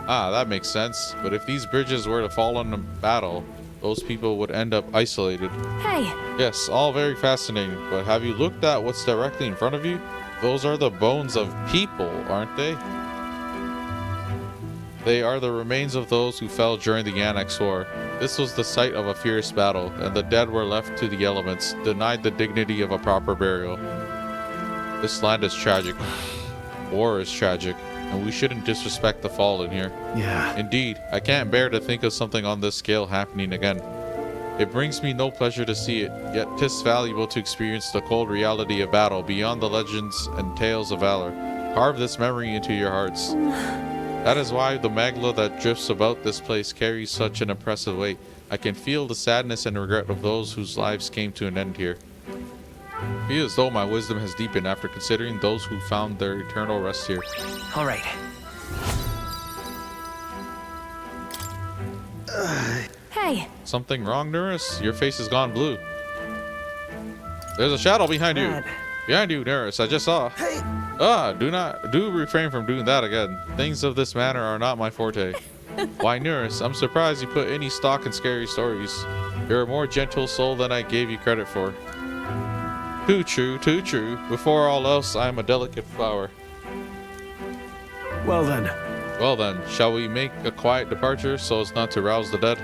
Ah, that makes sense. But if these bridges were to fall in a battle, those people would end up isolated. Hey! Yes, all very fascinating, but have you looked at what's directly in front of you? Those are the bones of people, aren't they? They are the remains of those who fell during the Annex War. This was the site of a fierce battle, and the dead were left to the elements, denied the dignity of a proper burial. This land is tragic. War is tragic, and we shouldn't disrespect the fallen here. Yeah. Indeed, I can't bear to think of something on this scale happening again. It brings me no pleasure to see it, yet 'tis valuable to experience the cold reality of battle beyond the legends and tales of valor. Carve this memory into your hearts. That is why the magla that drifts about this place carries such an oppressive weight. I can feel the sadness and regret of those whose lives came to an end here. I feel as though my wisdom has deepened after considering those who found their eternal rest here. All right. Hey! Something wrong, Neris? Your face has gone blue. There's a shadow behind you. Behind you, Neris. I just saw. Hey! Do refrain from doing that again. Things of this manner are not my forte. Why, Neris, I'm surprised you put any stock in scary stories. You're a more gentle soul than I gave you credit for. Too true, too true. Before all else, I am a delicate flower. Well then. Well then, shall we make a quiet departure so as not to rouse the dead?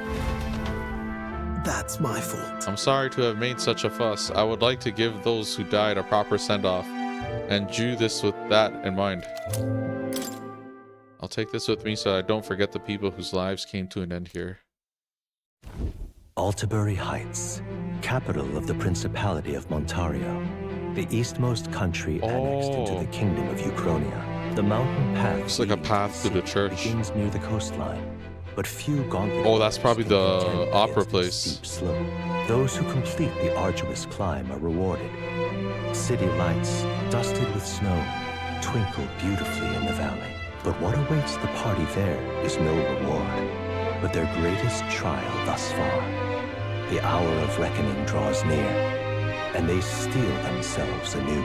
That's my fault. I'm sorry to have made such a fuss. I would like to give those who died a proper send-off, and do this with that in mind. I'll take this with me so I don't forget the people whose lives came to an end here. Altabery Heights, capital of the Principality of Montario, the eastmost country annexed into the Kingdom of Euchronia. The mountain path looks like a path to the church. Begins near the coastline, but few gauntlet. Oh, that's probably the opera place. Steep slope. Those who complete the arduous climb are rewarded. City lights, dusted with snow, twinkle beautifully in the valley. But what awaits the party there is no reward, but their greatest trial thus far. The hour of reckoning draws near, and they steel themselves anew.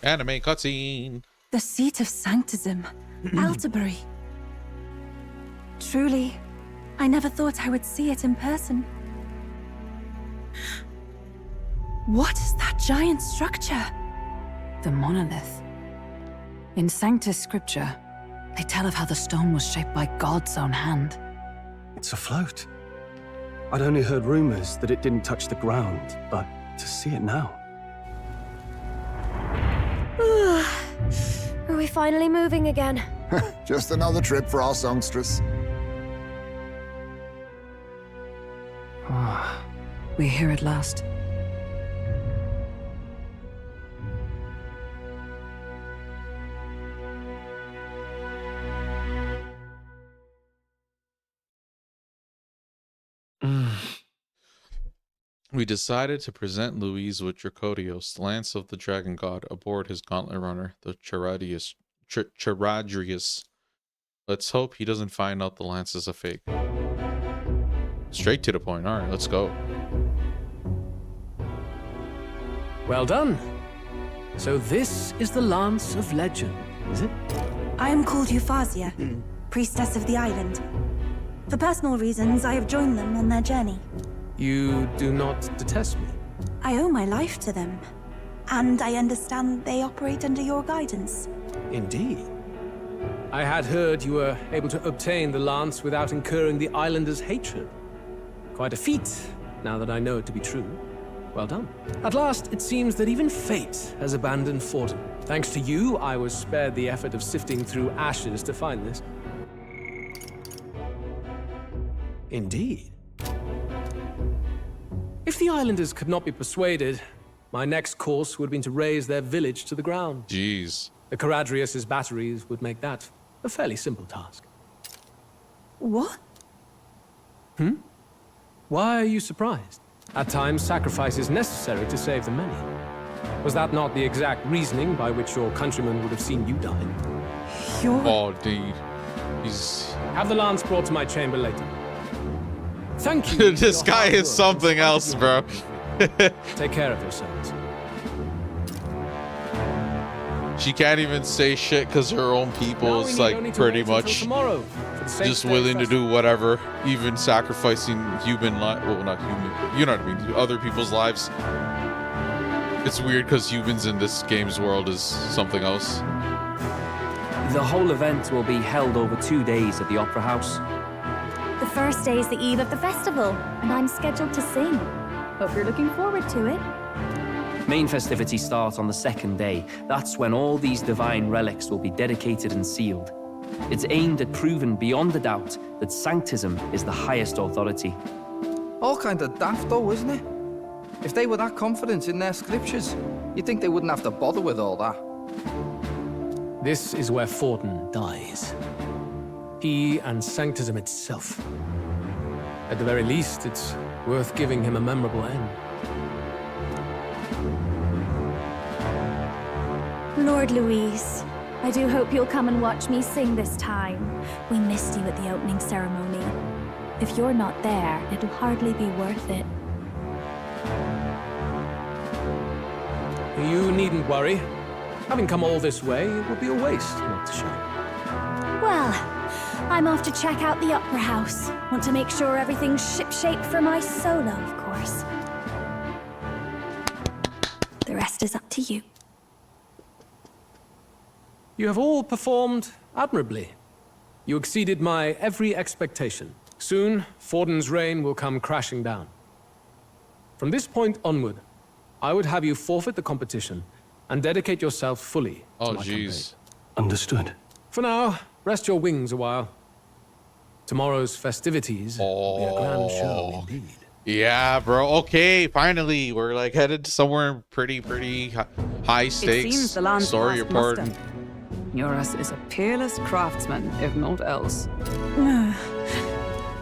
Anime cutscene. The seat of sanctism, Altabery. Truly, I never thought I would see it in person. What is that giant structure? The monolith. In Sanctus Scripture, they tell of how the stone was shaped by God's own hand. It's afloat. I'd only heard rumors that it didn't touch the ground, but to see it now. Are we finally moving again? Just another trip for our songstress. We're here at last. We decided to present Louise with Dracodios, Lance of the Dragon God, aboard his gauntlet runner, the Charadrius. Let's hope he doesn't find out the lance is a fake. Straight to the point. Alright, let's go. Well done. So this is the Lance of Legend, is it? I am called Euphazia, priestess of the island. For personal reasons, I have joined them on their journey. You do not detest me? I owe my life to them, and I understand they operate under your guidance. Indeed. I had heard you were able to obtain the lance without incurring the islanders' hatred. Quite a feat, now that I know it to be true. Well done. At last, it seems that even fate has abandoned Fortin. Thanks to you, I was spared the effort of sifting through ashes to find this. Indeed. If the islanders could not be persuaded, my next course would have been to raze their village to the ground. Jeez. The Caradrius' batteries would make that a fairly simple task. What? Why are you surprised? At times, sacrifice is necessary to save the many. Was that not the exact reasoning by which your countrymen would have seen you die? Oh, dude. He's... Have the lance brought to my chamber later. Thank you. This guy is something else, bro. Take care of yourselves. She can't even say shit because her own people is like pretty much just willing to do whatever, even sacrificing human life. Well, not human, you know what I mean, other people's lives. It's weird because humans in this game's world is something else. The whole event will be held over 2 days at the Opera House. The first day is the eve of the festival, and I'm scheduled to sing. Hope you're looking forward to it. Main festivities start on the second day. That's when all these divine relics will be dedicated and sealed. It's aimed at proving beyond a doubt that sanctism is the highest authority. All kind of daft though, isn't it? If they were that confident in their scriptures, you'd think they wouldn't have to bother with all that. This is where Fortin dies. He and sanctism itself. At the very least, it's worth giving him a memorable end. Lord Louise, I do hope you'll come and watch me sing this time. We missed you at the opening ceremony. If you're not there, it'll hardly be worth it. You needn't worry. Having come all this way, it would be a waste not to show. Well, I'm off to check out the Opera House. Want to make sure everything's shipshape for my solo, of course. The rest is up to you. You have all performed admirably. You exceeded my every expectation. Soon, Fortin's reign will come crashing down. From this point onward, I would have you forfeit the competition and dedicate yourself fully to my campaign. Understood. For now, rest your wings a while. Tomorrow's festivities will be a grand show indeed. Yeah, bro. Okay, finally, we're like headed somewhere pretty high stakes. seems the land's Story last important. muster. Eurus is a peerless craftsman, if not else.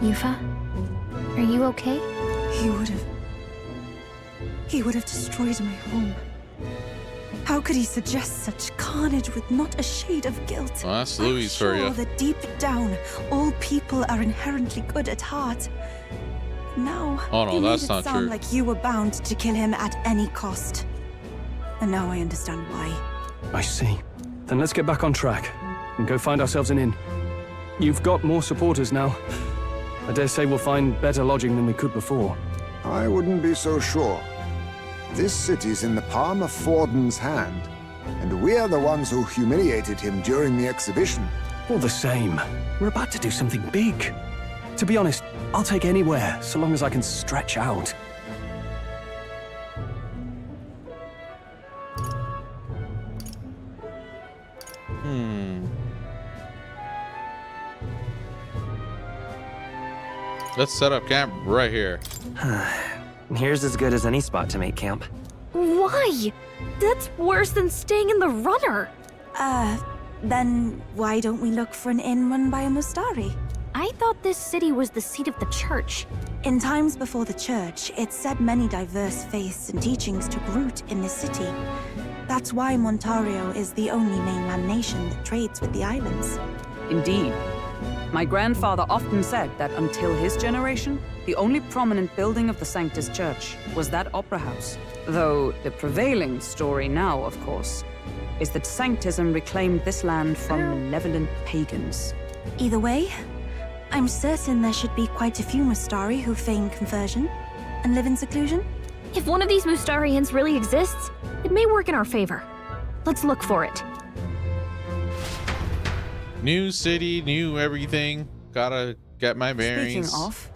Yufa, are you okay? He would have destroyed my home. How could he suggest such carnage with not a shade of guilt? Well, that's Louis for you. I'm sure that deep down, all people are inherently good at heart. Now, Oh, no, you made that's it not sound true. like you were bound to kill him at any cost. And now I understand why. I see. Then let's get back on track and go find ourselves an inn. You've got more supporters now. I dare say we'll find better lodging than we could before. I wouldn't be so sure. This city's in the palm of Fortin's hand, and we're the ones who humiliated him during the exhibition. All the same, we're about to do something big. To be honest, I'll take anywhere, so long as I can stretch out. Let's set up camp right here. Here's as good as any spot to make camp. Why? That's worse than staying in the runner. Then why don't we look for an inn run by a Mustari? I thought this city was the seat of the church. In times before the church, it said many diverse faiths and teachings took root in this city. That's why Montario is the only mainland nation that trades with the islands. Indeed. My grandfather often said that until his generation, the only prominent building of the Sanctus Church was that opera house. Though the prevailing story now, of course, is that Sanctism reclaimed this land from malevolent pagans. Either way, I'm certain there should be quite a few Mustari who feign conversion and live in seclusion. If one of these Mustarians really exists, it may work in our favor. Let's look for it. New city, new everything. Gotta get my bearings. Speaking of,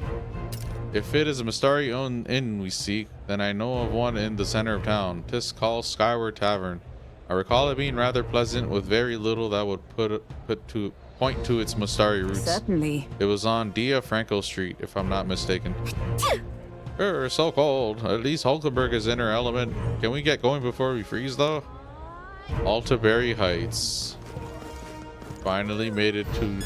if it is a Mustari-owned inn we seek, then I know of one in the center of town. 'Tis called Skyward Tavern. I recall it being rather pleasant, with very little that would point to its Mustari roots. Certainly. It was on Dia Franco Street, if I'm not mistaken. So cold. At least Hulkenberg is in her element. Can we get going before we freeze, though? Altabery Heights. Finally made it to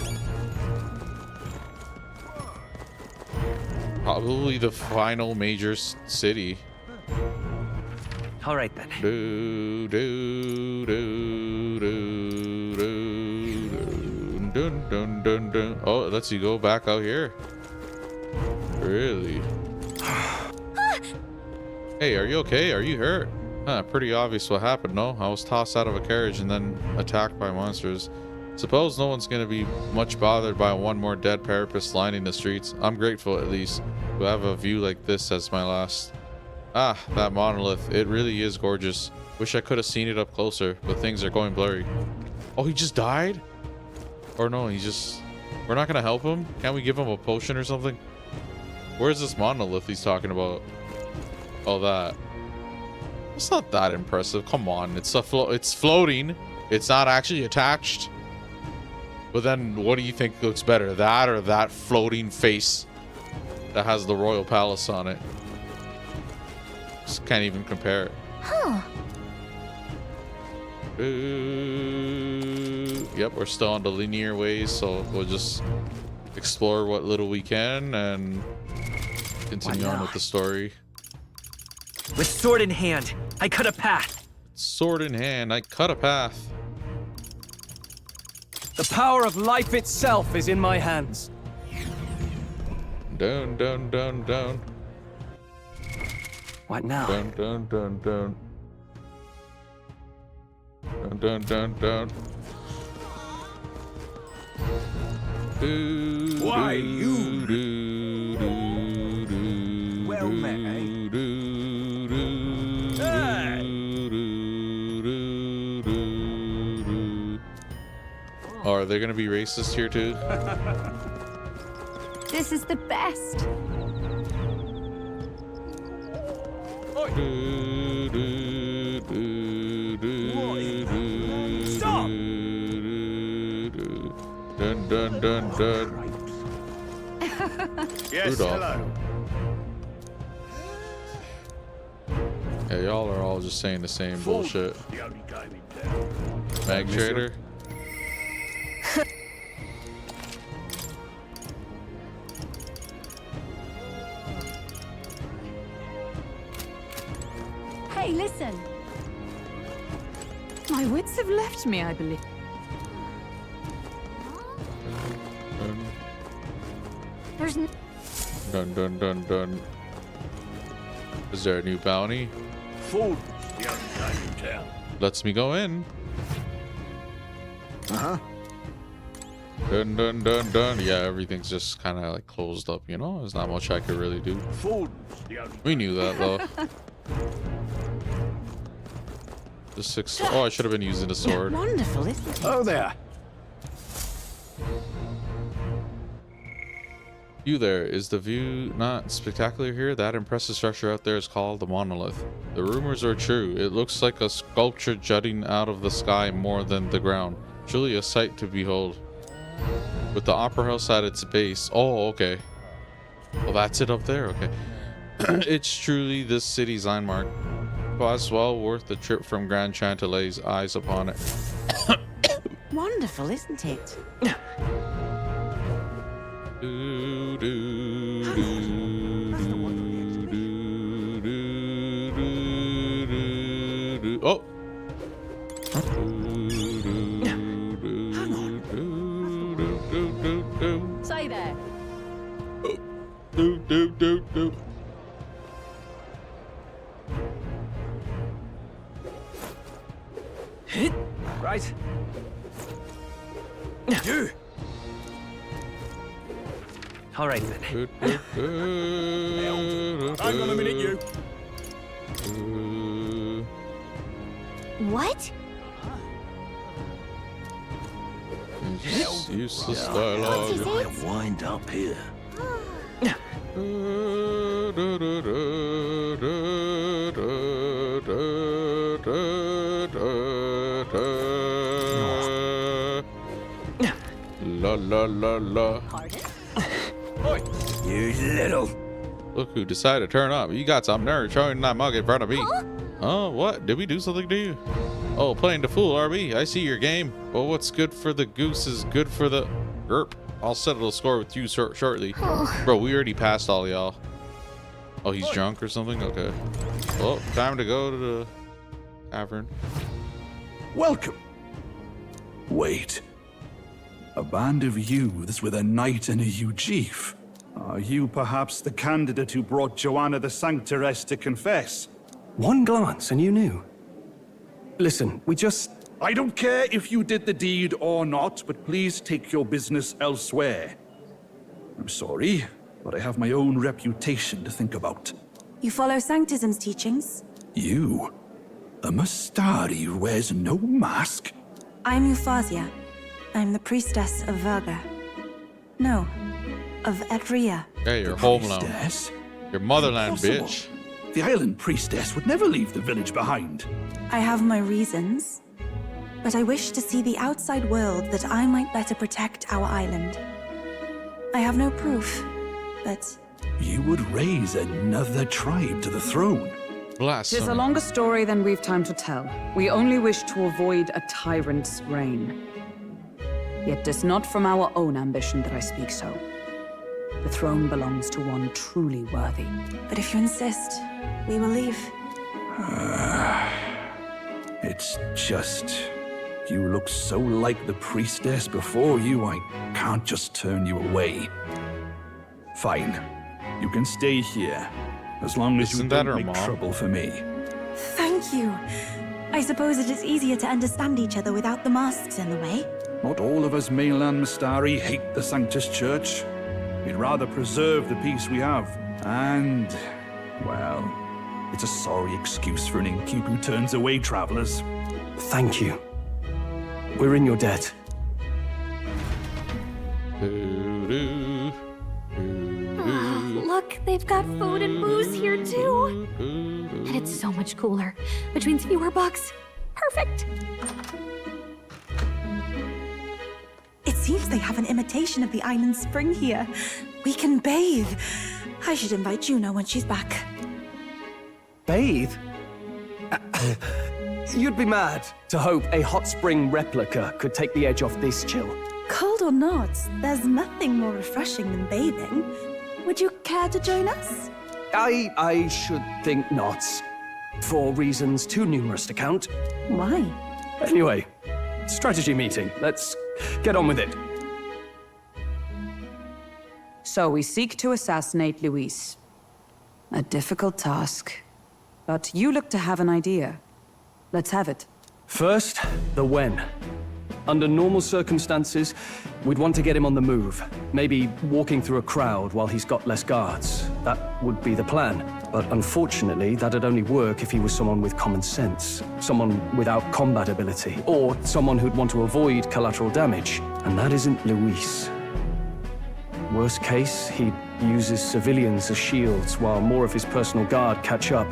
probably the final major city. All right then. Do, do, do, do, do, do, dun, dun, dun, dun. Oh, it lets you go back out here. Really? Hey, are you okay? Are you hurt? Pretty obvious what happened, no? I was tossed out of a carriage and then attacked by monsters. Suppose no one's gonna be much bothered by one more dead parapet lining the streets. I'm grateful, at least, to have a view like this as my last. Ah, that monolith. It really is gorgeous. Wish I could have seen it up closer, but things are going blurry. Oh, he just died? Or no, he just... We're not gonna help him? Can't we give him a potion or something? Where's this monolith he's talking about? Oh, that. It's not that impressive. Come on, it's floating. It's not actually attached. But then, what do you think looks better? That or that floating face that has the royal palace on it? Just can't even compare it. Huh. Yep, we're still on the linear ways, so we'll just explore what little we can and continue on with the story. With sword in hand, I cut a path. Sword in hand, I cut a path. The power of life itself is in my hands. Dun, dun, dun, dun. What now? Dun, dun, dun, dun. Dun, dun, dun, dun. Why, you? Well met. Oh, are they gonna be racist here too? This is the best. Stop! Dun, dun, dun, dun. Yes, Rudolph. hello. Yeah, y'all are all just saying the same bullshit. The only game in town. Mag Trader. Hey, listen. My wits have left me, I believe. There's Dun, dun, dun, dun. Is there a new bounty? Food. The only game in town. Lets me go in. Uh-huh. Dun, dun, dun, dun. Yeah, everything's just kind of like closed up, you know? There's not much I could really do. Food. The only We knew that, though. The six. Oh, I should have been using the sword. Wonderful, isn't it? Oh, there. You there. Is the view not spectacular here? That impressive structure out there is called the monolith. The rumors are true. It looks like a sculpture jutting out of the sky more than the ground. Truly a sight to behold. With the opera house at its base. Oh, okay. Well, that's it up there. Okay. It's truly this city's landmark. But well worth the trip from Grand Chantelay's eyes upon it. Wonderful, isn't it? Do, do, do, do, do, do, do, do. Oh! Do, do, do, do, do, do, do, do. Right. You. All right then. Hang on a minute, you. What? Useless dialogue. What'd I wind up here. La la la la. Oi, you little. Look who decided to turn up. You got some nerve showing that mug in front of me. Oh, what? Did we do something to you? Oh, playing the fool, are we? I see your game. Well, what's good for the goose is good for the... Erp. I'll settle the score with you shortly. Bro, we already passed all y'all. Oh, he's drunk or something? Okay. Well, time to go to the tavern. Welcome. Wait. A band of youths with a knight and a Eugif. Are you perhaps the candidate who brought Joanna the Sanctoress to confess? One glance and you knew. Listen, we just... I don't care if you did the deed or not, but please take your business elsewhere. I'm sorry, but I have my own reputation to think about. You follow Sanctism's teachings? You? A Mastari who wears no mask? I'm Euphausia. I'm the priestess of Verga. No, of Evria. Hey, your homeland. Priestess? Your motherland, Impossible. bitch. The island priestess would never leave the village behind. I have my reasons, but I wish to see the outside world that I might better protect our island. I have no proof, but... You would raise another tribe to the throne. Tis a longer story than we've time to tell. We only wish to avoid a tyrant's reign. Yet 'tis not from our own ambition that I speak so. The throne belongs to one truly worthy. But if you insist, we will leave. It's just... You look so like the priestess before you, I can't just turn you away. Fine. You can stay here, as long as you don't make trouble for me. Thank you. I suppose it is easier to understand each other without the masks in the way. Not all of us mainland Mastari hate the Sanctus Church. We'd rather preserve the peace we have. And, well, it's a sorry excuse for an innkeep who turns away travelers. Thank you. We're in your debt. Look, they've got food and booze here too. And it's so much cooler, which means fewer bugs. Perfect. It seems they have an imitation of the island spring here. We can bathe. I should invite Juno when she's back. Bathe? You'd be mad to hope a hot spring replica could take the edge off this chill. Cold or not, there's nothing more refreshing than bathing. Would you care to join us? I should think not. For reasons too numerous to count. Why? Anyway, strategy meeting. Let's get on with it. So we seek to assassinate Luis. A difficult task. But you look to have an idea. Let's have it. First, the when. Under normal circumstances, we'd want to get him on the move. Maybe walking through a crowd while he's got less guards. That would be the plan. But unfortunately, that'd only work if he was someone with common sense. Someone without combat ability. Or someone who'd want to avoid collateral damage. And that isn't Luis. Worst case, he uses civilians as shields while more of his personal guard catch up.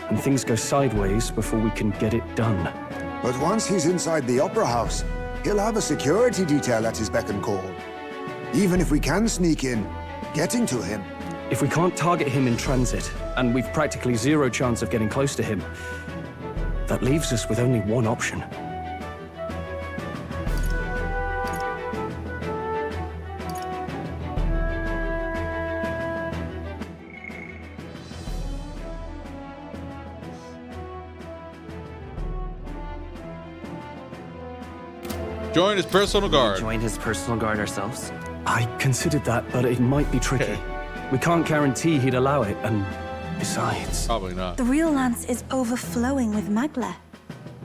And things go sideways before we can get it done. But once he's inside the Opera House, he'll have a security detail at his beck and call. Even if we can sneak in, getting to him. If we can't target him in transit, and we've practically zero chance of getting close to him, that leaves us with only one option. Join his personal guard. Join his personal guard ourselves? I considered that, but it might be tricky. Okay. We can't guarantee he'd allow it, and besides... Probably not. The real lance is overflowing with magla.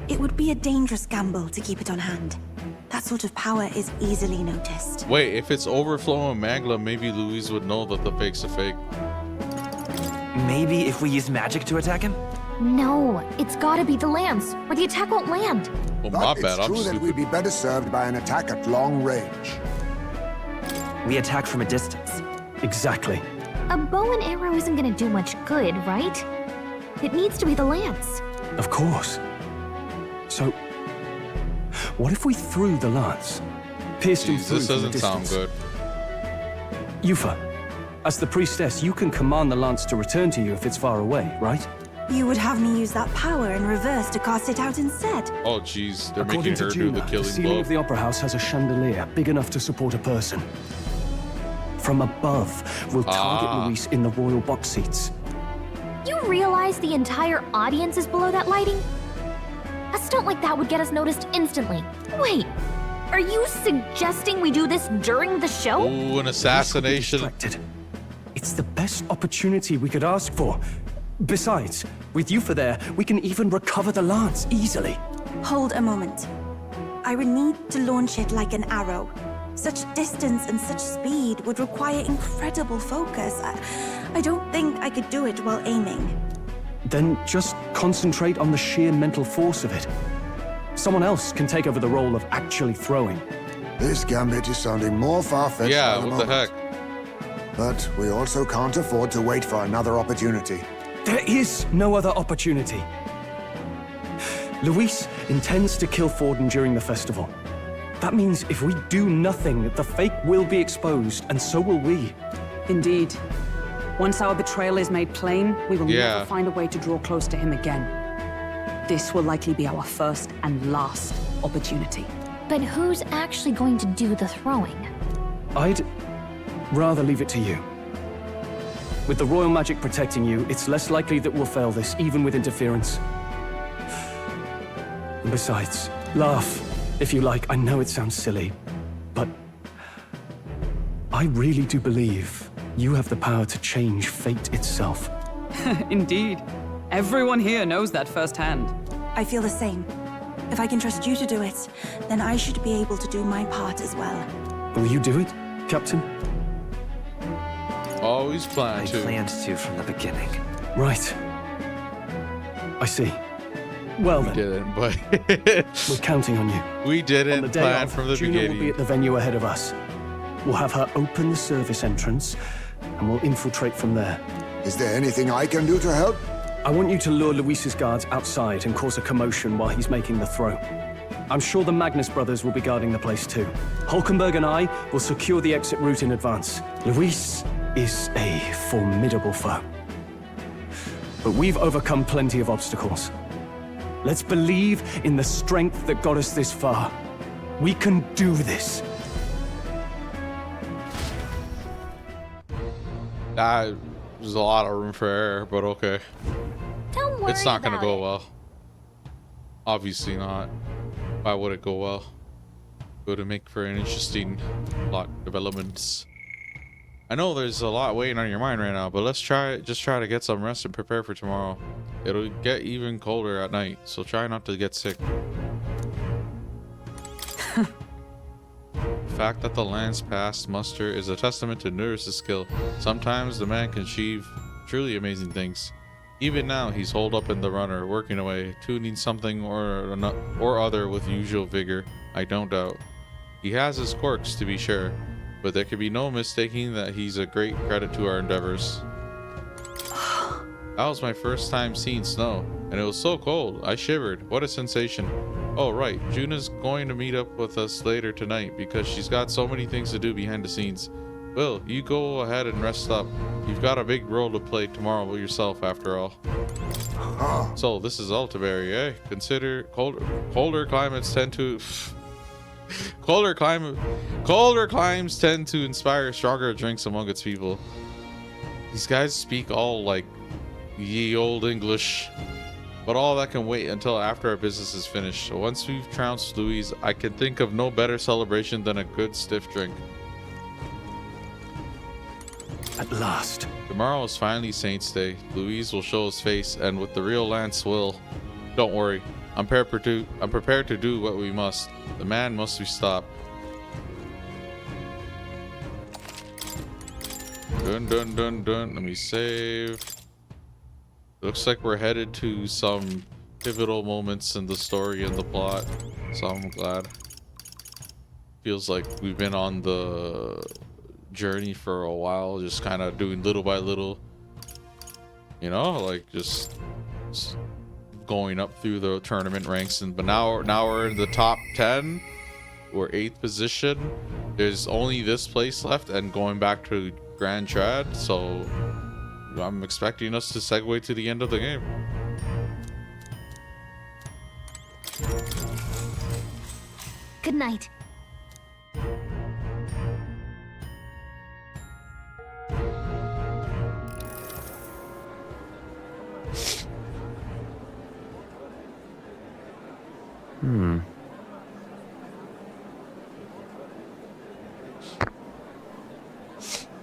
It would be a dangerous gamble to keep it on hand. That sort of power is easily noticed. Wait, if it's overflowing magla, maybe Louise would know that the fake's a fake. Maybe if we use magic to attack him? No, it's gotta be the lance, or the attack won't land. Well, But my it's bad, I'm true that stupid. we'd be better served by an attack at long range. We attack from a distance. Exactly. A bow and arrow isn't gonna do much good, right? It needs to be the lance. Of course. So, what if we threw the lance? Pierced him Jeez, through this from a doesn't sound distance? good. Yufa, as the priestess, you can command the lance to return to you if it's far away, right? You would have me use that power in reverse to cast it out instead. Oh, jeez, they're According making to her do Juno, the the killing ceiling blow. of the Opera House has a chandelier big enough to support a person. From above, we'll target Luis in the royal box seats. You realize the entire audience is below that lighting? A stunt like that would get us noticed instantly. Wait, are you suggesting we do this during the show? Ooh, an assassination. It's the best opportunity we could ask for. Besides, with Yufa there, we can even recover the lance easily. Hold a moment. I would need to launch it like an arrow. Such distance and such speed would require incredible focus. I don't think I could do it while aiming. Then just concentrate on the sheer mental force of it. Someone else can take over the role of actually throwing. This gambit is sounding more far-fetched Yeah, by the what the moment. heck? But we also can't afford to wait for another opportunity. There is no other opportunity. Luis intends to kill Forden during the festival. That means if we do nothing, the fake will be exposed, and so will we. Indeed. Once our betrayal is made plain, we will Yeah. never find a way to draw close to him again. This will likely be our first and last opportunity. But who's actually going to do the throwing? I'd rather leave it to you. With the royal magic protecting you, it's less likely that we'll fail this, even with interference. And besides, laugh, if you like. I know it sounds silly, but I really do believe you have the power to change fate itself. Indeed. Everyone here knows that firsthand. I feel the same. If I can trust you to do it, then I should be able to do my part as well. Will you do it, Captain? Always planned to. I planned to from the beginning. Right. I see. Well then. We didn't, but we're counting on you. We didn't On the day plan of, from the Juno beginning. will be at the venue ahead of us. We'll have her open the service entrance, and we'll infiltrate from there. Is there anything I can do to help? I want you to lure Luis's guards outside and cause a commotion while he's making the throw. I'm sure the Magnus brothers will be guarding the place too. Hulkenberg and I will secure the exit route in advance. Luis is a formidable foe. But we've overcome plenty of obstacles. Let's believe in the strength that got us this far. We can do this. There's a lot of room for error, but okay. Don't worry It's not gonna about go it. well. Obviously not. Why would it go well? It would make for an interesting plot developments. I know there's a lot weighing on your mind right now, but let's just try to get some rest and prepare for tomorrow. It'll get even colder at night, so try not to get sick. The fact that the lance passed muster is a testament to Nurse's skill. Sometimes the man can achieve truly amazing things. Even now, he's holed up in the runner, working away, tuning something or other with usual vigor, I don't doubt. He has his quirks, to be sure, but there can be no mistaking that he's a great credit to our endeavors. That was my first time seeing snow, and it was so cold, I shivered. What a sensation. Oh right, Juna's going to meet up with us later tonight because she's got so many things to do behind the scenes. Will, you go ahead and rest up. You've got a big role to play tomorrow yourself, after all. So this is Altabery, eh? Consider colder climates tend to colder climes tend to inspire stronger drinks among its people. These guys speak all like ye old English, but all that can wait until after our business is finished. So once we've trounced Louise, I can think of no better celebration than a good stiff drink. At last. Tomorrow is finally Saint's Day. Louise will show his face, and with the real Lance will. Don't worry, I'm prepared to do what we must. The man must be stopped. Dun dun dun dun. Let me save. Looks like we're headed to some pivotal moments in the story and the plot, so I'm glad. Feels like we've been on the journey for a while, just kind of doing little by little, you know, like just going up through the tournament ranks. And but now we're in the top 10. We're 8th position. There's only this place left and going back to Grand Trad, so I'm expecting us to segue to the end of the game. Good night.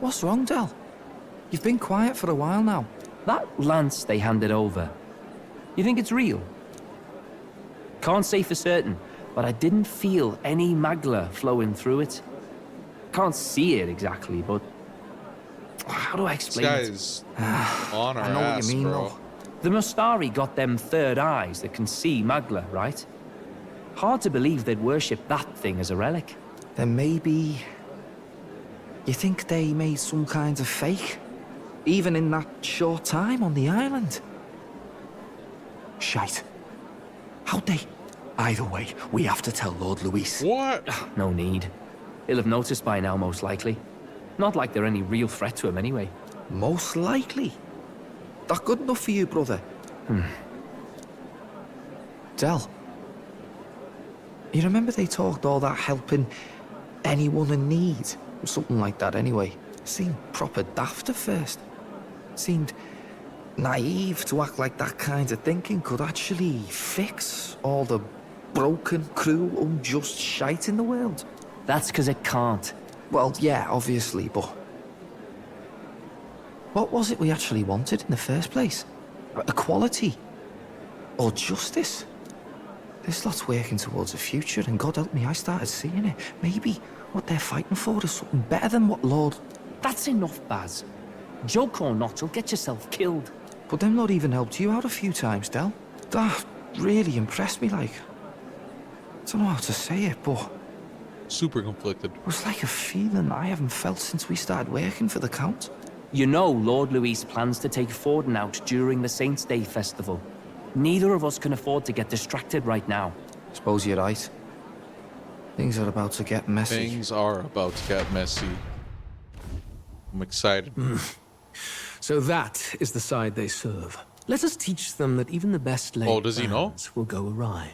What's wrong, Del? You've been quiet for a while now. That lance they handed over, you think it's real? Can't say for certain, but I didn't feel any magla flowing through it. Can't see it exactly, but how do I explain this guy's on our I know ass, what you mean, bro. though. The Mustari got them third eyes that can see magla, right? Hard to believe they'd worship that thing as a relic. Then maybe... You think they made some kind of fake? Even in that short time on the island? Shite. How'd they? Either way, we have to tell Lord Luis. What? No need. He'll have noticed by now, most likely. Not like they're any real threat to him anyway. Most likely. That good enough for you, brother? Del. You remember they talked all that helping anyone in need? Something like that anyway. Seemed proper daft at first. Seemed naive to act like that kind of thinking could actually fix all the broken, cruel, unjust shite in the world. That's because it can't. Well, yeah, obviously, but... What was it we actually wanted in the first place? Equality? Or justice? This lot's working towards a future, and God help me, I started seeing it. Maybe what they're fighting for is something better than what Lord... That's enough, Baz. Joke or not, you'll get yourself killed. But them not even helped you out a few times, Del. That really impressed me, like... I don't know how to say it, but... Super conflicted. It was like a feeling I haven't felt since we started working for the Count. You know Lord Luis plans to take Forden out during the Saints' Day festival. Neither of us can afford to get distracted right now. Suppose you're right. Things are about to get messy. Things are about to get messy. I'm excited. So that is the side they serve. Let us teach them that even the best laid Oh, does he know? plans will go awry.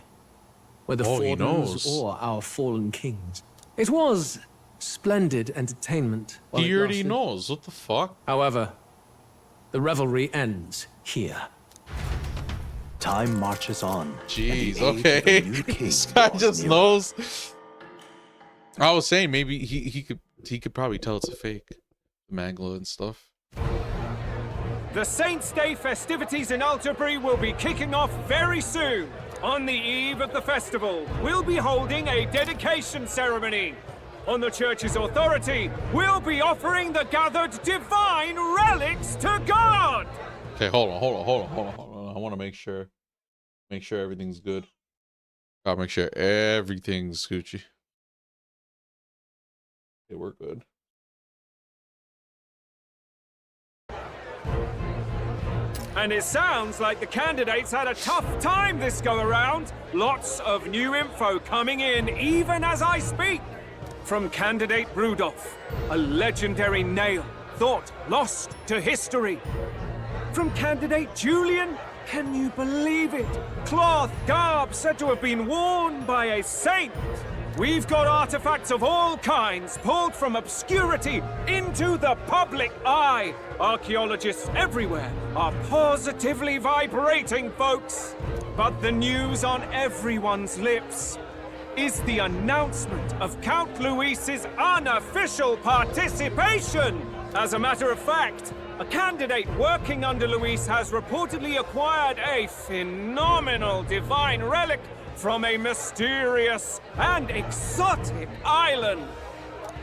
Whether Oh, he Fordens knows. or our fallen kings. It was splendid entertainment. while He it already lasted. knows. What the fuck? However, the revelry ends here. Time marches on. Jeez, and the age of okay. a new king This guy draws just near. knows. I was saying maybe he could probably tell it's a fake. Mangla and stuff. The Saints' Day festivities in Altabery will be kicking off very soon. On the eve of the festival, we'll be holding a dedication ceremony. On the church's authority, we'll be offering the gathered divine relics to God. Okay, hold on. I want to make sure everything's good. Gotta make sure everything's Gucci. Okay, we're good. And it sounds like the candidates had a tough time this go around. Lots of new info coming in even as I speak. From candidate Rudolph, a legendary nail, thought lost to history. From candidate Julian, can you believe it? Cloth garb said to have been worn by a saint. We've got artifacts of all kinds pulled from obscurity into the public eye. Archaeologists everywhere are positively vibrating, folks. But the news on everyone's lips is the announcement of Count Luis's unofficial participation As a matter of fact, a candidate working under Luis has reportedly acquired a phenomenal divine relic from a mysterious and exotic island.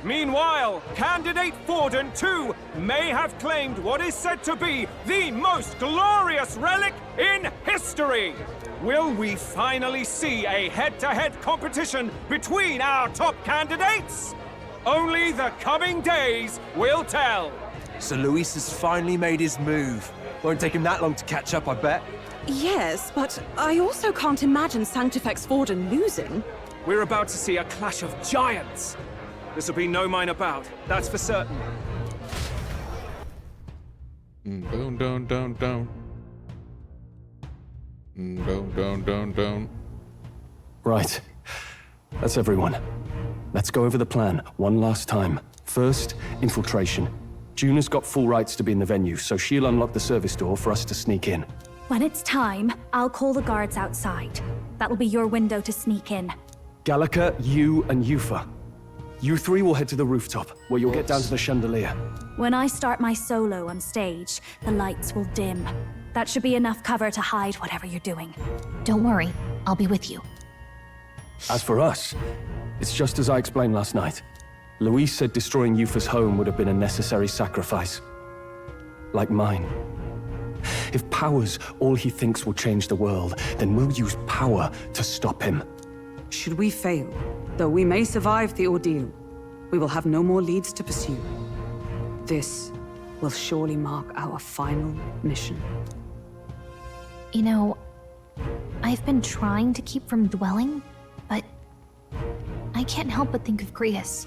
Meanwhile, candidate Forden, too, may have claimed what is said to be the most glorious relic in history. Will we finally see a head-to-head competition between our top candidates? Only the coming days will tell. So Luis has finally made his move. Won't take him that long to catch up, I bet. Yes, but I also can't imagine Sanctifex Forden losing. We're about to see a clash of giants. This will be no minor bout, that's for certain. Down, down, down, down. Down, down, down, down. Right. That's everyone. Let's go over the plan one last time. First, infiltration. Juna's got full rights to be in the venue, so she'll unlock the service door for us to sneak in. When it's time, I'll call the guards outside. That'll be your window to sneak in. Gallica, you, and Yufa. You three will head to the rooftop, where you'll get down to the chandelier. When I start my solo on stage, the lights will dim. That should be enough cover to hide whatever you're doing. Don't worry, I'll be with you. As for us, it's just as I explained last night. Luis said destroying Yufa's home would have been a necessary sacrifice. Like mine. If power's all he thinks will change the world, then we'll use power to stop him. Should we fail, though we may survive the ordeal, we will have no more leads to pursue. This will surely mark our final mission. You know, I've been trying to keep from dwelling, but I can't help but think of Grius.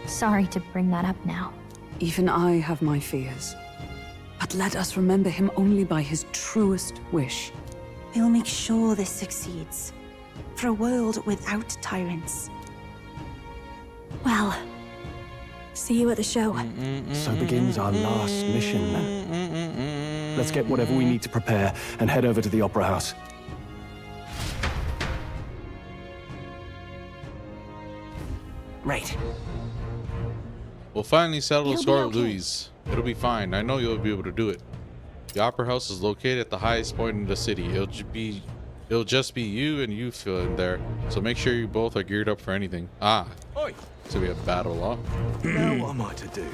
Sorry to bring that up now. Even I have my fears. But let us remember him only by his truest wish. We'll make sure this succeeds. For a world without tyrants. Well, see you at the show. So begins our last mission, then. Let's get whatever we need to prepare and head over to the Opera House. Right. We'll finally settle the It'll score be with okay. Louise. It'll be fine. I know you'll be able to do it. The Opera House is located at the highest point in the city. It'll just be you and you in there. So make sure you both are geared up for anything. Ah. Oi. So we have battle, huh? Now what am I to do?